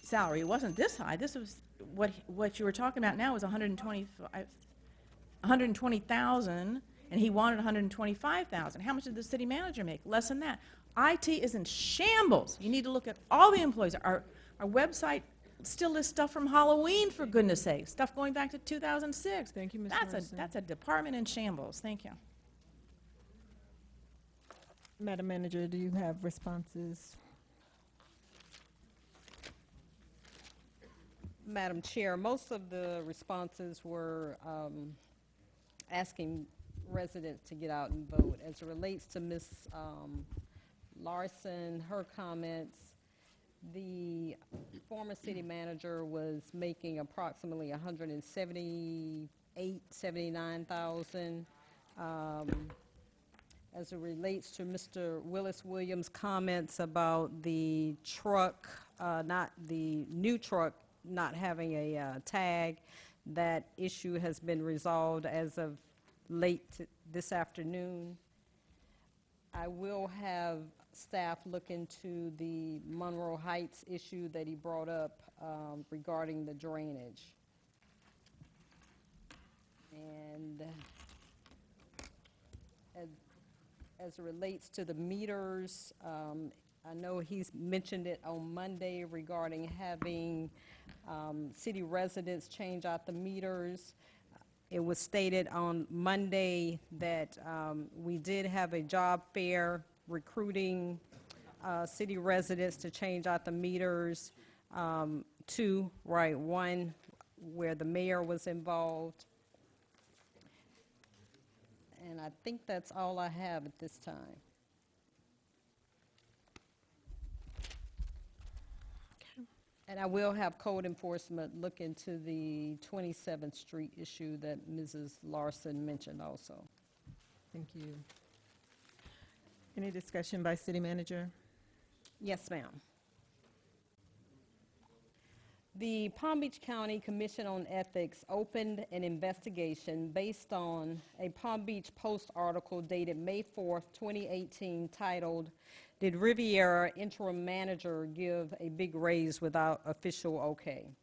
salary? It wasn't this high. This was what you were talking about now was $120,000, and he wanted $125,000. How much did the city manager make? Less than that. IT is in shambles. You need to look at all the employees. Our website still lists stuff from Halloween, for goodness sake, stuff going back to 2006. Thank you, Ms. That's a department in shambles. Thank you. Madam Manager, do you have responses? Madam Chair, most of the responses were asking residents to get out and vote. As it relates to Ms. Larson, her comments, the former city manager was making approximately $178,000, $79,000. As it relates to Mr. Willis Williams' comments about the truck, not the new truck, not having a tag, that issue has been resolved as of late this afternoon. I will have staff look into the Monroe Heights issue that he brought up regarding the drainage. And as it relates to the meters, I know he's mentioned it on Monday regarding having city residents change out the meters. It was stated on Monday that we did have a job fair recruiting city residents to change out the meters. Two, right, one where the mayor was involved. And I think that's all I have at this time. And I will have code enforcement look into the 27th Street issue that Mrs. Larson mentioned also. Thank you. Any discussion by city manager? Yes, ma'am. The Palm Beach County Commission on Ethics opened an investigation based on a Palm Beach Post article dated May 4th, 2018, titled, "Did Riviera Interim Manager Give a Big Raise Without Official Okay?"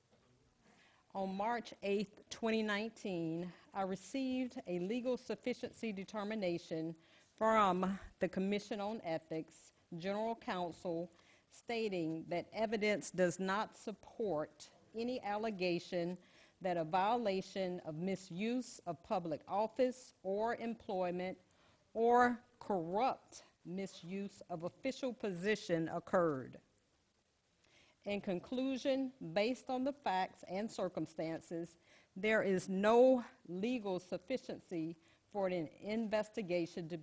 On March 8th, 2019, I received a legal sufficiency determination from the Commission on Ethics, General Counsel, stating that evidence does not support any allegation that a violation of misuse of public office or employment or corrupt misuse of official position occurred. In conclusion, based on the facts and circumstances, there is no legal sufficiency for an investigation to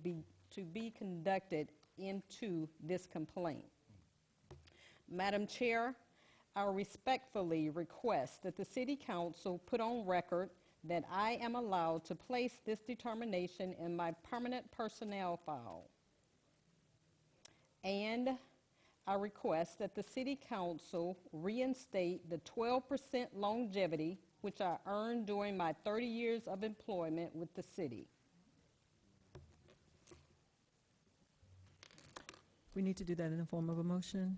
be conducted into this complaint. Madam Chair, I respectfully request that the City Council put on record that I am allowed to place this determination in my permanent personnel file. And I request that the City Council reinstate the 12% longevity which I earned during my 30 years of employment with the city. We need to do that in the form of a motion.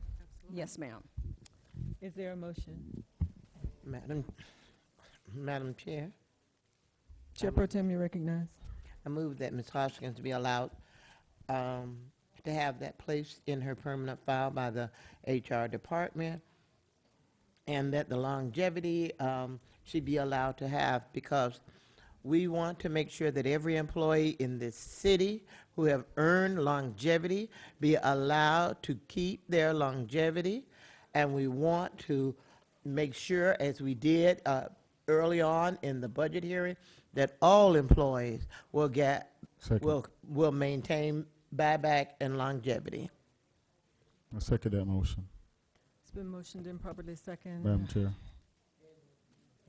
Yes, ma'am. Is there a motion? Madam Chair, Chair Pro Tem, you recognize. I move that Ms. Hoskins be allowed to have that placed in her permanent file by the HR department, and that the longevity should be allowed to have, because we want to make sure that every employee in this city who have earned longevity be allowed to keep their longevity, and we want to make sure, as we did early on in the budget hearing, that all employees will get will maintain buyback and longevity. I second that motion. It's been motioned and properly second. Madam Chair.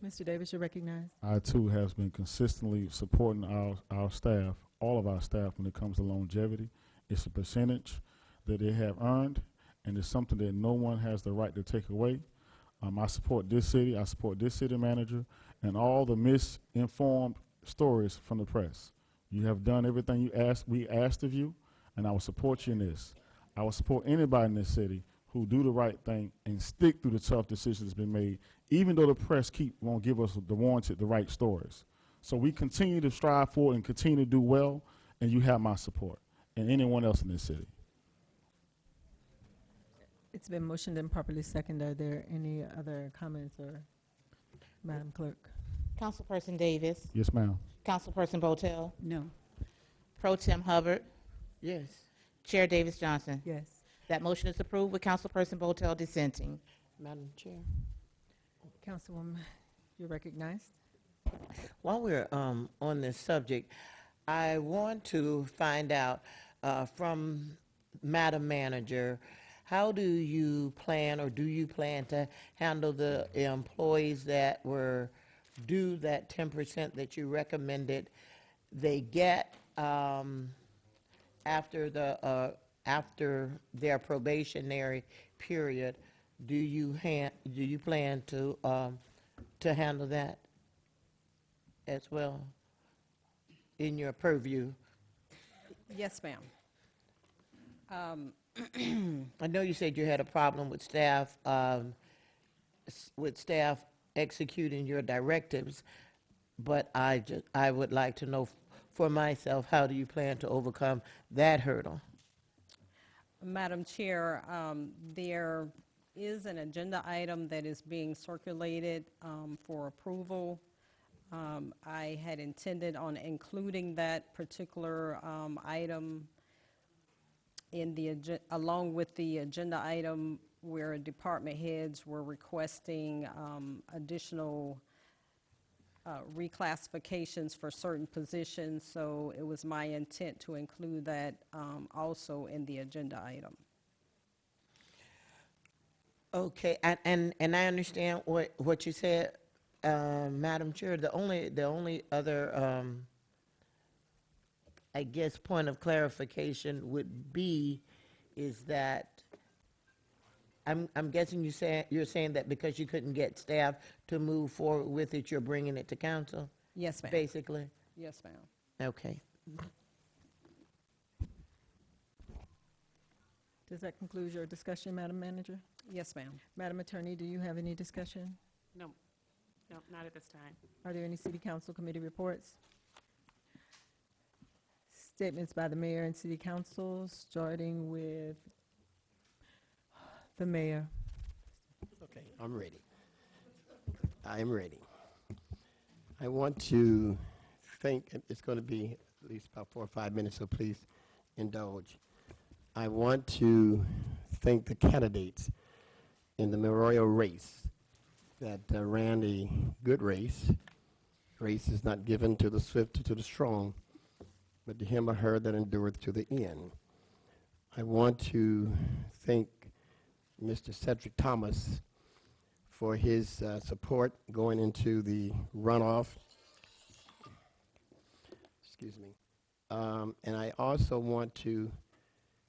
Mr. Davis, you're recognized. I too has been consistently supporting our staff, all of our staff, when it comes to longevity. It's a percentage that they have earned, and it's something that no one has the right to take away. I support this city, I support this city manager, and all the misinformed stories from the press. You have done everything we asked of you, and I will support you in this. I will support anybody in this city who do the right thing and stick through the tough decisions that's been made, even though the press won't give us the right stories. So we continue to strive for it and continue to do well, and you have my support, and anyone else in this city. It's been motioned and properly seconded. Are there any other comments, or Madam Clerk? Councilperson Davis. Yes, ma'am. Councilperson Botel. No. Pro Tem Hubbard. Yes. Chair Davis Johnson. Yes. That motion is approved with Councilperson Botel dissenting. Madam Chair. Councilwoman, you're recognized. While we're on this subject, I want to find out from Madam Manager, how do you plan, or do you plan to handle the employees that were due that 10% that you recommended they get after their probationary period? Do you plan to handle that as well in your purview? Yes, ma'am. I know you said you had a problem with staff executing your directives, but I would like to know for myself, how do you plan to overcome that hurdle? Madam Chair, there is an agenda item that is being circulated for approval. I had intended on including that particular item in the along with the agenda item where department heads were requesting additional reclassifications for certain positions. So it was my intent to include that also in the agenda item. Okay, and I understand what you said, Madam Chair. The only other I guess point of clarification would be is that I'm guessing you're saying that because you couldn't get staff to move forward with it, you're bringing it to council? Yes, ma'am. Basically? Yes, ma'am. Okay. Does that conclude your discussion, Madam Manager? Yes, ma'am. Madam Attorney, do you have any discussion? No, not at this time. Are there any City Council committee reports? Statements by the Mayor and City Council, starting with The mayor. Okay, I'm ready. I am ready. I want to thank, it's going to be at least about 4 or 5 minutes, so please indulge. I want to thank the candidates in the mayoral race that ran a good race. Race is not given to the swift or to the strong, but to him or her that endureth to the end. I want to thank Mr. Cedric Thomas for his support going into the runoff. Excuse me. And I also want to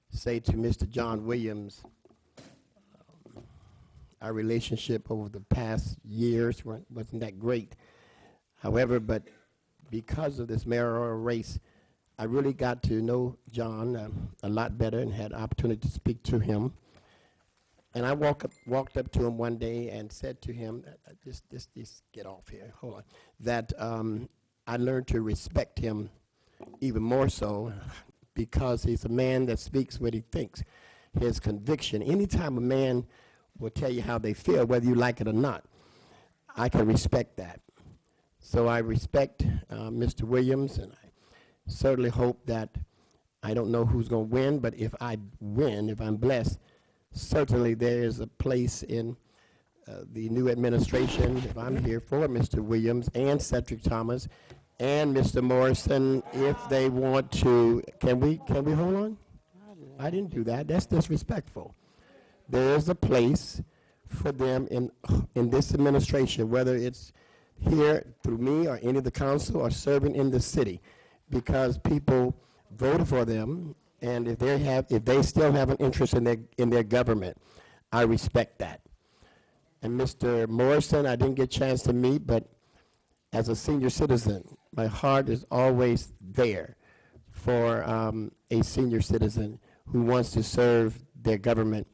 say to Mr. John Williams, our relationship over the past years wasn't that great. However, but because of this mayoral race, I really got to know John a lot better and had opportunity to speak to him. And I walked up to him one day and said to him, just get off here, hold on, that I learned to respect him even more so because he's a man that speaks what he thinks. His conviction, anytime a man will tell you how they feel, whether you like it or not, I can respect that. So I respect Mr. Williams, and I certainly hope that, I don't know who's going to win, but if I win, if I'm blessed, certainly there is a place in the new administration, if I'm here for Mr. Williams and Cedric Thomas and Mr. Morrison, if they want to, can we hold on? I didn't do that. That's disrespectful. There is a place for them in this administration, whether it's here through me or any of the council or serving in the city, because people voted for them, and if they still have an interest in their government, I respect that. And Mr. Morrison, I didn't get a chance to meet, but as a senior citizen, my heart is always there for a senior citizen who wants to serve their government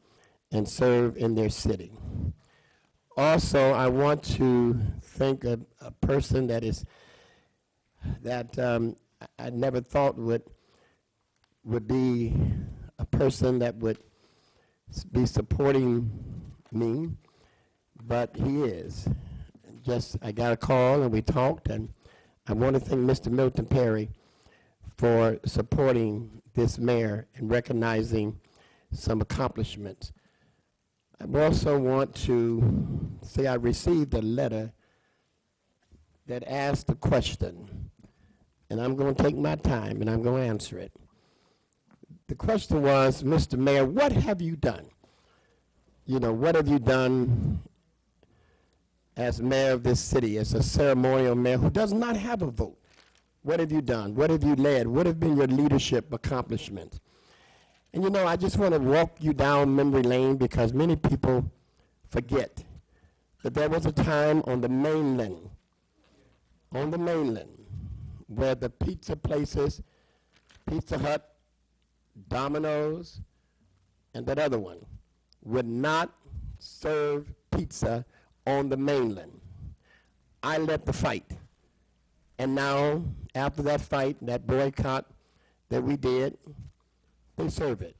and serve in their city. Also, I want to thank a person that I never thought would be a person that would be supporting me, but he is. I got a call and we talked, and I want to thank Mr. Milton Perry for supporting this mayor and recognizing some accomplishments. I also want to say I received a letter that asked a question, and I'm going to take my time and I'm going to answer it. The question was, Mr. Mayor, what have you done? You know, what have you done as mayor of this city, as a ceremonial mayor who does not have a vote? What have you done? What have you led? What have been your leadership accomplishments? And you know, I just want to walk you down memory lane because many people forget that there was a time on the mainland, where the pizza places, Pizza Hut, Domino's, and that other one, would not serve pizza on the mainland. I led the fight. And now, after that fight, that boycott that we did, they serve it.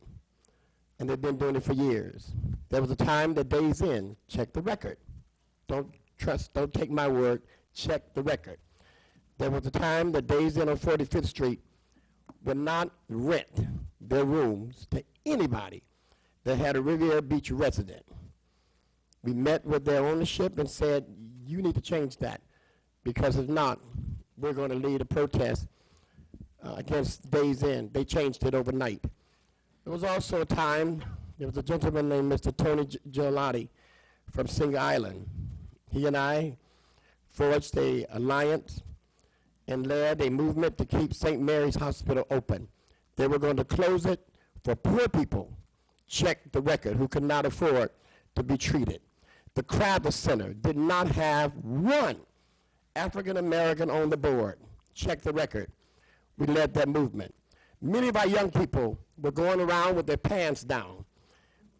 And they've been doing it for years. There was a time that Days Inn, check the record. Don't take my word, check the record. There was a time that Days Inn on 45th Street would not rent their rooms to anybody that had a Riviera Beach resident. We met with their ownership and said, you need to change that, because if not, we're going to lead a protest against Days Inn. They changed it overnight. There was also a time, there was a gentleman named Mr. Tony Giolotti from Singer Island. He and I forged an alliance and led a movement to keep St. Mary's Hospital open. They were going to close it for poor people, check the record, who could not afford to be treated. The Crowder Center did not have one African American on the board. Check the record. We led that movement. Many of our young people were going around with their pants down.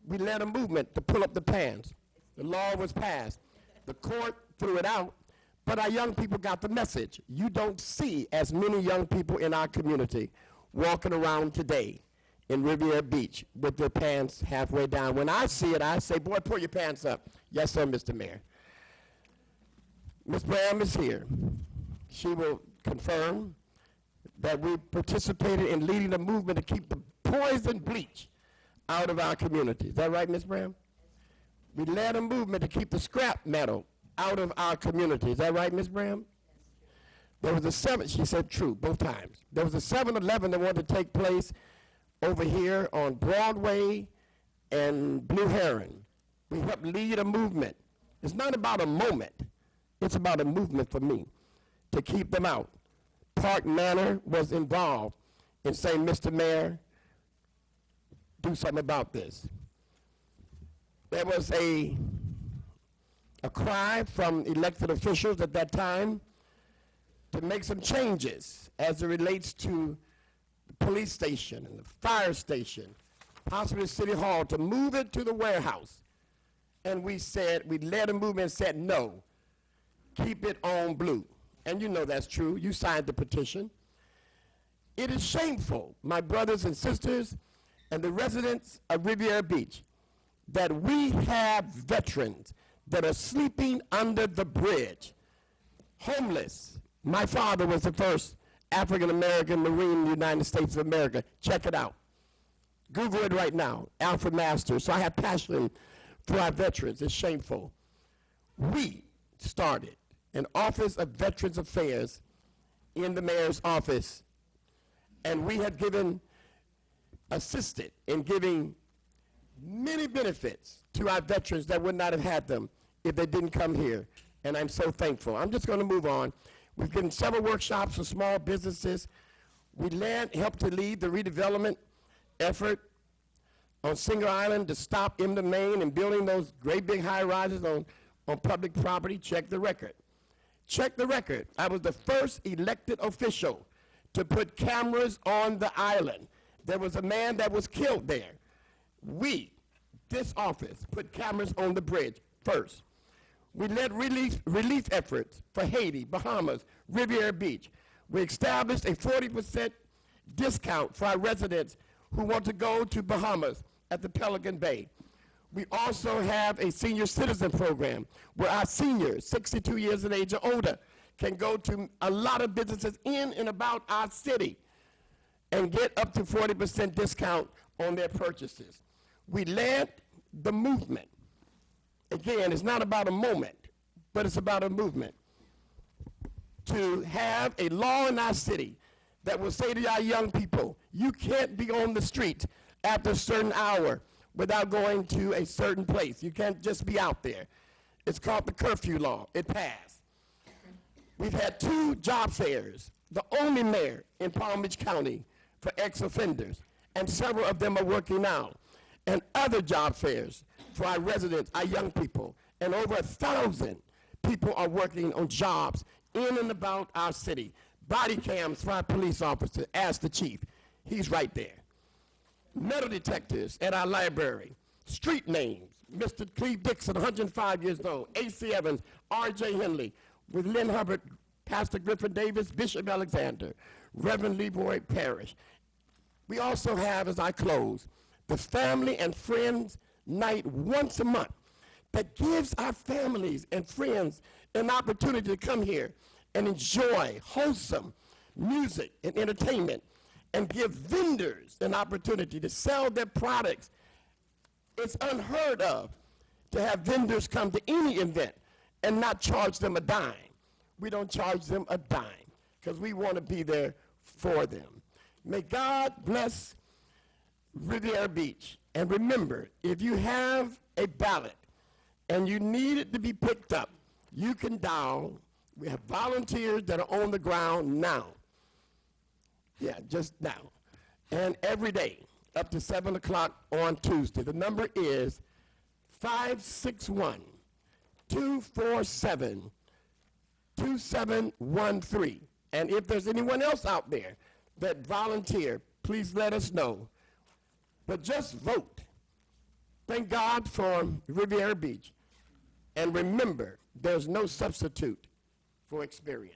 We led a movement to pull up the pants. The law was passed. The court threw it out, but our young people got the message. You don't see as many young people in our community walking around today in Riviera Beach with their pants halfway down. When I see it, I say, boy, pull your pants up. Yes, sir, Mr. Mayor. Ms. Bram is here. She will confirm that we participated in leading a movement to keep the poison bleach out of our community. Is that right, Ms. Bram? We led a movement to keep the scrap metal out of our community. Is that right, Ms. Bram? There was she said true, both times. There was a 7-Eleven that wanted to take place over here on Broadway and Blue Heron. We helped lead a movement. It's not about a moment. It's about a movement for me to keep them out. Park Manor was involved in saying, Mr. Mayor, do something about this. There was a cry from elected officials at that time to make some changes as it relates to the police station and the fire station, possibly City Hall, to move it to the warehouse. And we led a movement and said, no, keep it on Blue. And you know that's true. You signed the petition. It is shameful, my brothers and sisters and the residents of Riviera Beach, that we have veterans that are sleeping under the bridge, homeless. My father was the first African-American Marine in the United States of America. Check it out. Google it right now, Alfred Masters. So I have passion for our veterans. It's shameful. We started an Office of Veterans Affairs in the mayor's office, and we had assisted in giving many benefits to our veterans that would not have had them if they didn't come here, and I'm so thankful. I'm just going to move on. We've given several workshops for small businesses. We helped to lead the redevelopment effort on Singer Island to stop eminent domain and building those great big high-rises on public property. Check the record. Check the record. I was the first elected official to put cameras on the island. There was a man that was killed there. This office, put cameras on the bridge first. We led relief efforts for Haiti, Bahamas, Riviera Beach. We established a 40% discount for our residents who want to go to Bahamas at the Pelican Bay. We also have a senior citizen program where our seniors, 62 years of age or older, can go to a lot of businesses in and about our city and get up to 40% discount on their purchases. We led the movement. Again, it's not about a moment, but it's about a movement to have a law in our city that will say to our young people, you can't be on the street after a certain hour without going to a certain place. You can't just be out there. It's called the curfew law. It passed. We've had 2 job fairs, the only mayor in Palm Beach County for ex-offenders, and several of them are working now, and other job fairs for our residents, our young people, and over 1,000 people are working on jobs in and about our city. Body cams for our police officers, ask the chief. He's right there. Metal detectors at our library. Street names, Mr. Cleve Dixon, 105 years old, A.C. Evans, R.J. Henley, with Lynn Hubbard, Pastor Griffin Davis, Bishop Alexander, Reverend Leroy Parrish. We also have, as I close, the Family and Friends Night once a month that gives our families and friends an opportunity to come here and enjoy wholesome music and entertainment and give vendors an opportunity to sell their products. It's unheard of to have vendors come to any event and not charge them a dime. We don't charge them a dime because we want to be there for them. May God bless Riviera Beach. And remember, if you have a ballot and you need it to be picked up, you can dial. We have volunteers that are on the ground now. Yeah, just now. And every day, up to 7 o'clock on Tuesday. The number is 561-247-2713. And if there's anyone else out there that volunteer, please let us know. But just vote. Thank God for Riviera Beach. And remember, there's no substitute for experience.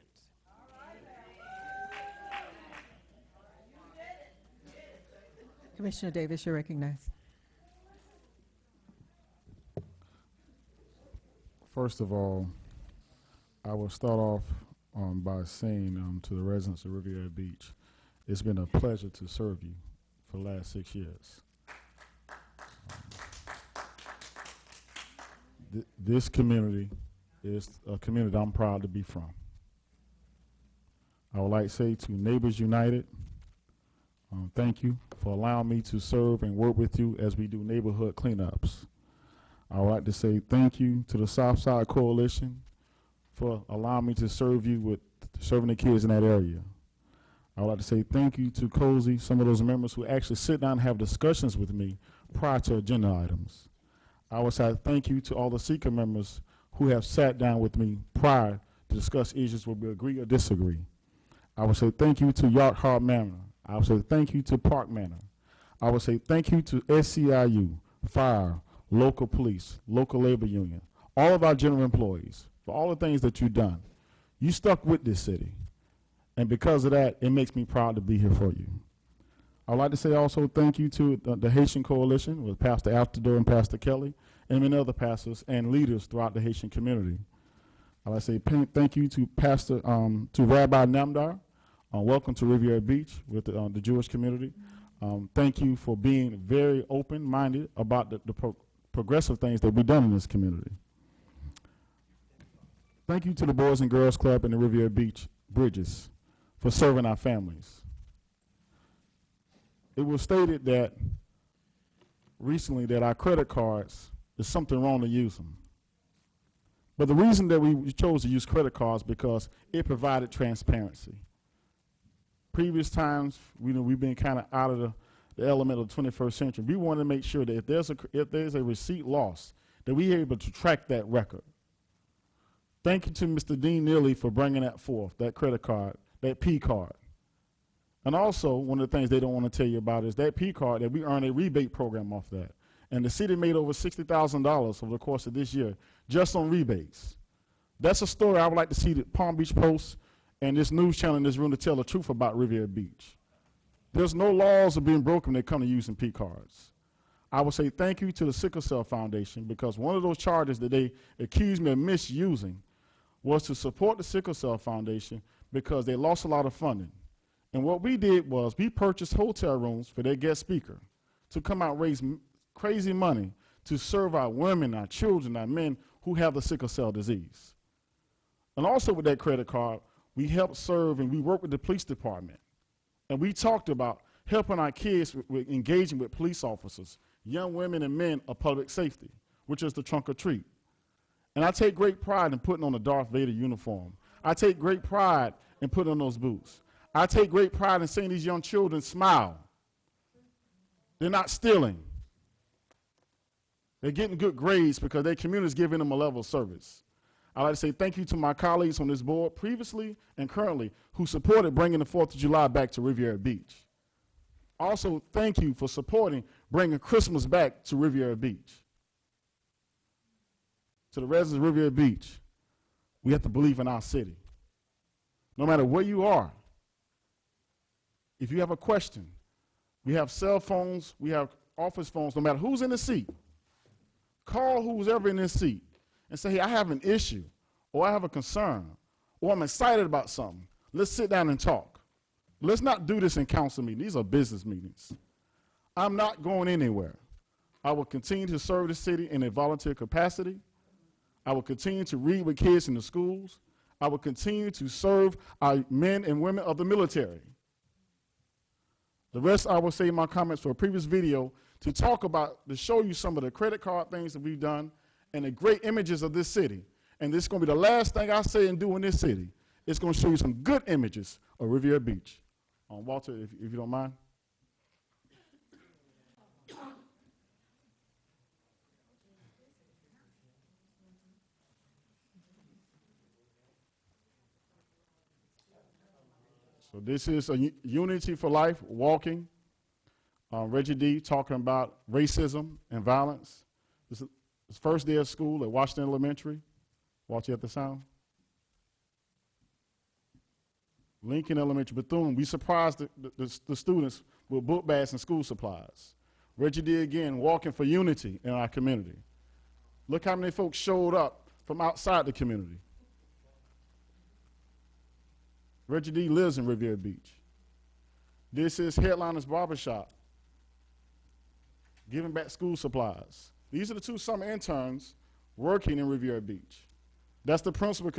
Commissioner Davis, you're recognized. First of all, I will start off by saying to the residents of Riviera Beach, it's been a pleasure to serve you for the last 6 years. This community is a community I'm proud to be from. I would like to say to Neighbors United, thank you for allowing me to serve and work with you as we do neighborhood cleanups. I would like to say thank you to the Southside Coalition for allowing me to serve you with serving the kids in that area. I would like to say thank you to Cozy, some of those members who actually sit down and have discussions with me prior to agenda items. I would say thank you to all the Seeker members who have sat down with me prior to discuss issues where we agree or disagree. I would say thank you to Yacht Harbor Manor. I would say thank you to Park Manor. I would say thank you to SCIU, Fire, local police, local labor union, all of our general employees, for all the things that you've done. You stuck with this city. And because of that, it makes me proud to be here for you. I'd like to say also thank you to the Haitian Coalition with Pastor Altador and Pastor Kelly, and many other pastors and leaders throughout the Haitian community. I'd like to say thank you to to Rabbi Namdar. Welcome to Riviera Beach with the Jewish community. Thank you for being very open-minded about the progressive things that we've done in this community. Thank you to the Boys and Girls Club and the Riviera Beach Bridges for serving our families. It was stated that recently that our credit cards, there's something wrong to use them. But the reason that we chose to use credit cards because it provided transparency. Previous times, we've been kind of out of the element of the 21st century. We want to make sure that if there's a receipt lost, that we're able to track that record. Thank you to Mr. Dean Neely for bringing that forth, that credit card, that P card. And also, one of the things they don't want to tell you about is that P card, that we earn a rebate program off that. And the city made over $60,000 over the course of this year just on rebates. That's a story I would like to see the Palm Beach Post and this news channel in this room to tell the truth about Riviera Beach. There's no laws are being broken when they come to using P cards. I would say thank you to the Sickle Cell Foundation because one of those charges that they accused me of misusing was to support the Sickle Cell Foundation because they lost a lot of funding. And what we did was we purchased hotel rooms for their guest speaker to come out and raise crazy money to serve our women, our children, our men who have the sickle cell disease. And also with that credit card, we helped serve and we worked with the police department. And we talked about helping our kids with engaging with police officers, young women and men of public safety, which is the trunk or treat. And I take great pride in putting on a Darth Vader uniform. I take great pride in putting on those boots. I take great pride in seeing these young children smile. They're not stealing. They're getting good grades because their community is giving them a level of service. I'd like to say thank you to my colleagues on this board previously and currently who supported bringing the 4th of July back to Riviera Beach. Also, thank you for supporting bringing Christmas back to Riviera Beach. To the residents of Riviera Beach, we have to believe in our city. No matter where you are, if you have a question, we have cell phones, we have office phones, no matter who's in the seat. Call who's ever in this seat and say, hey, I have an issue, or I have a concern, or I'm excited about something. Let's sit down and talk. Let's not do this in council meetings. These are business meetings. I'm not going anywhere. I will continue to serve the city in a volunteer capacity. I will continue to read with kids in the schools. I will continue to serve our men and women of the military. The rest I will say in my comments for a previous video to talk about, to show you some of the credit card things that we've done and the great images of this city. And this is going to be the last thing I say and do in this city. It's going to show you some good images of Riviera Beach. Walter, if you don't mind. So this is a Unity for Life walking. Reggie D talking about racism and violence. This is his first day of school at Washington Elementary. Watch you at the sound. Lincoln Elementary, Bethune, we surprised the students with book bags and school supplies. Reggie D again, walking for unity in our community. Look how many folks showed up from outside the community. Reggie D lives in Riviera Beach. This is Headliners Barbershop, giving back school supplies. These are the two summer interns working in Riviera Beach. That's the principal,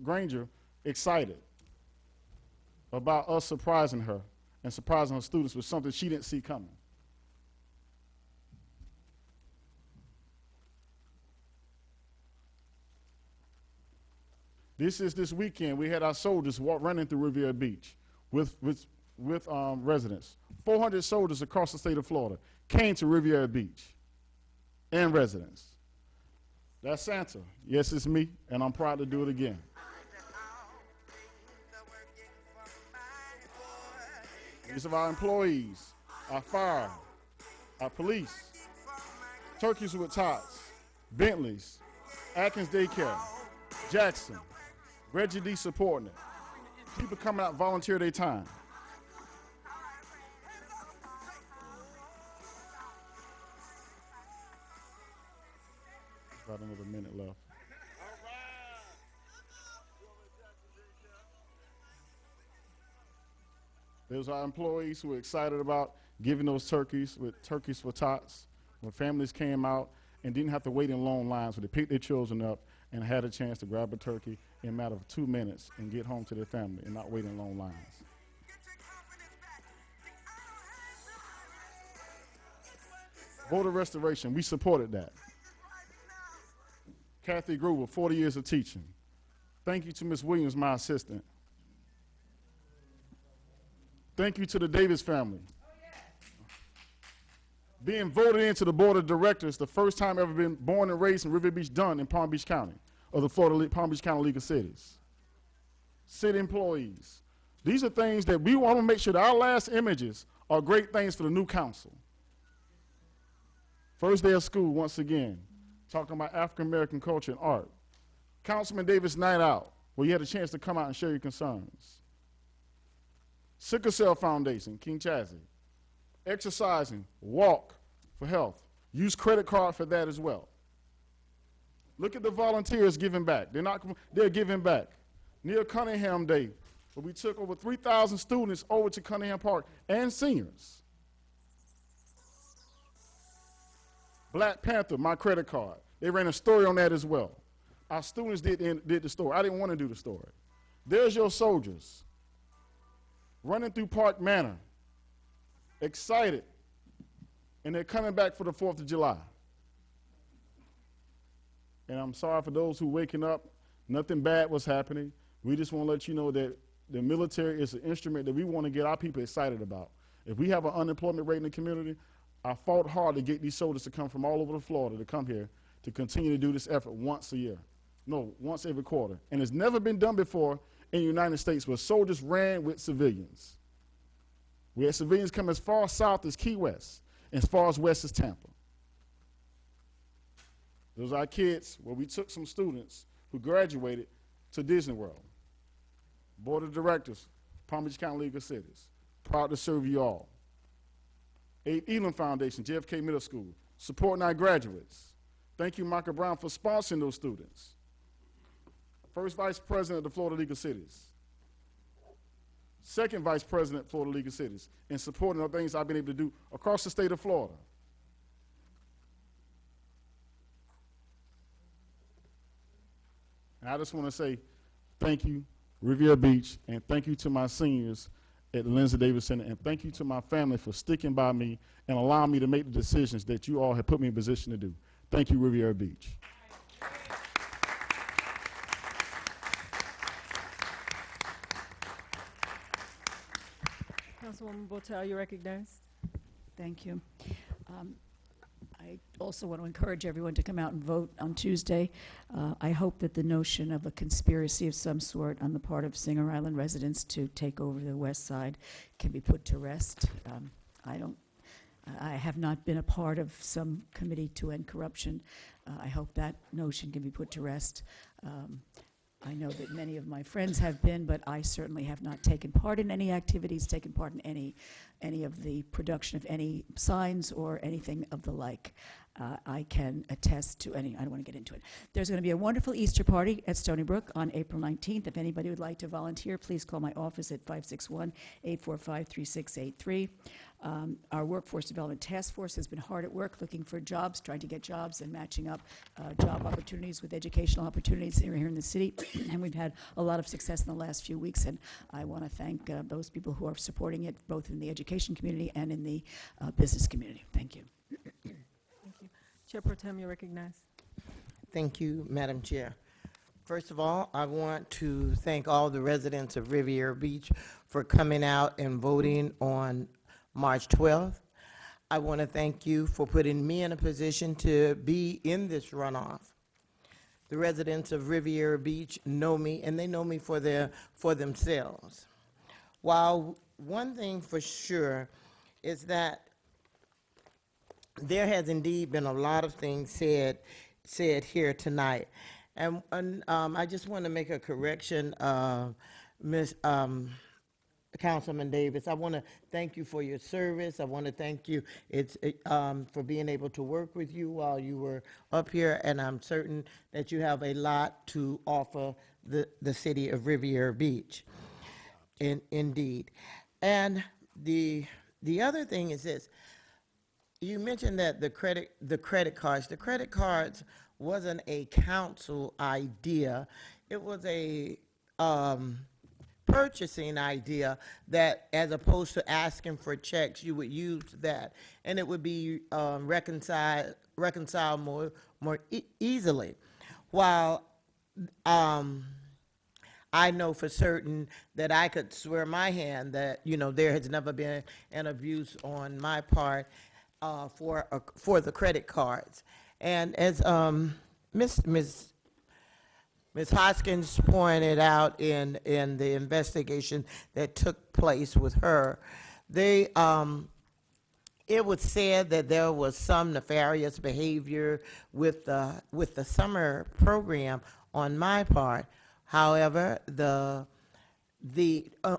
Granger, excited about us surprising her and surprising her students with something she didn't see coming. This weekend, we had our soldiers running through Riviera Beach with residents. 400 soldiers across the state of Florida came to Riviera Beach and residents. That's Santa. Yes, it's me, and I'm proud to do it again. These are our employees, our fire, our police, Turkeys with Tots, Bentleys, Atkins Daycare, Jackson, Reggie D supporting it. People coming out volunteer their time. About another minute left. There's our employees who were excited about giving those turkeys with Turkeys for Tots when families came out and didn't have to wait in long lines, where they picked their children up and had a chance to grab a turkey in a matter of 2 minutes and get home to their family and not wait in long lines. Voter restoration, we supported that. Kathy Gruber, 40 years of teaching. Thank you to Ms. Williams, my assistant. Thank you to the Davis family. Being voted into the board of directors, the first time ever been born and raised in Riviera Beach done in Palm Beach County, of the Florida Palm Beach County League of Cities. City employees. These are things that we want to make sure that our last images are great things for the new council. First day of school, once again, talking about African American culture and art. Councilman Davis Night Out, where you had a chance to come out and share your concerns. Sickle Cell Foundation, King Chazzy. Exercising, walk for health. Use credit card for that as well. Look at the volunteers giving back. They're giving back. Near Cunningham Day, where we took over 3,000 students over to Cunningham Park and seniors. Black Panther, my credit card. They ran a story on that as well. Our students did the story. I didn't want to do the story. There's your soldiers running through Park Manor, excited, and they're coming back for the 4th of July. And I'm sorry for those who waking up, nothing bad was happening. We just want to let you know that the military is an instrument that we want to get our people excited about. If we have an unemployment rate in the community, I fought hard to get these soldiers to come from all over Florida to come here to continue to do this effort once a year. No, once every quarter. And it's never been done before in the United States where soldiers ran with civilians. We had civilians come as far south as Key West, and as far as west as Tampa. Those are our kids where we took some students who graduated to Disney World. Board of Directors, Palm Beach County League of Cities. Proud to serve you all. Elam Foundation, JFK Middle School, supporting our graduates. Thank you, Michael Brown, for sponsoring those students. First Vice President of the Florida League of Cities. Second Vice President, Florida League of Cities, in supporting the things I've been able to do across the state of Florida. And I just want to say thank you, Riviera Beach, and thank you to my seniors at the Lindsay Davis Center, and thank you to my family for sticking by me and allowing me to make the decisions that you all have put me in position to do. Thank you, Riviera Beach. Councilwoman Botel, you're recognized. Thank you. I also want to encourage everyone to come out and vote on Tuesday. I hope that the notion of a conspiracy of some sort on the part of Singer Island residents to take over the west side can be put to rest. I have not been a part of some committee to end corruption. I hope that notion can be put to rest. I know that many of my friends have been, but I certainly have not taken part in any activities, taken part in any of the production of any signs or anything of the like. I can attest to any, I don't want to get into it. There's going to be a wonderful Easter party at Stony Brook on April 19th. If anybody would like to volunteer, please call my office at 561-845-3683. Our Workforce Development Task Force has been hard at work looking for jobs, trying to get jobs and matching up job opportunities with educational opportunities here in the city. And we've had a lot of success in the last few weeks, and I want to thank those people who are supporting it, both in the education community and in the business community. Thank you. Chair Pro Tem, you're recognized. Thank you, Madam Chair. First of all, I want to thank all the residents of Riviera Beach for coming out and voting on March 12th. I want to thank you for putting me in a position to be in this runoff. The residents of Riviera Beach know me, and they know me for themselves. While one thing for sure is that there has indeed been a lot of things said here tonight, and I just want to make a correction, Councilman Davis. I want to thank you for your service. I want to thank you for being able to work with you while you were up here, and I'm certain that you have a lot to offer the city of Riviera Beach. Indeed. And the other thing is this. You mentioned that the credit cards wasn't a council idea. It was a purchasing idea that, as opposed to asking for checks, you would use that, and it would be reconciled more easily. While I know for certain that I could swear my hand that there has never been an abuse on my part for the credit cards. And as Ms. Hoskins pointed out in the investigation that took place with her, it was said that there was some nefarious behavior with the summer program on my part. However,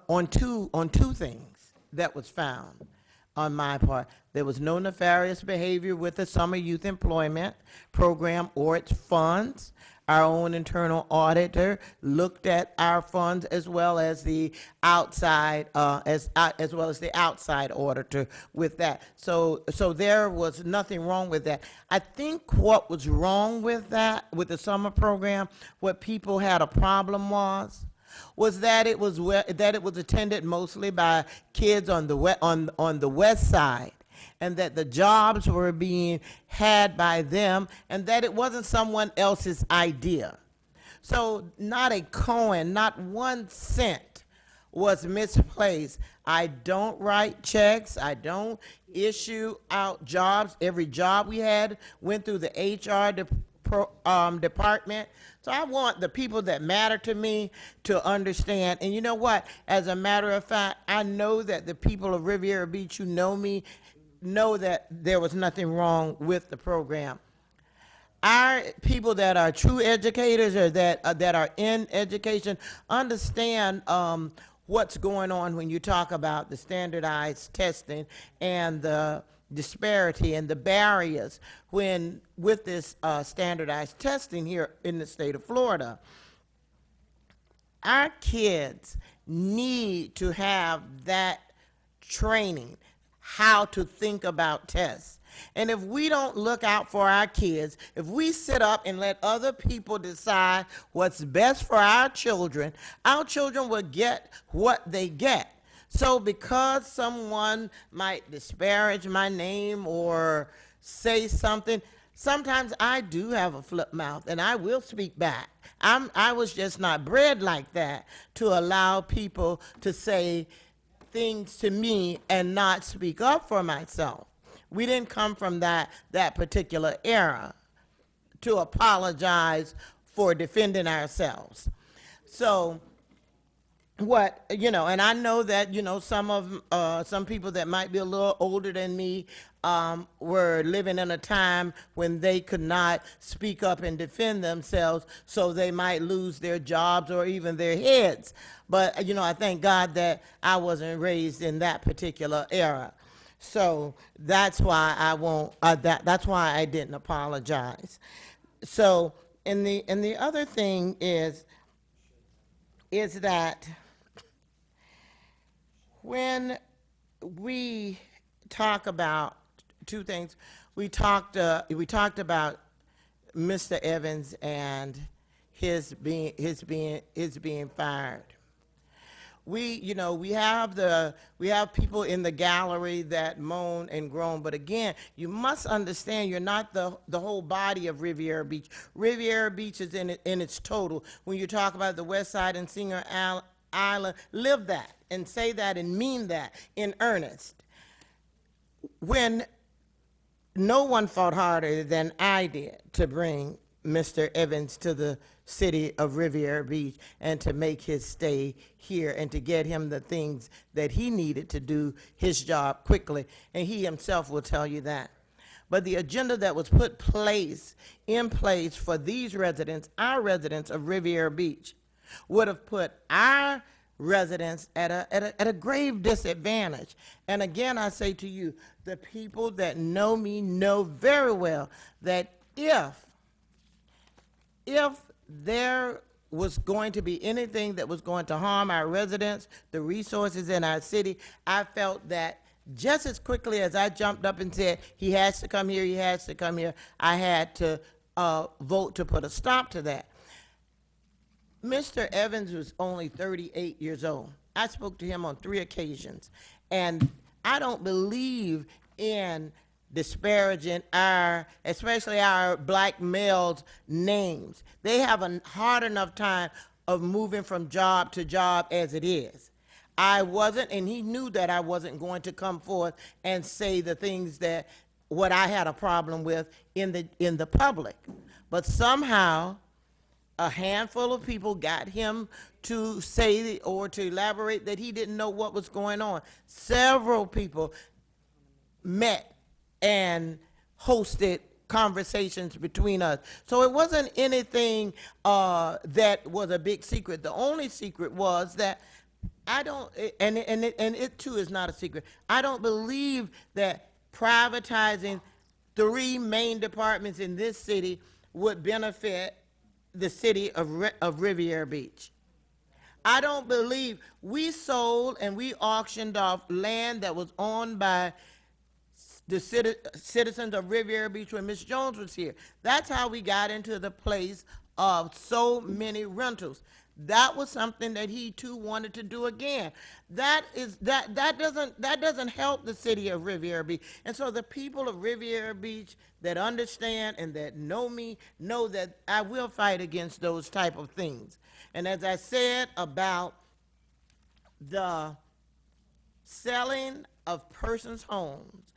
on two things that was found on my part. There was no nefarious behavior with the Summer Youth Employment Program or its funds. Our own internal auditor looked at our funds as well as the outside, as well as the outside auditor with that. So there was nothing wrong with that. I think what was wrong with that, with the summer program, what people had a problem was that it was attended mostly by kids on the west side, and that the jobs were being had by them, and that it wasn't someone else's idea. So not a coin, not 1 cent was misplaced. I don't write checks. I don't issue out jobs. Every job we had went through the HR department. So I want the people that matter to me to understand. And you know what? As a matter of fact, I know that the people of Riviera Beach who know me know that there was nothing wrong with the program. Our people that are true educators or that are in education understand what's going on when you talk about the standardized testing and the disparity and the barriers with this standardized testing here in the state of Florida. Our kids need to have that training, how to think about tests. And if we don't look out for our kids, if we sit up and let other people decide what's best for our children will get what they get. So because someone might disparage my name or say something, sometimes I do have a flip mouth and I will speak back. I was just not bred like that to allow people to say things to me and not speak up for myself. We didn't come from that particular era to apologize for defending ourselves. So what, you know, and I know that, you know, some people that might be a little older than me were living in a time when they could not speak up and defend themselves, so they might lose their jobs or even their heads. But, you know, I thank God that I wasn't raised in that particular era. So that's why I won't, that's why I didn't apologize. So, and the other thing is that when we talk about two things, we talked about Mr. Evans and his being fired. We have people in the gallery that moan and groan, but again, you must understand you're not the whole body of Riviera Beach. Riviera Beach is in its total. When you talk about the West Side and Singer Island, live that and say that and mean that in earnest. When no one fought harder than I did to bring Mr. Evans to the city of Riviera Beach and to make his stay here and to get him the things that he needed to do his job quickly, and he himself will tell you that. But the agenda that was put in place for these residents, our residents of Riviera Beach, would have put our residents at a grave disadvantage. And again, I say to you, the people that know me know very well that if there was going to be anything that was going to harm our residents, the resources in our city, I felt that just as quickly as I jumped up and said, he has to come here, he has to come here, I had to vote to put a stop to that. Mr. Evans was only 38 years old. I spoke to him on 3 occasions, and I don't believe in disparaging especially our black males' names. They have a hard enough time of moving from job to job as it is. I wasn't, and he knew that I wasn't going to come forth and say the things that what I had a problem with in the public. But somehow, a handful of people got him to say or to elaborate that he didn't know what was going on. Several people met and hosted conversations between us. So it wasn't anything that was a big secret. The only secret was that I don't, and it too is not a secret, I don't believe that privatizing 3 main departments in this city would benefit the city of Riviera Beach. I don't believe we sold and we auctioned off land that was owned by the citizens of Riviera Beach when Ms. Jones was here. That's how we got into the place of so many rentals. That was something that he too wanted to do again. That doesn't help the city of Riviera Beach. And so the people of Riviera Beach that understand and that know me know that I will fight against those type of things. And as I said about the selling of persons' homes,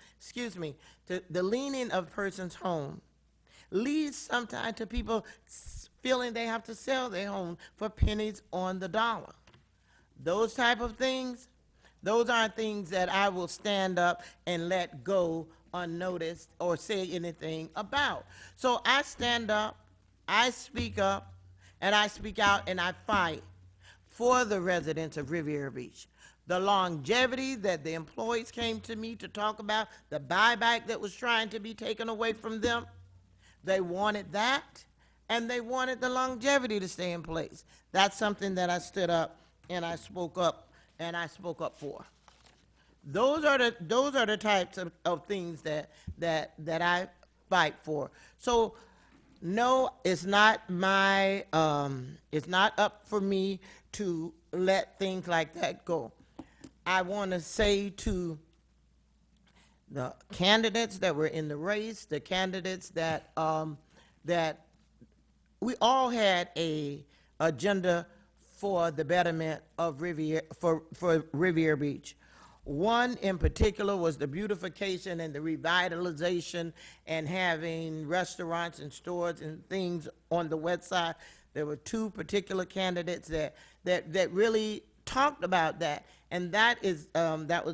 the leaning of persons' home leads sometimes to people feeling they have to sell their home for pennies on the dollar. Those type of things, those aren't things that I will stand up and let go unnoticed or say anything about. So I stand up, I speak up, and I speak out and I fight for the residents of Riviera Beach. The longevity that the employees came to me to talk about, the buyback that was trying to be taken away from them, they wanted that, and they wanted the longevity to stay in place. That's something that I stood up and I spoke up for. Those are the types of things that I fight for. So no, it's not it's not up for me to let things like that go. I want to say to the candidates that were in the race, the candidates that we all had a agenda for the betterment of Riviera Beach. One in particular was the beautification and the revitalization and having restaurants and stores and things on the west side. There were 2 particular candidates that really talked about that, and that was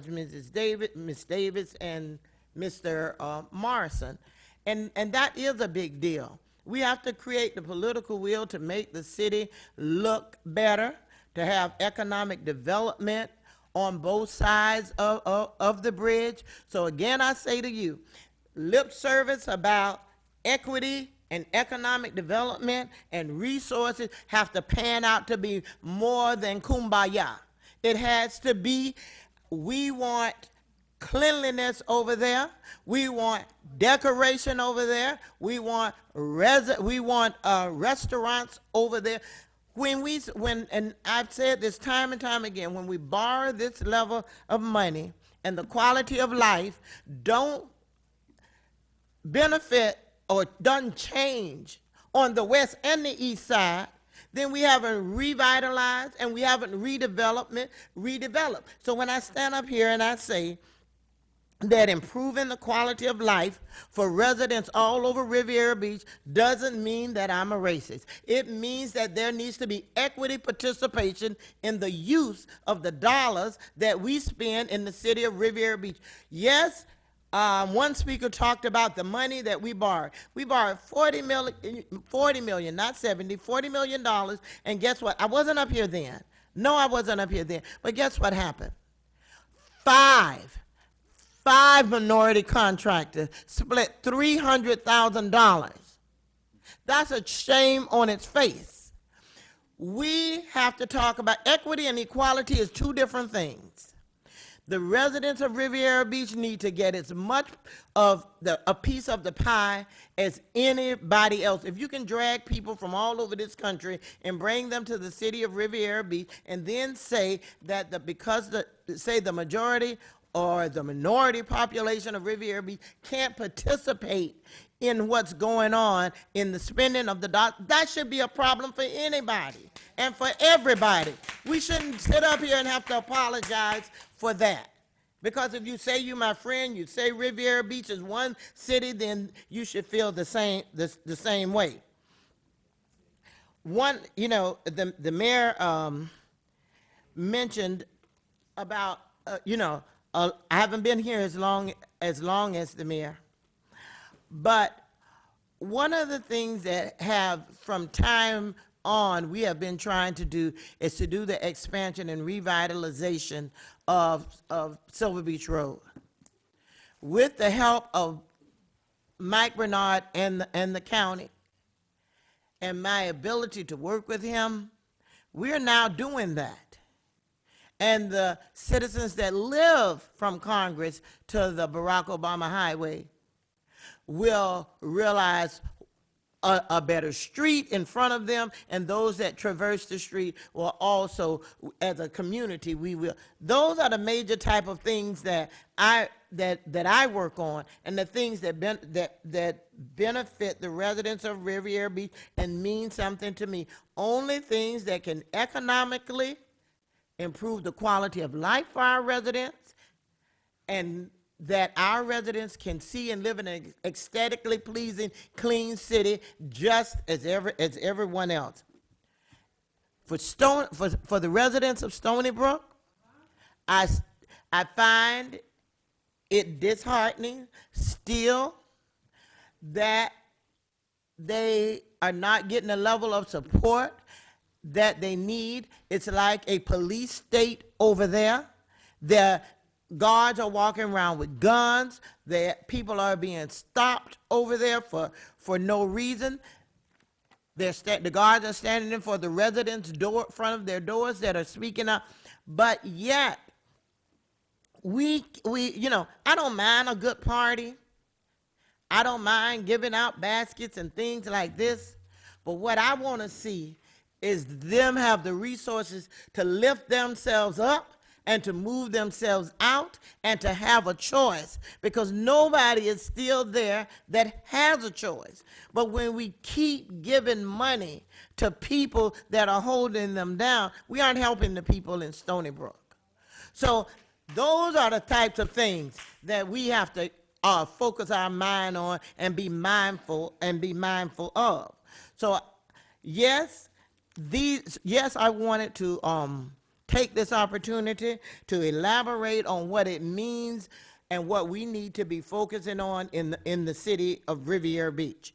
Miss Davis and Mr. Morrison, and that is a big deal. We have to create the political will to make the city look better, to have economic development on both sides of the bridge. So again, I say to you, lip service about equity and economic development and resources have to pan out to be more than kumbaya. It has to be, we want cleanliness over there. We want decoration over there. We want restaurants over there. And I've said this time and time again, when we borrow this level of money and the quality of life don't benefit or doesn't change on the west and the east side, then we haven't revitalized and we haven't redeveloped. So when I stand up here and I say that improving the quality of life for residents all over Riviera Beach doesn't mean that I'm a racist. It means that there needs to be equity participation in the use of the dollars that we spend in the city of Riviera Beach. Yes, one speaker talked about the money that we borrowed. We borrowed $40 million, not 70, $40 million, and guess what? I wasn't up here then. No, I wasn't up here then. But guess what happened? Five minority contractors split $300,000. That's a shame on its face. We have to talk about equity and equality is two different things. The residents of Riviera Beach need to get as much of a piece of the pie as anybody else. If you can drag people from all over this country and bring them to the city of Riviera Beach and then say that the majority or the minority population of Riviera Beach can't participate in what's going on in the spending of the dollars, that should be a problem for anybody and for everybody. We shouldn't sit up here and have to apologize for that. Because if you say you're my friend, you say Riviera Beach is one city, then you should feel the same way. The mayor mentioned about, I haven't been here as long as the mayor, but one of the things that from time on we have been trying to do is to do the expansion and revitalization of Silver Beach Road. With the help of Mike Bernard and the county and my ability to work with him, we're now doing that. And the citizens that live from Congress to the Barack Obama Highway will realize a better street in front of them, and those that traverse the street will also, as a community, we will. Those are the major type of things that I work on, and the things that benefit the residents of Riviera Beach and mean something to me. Only things that can economically improve the quality of life for our residents, and that our residents can see and live in an aesthetically pleasing, clean city just as everyone else. For the residents of Stony Brook, I find it disheartening still that they are not getting the level of support that they need. It's like a police state over there. Their guards are walking around with guns. People are being stopped over there for no reason. The guards are standing in for the residents' front of their doors that are speaking up. But yet, I don't mind a good party. I don't mind giving out baskets and things like this. But what I want to see is them have the resources to lift themselves up and to move themselves out and to have a choice, because nobody is still there that has a choice. But when we keep giving money to people that are holding them down, we aren't helping the people in Stony Brook. So those are the types of things that we have to focus our mind on and be mindful of. So yes, I wanted to take this opportunity to elaborate on what it means and what we need to be focusing on in the city of Riviera Beach.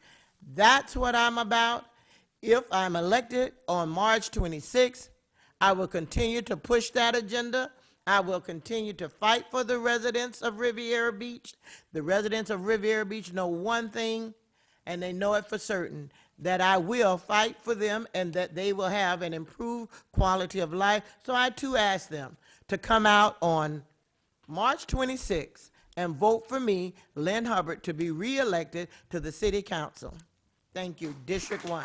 That's what I'm about. If I'm elected on March 26th, I will continue to push that agenda. I will continue to fight for the residents of Riviera Beach. The residents of Riviera Beach know one thing, and they know it for certain, that I will fight for them and that they will have an improved quality of life. So I too ask them to come out on March 26th and vote for me, Lynn Hubbard, to be reelected to the City Council. Thank you. District 1.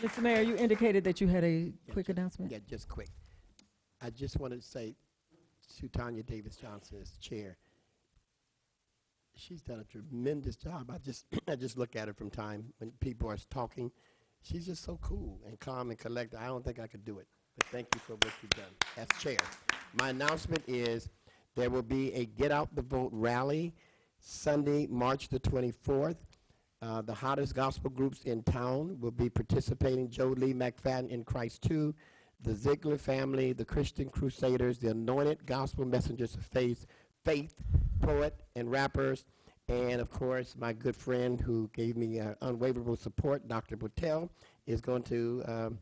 Mr. Mayor, you indicated that you had a quick announcement. Yeah, just quick. I just wanted to say to Tanya Davis Johnson as chair, she's done a tremendous job. I just look at her from time when people are talking. She's just so cool and calm and collected. I don't think I could do it. But thank you for what you've done as chair. My announcement is there will be a Get Out the Vote rally Sunday, March the 24th. The hottest gospel groups in town will be participating: Joe Lee McFadden in Christ 2, the Ziegler Family, the Christian Crusaders, the Anointed Gospel Messengers of Faith, poet and rappers, and of course my good friend who gave me unwavering support, Dr. Boutel, is going to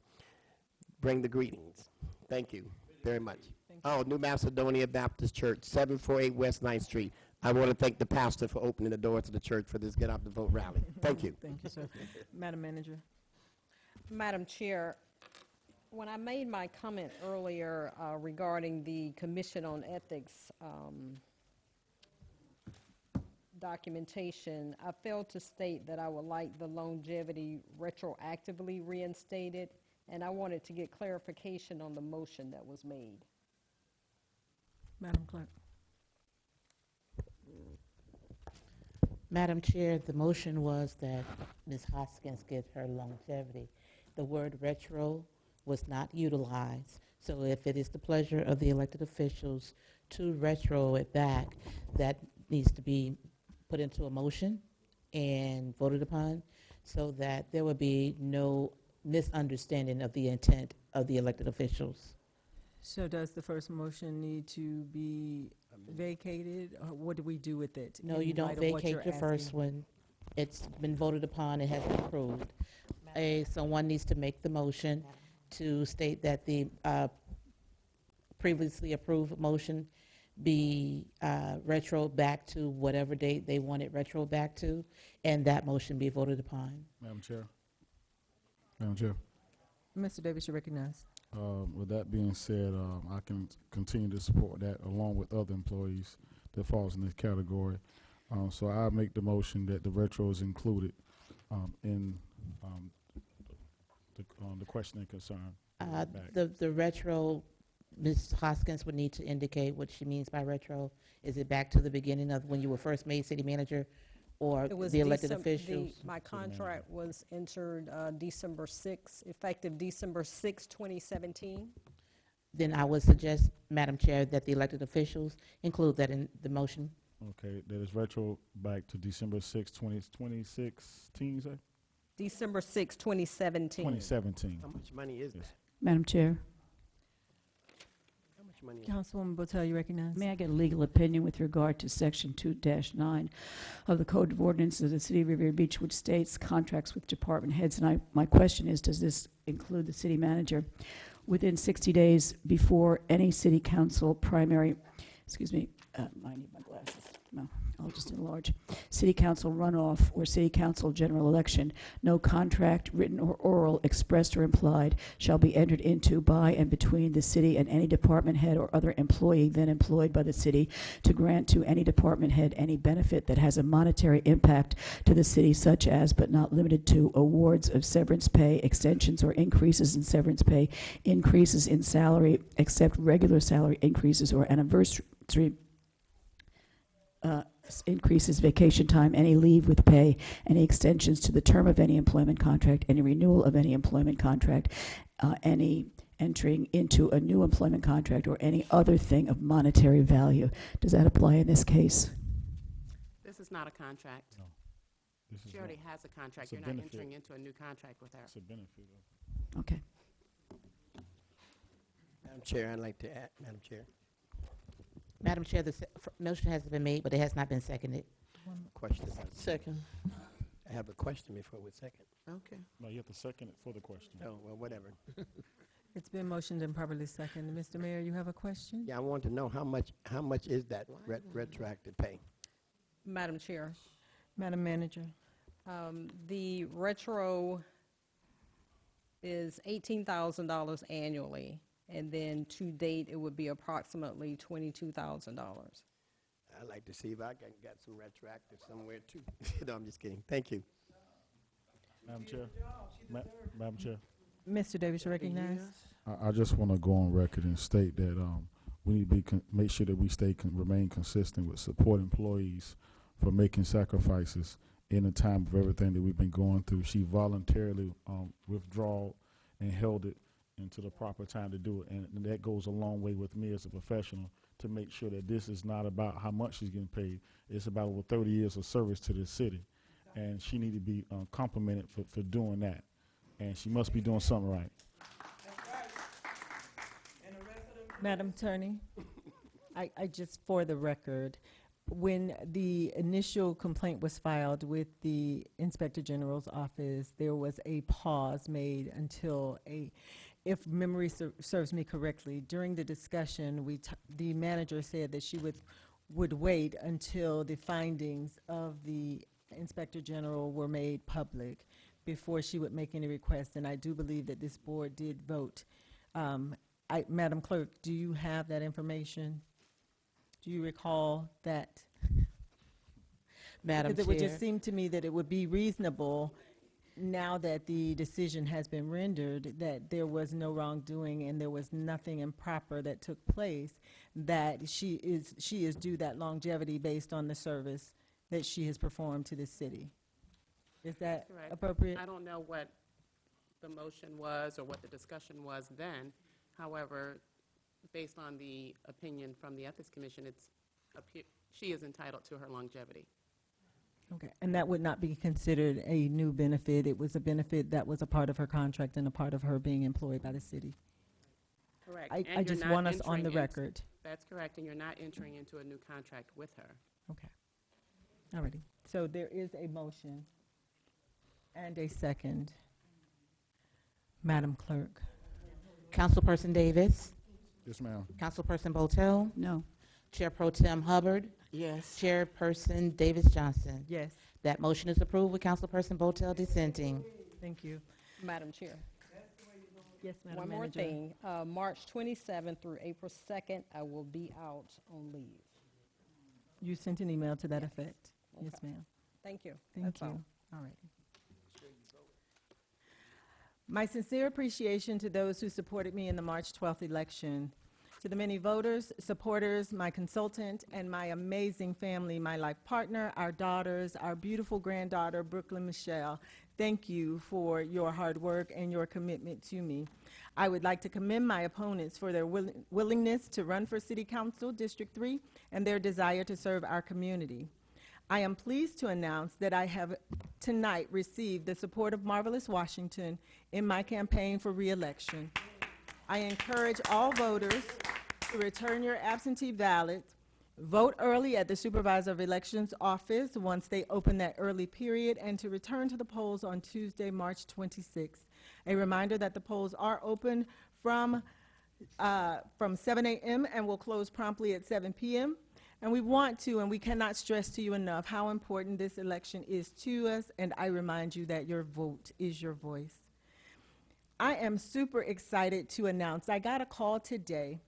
bring the greetings. Thank you very much. Oh, New Macedonia Baptist Church, 748 West 9th Street. I want to thank the pastor for opening the doors to the church for this Get Out the Vote rally. Thank you. Thank you, sir. Madam Manager. Madam Chair, when I made my comment earlier regarding the Commission on Ethics documentation, I failed to state that I would like the longevity retroactively reinstated, and I wanted to get clarification on the motion that was made. Madam Clerk. Madam Chair, the motion was that Ms. Hoskins get her longevity. The word retro was not utilized. So if it is the pleasure of the elected officials to retro it back, that needs to be put into a motion and voted upon so that there would be no misunderstanding of the intent of the elected officials. So does the first motion need to be vacated, or what do we do with it? No, in you don't light of what vacate you're your first asking? one. It's been voted upon, it has been approved. Someone needs to make the motion to state that the previously approved motion be retro back to whatever date they want it retro back to, and that motion be voted upon. Madam Chair. Madam Chair. Mr. Davis, you recognize. With that being said, I can continue to support that along with other employees that falls in this category. So I make the motion that the retro is included in the question and concern. The retro, Ms. Hoskins would need to indicate what she means by retro. Is it back to the beginning of when you were first made city manager, or It was the elected officials? My contract was entered December 6, effective December 6, 2017. Then I would suggest, Madam Chair, that the elected officials include that in the motion. Okay, that is retro back to December 6, 2016, you say? December 6, 2017. 2017. How much money is that? Madam Chair, How much money is Councilwoman Botel, you recognize. may I get a legal opinion with regard to Section 2-9 of the Code of Ordinances of the City of Riviera Beach, which states contracts with department heads? And my question is, does this include the city manager? Within 60 days before any city council primary, excuse me, I need my glasses. No, I'll just enlarge. City council runoff or city council general election, no contract, written or oral, expressed or implied, shall be entered into by and between the city and any department head or other employee then employed by the city to grant to any department head any benefit that has a monetary impact to the city, such as, but not limited to, awards of severance pay, extensions or increases in severance pay, increases in salary, except regular salary increases or anniversary increases, vacation time, any leave with pay, any extensions to the term of any employment contract, any renewal of any employment contract, any entering into a new employment contract, or any other thing of monetary value. Does that apply in this case? This is not a contract. No. This is She already has a contract. it's a You're not benefit. entering into a new contract with her. It's a benefit. Okay. Madam Chair, I'd like to add, Madam Chair, Madam Chair, the motion has been made, but it has not been seconded. question. Second. I have a question before we second. Okay. No, you have to second it for the question. Oh, well, whatever. It's been motioned and properly seconded. Mr. Mayor, you have a question? Yeah, I want to know how much is that retroactive pay? Madam Chair, Madam Manager. the retro is $18,000 annually, and then to date, it would be approximately $22,000. I'd like to see if I can get some retroactive somewhere too. No, I'm just kidding. Thank you. Madam Chair. Madam Chair. Mr. Davis, you recognize? I just want to go on record and state that we need to be make sure that we remain consistent with support employees for making sacrifices in the time of everything that we've been going through. She voluntarily withdrew and held it until the proper time to do it, and that goes a long way with me as a professional to make sure that this is not about how much she's getting paid. It's about over 30 years of service to this city, and she need to be complimented for doing that, and she must be doing something right. Madam Attorney, I just, for the record, when the initial complaint was filed with the Inspector General's office, there was a pause made until if memory serves me correctly, during the discussion, the manager said that she would wait until the findings of the Inspector General were made public before she would make any requests, and I do believe that this board did vote. Madam Clerk, do you have that information? Do you recall that? Madam Chair. Because it would just seem to me that it would be reasonable, now that the decision has been rendered, that there was no wrongdoing and there was nothing improper that took place, that she is due that longevity based on the service that she has performed to this city. Is that Correct. appropriate? I don't know what the motion was or what the discussion was then. However, based on the opinion from the Ethics Commission, she is entitled to her longevity. Okay, and that would not be considered a new benefit. It was a benefit that was a part of her contract and a part of her being employed by the city. Correct. I just want us on the record. That's correct, and you're not entering into a new contract with her. Okay. All righty. So there is a motion and a second. Madam Clerk. Councilperson Davis. Yes, ma'am. Councilperson Botel. No. Chair Pro Tem Hubbard. Yes. Chairperson Davis Johnson. Yes. That motion is approved with Councilperson Botel dissenting. Thank you. Madam Chair. Yes, Madam One more Manager. thing. March 27th through April 2nd, I will be out on leave. You sent an email to that effect. Yes, Okay. ma'am. Thank you. Thank That's you. all. All right. My sincere appreciation to those who supported me in the March 12th election. To the many voters, supporters, my consultant, and my amazing family, my life partner, our daughters, our beautiful granddaughter, Brooklyn Michelle, thank you for your hard work and your commitment to me. I would like to commend my opponents for their willingness to run for City Council, District 3, and their desire to serve our community. I am pleased to announce that I have tonight received the support of Marvelous Washington in my campaign for re-election. I encourage all voters to return your absentee ballot, vote early at the Supervisor of Elections office once they open that early period, and to return to the polls on Tuesday, March 26th. A reminder that the polls are open from 7 a.m. and will close promptly at 7 p.m. And we want to, and we cannot stress to you enough how important this election is to us, and I remind you that your vote is your voice. I am super excited to announce, I got a call today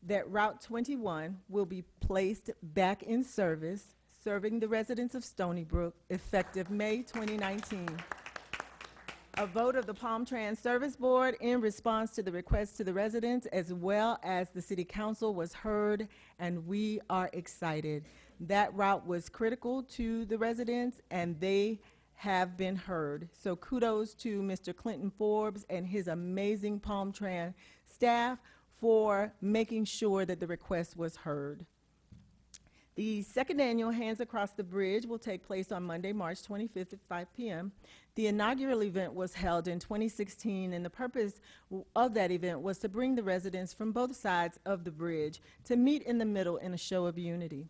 that Route 21 will be placed back in service, serving the residents of Stony Brook, effective May 2019. A vote of the Palm Trans Service Board in response to the request to the residents as well as the City Council was heard, and we are excited. That route was critical to the residents, and they have been heard. So kudos to Mr. Clinton Forbes and his amazing Palm Trans staff for making sure that the request was heard. The second annual Hands Across the Bridge will take place on Monday, March 25th at 5 p.m. The inaugural event was held in 2016, and the purpose of that event was to bring the residents from both sides of the bridge to meet in the middle in a show of unity.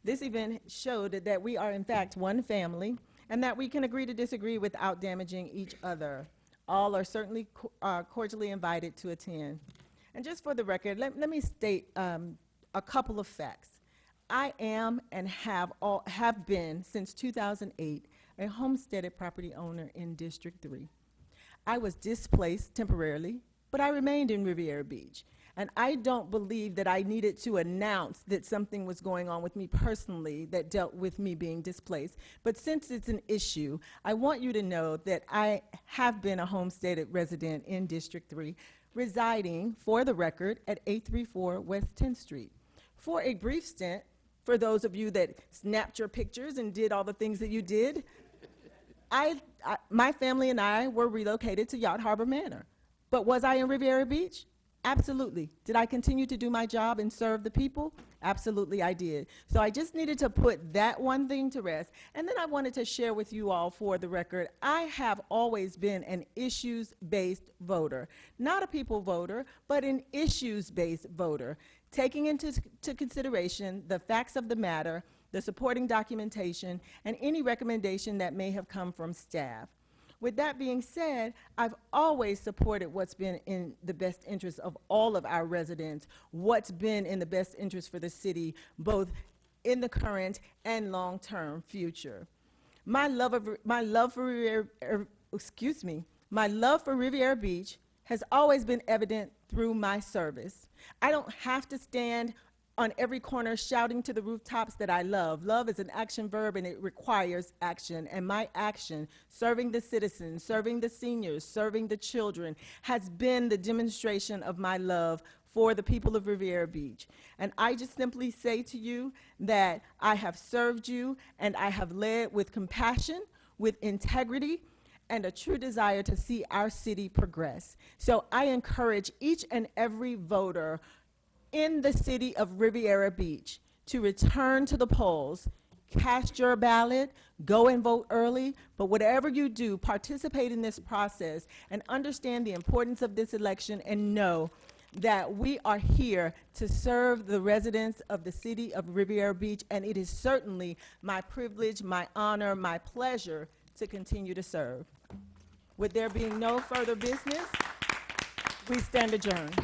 This event showed that we are in fact one family and that we can agree to disagree without damaging each other. All are certainly cordially invited to attend. And just for the record, let me state a couple of facts. I am and have been since 2008 a homesteaded property owner in District 3. I was displaced temporarily, but I remained in Riviera Beach. And I don't believe that I needed to announce that something was going on with me personally that dealt with me being displaced. But since it's an issue, I want you to know that I have been a homesteaded resident in District 3, residing, for the record, at 834 West 10th Street. For a brief stint, for those of you that snapped your pictures and did all the things that you did, my family and I were relocated to Yacht Harbor Manor. But was I in Riviera Beach? Absolutely. Did I continue to do my job and serve the people? Absolutely, I did. So I just needed to put that one thing to rest. And then I wanted to share with you all, for the record, I have always been an issues-based voter. Not a people voter, but an issues-based voter, taking into consideration the facts of the matter, the supporting documentation, and any recommendation that may have come from staff. With that being said, I've always supported what's been in the best interest of all of our residents, what's been in the best interest for the city, both in the current and long-term future. My love for Riviera Beach has always been evident through my service. I don't have to stand on every corner shouting to the rooftops that I love. Love is an action verb and it requires action. And my action, serving the citizens, serving the seniors, serving the children, has been the demonstration of my love for the people of Riviera Beach. And I just simply say to you that I have served you and I have led with compassion, with integrity, and a true desire to see our city progress. So I encourage each and every voter in the city of Riviera Beach to return to the polls, cast your ballot, go and vote early, but whatever you do, participate in this process and understand the importance of this election and know that we are here to serve the residents of the city of Riviera Beach, and it is certainly my privilege, my honor, my pleasure to continue to serve. With there being no further business, we stand adjourned.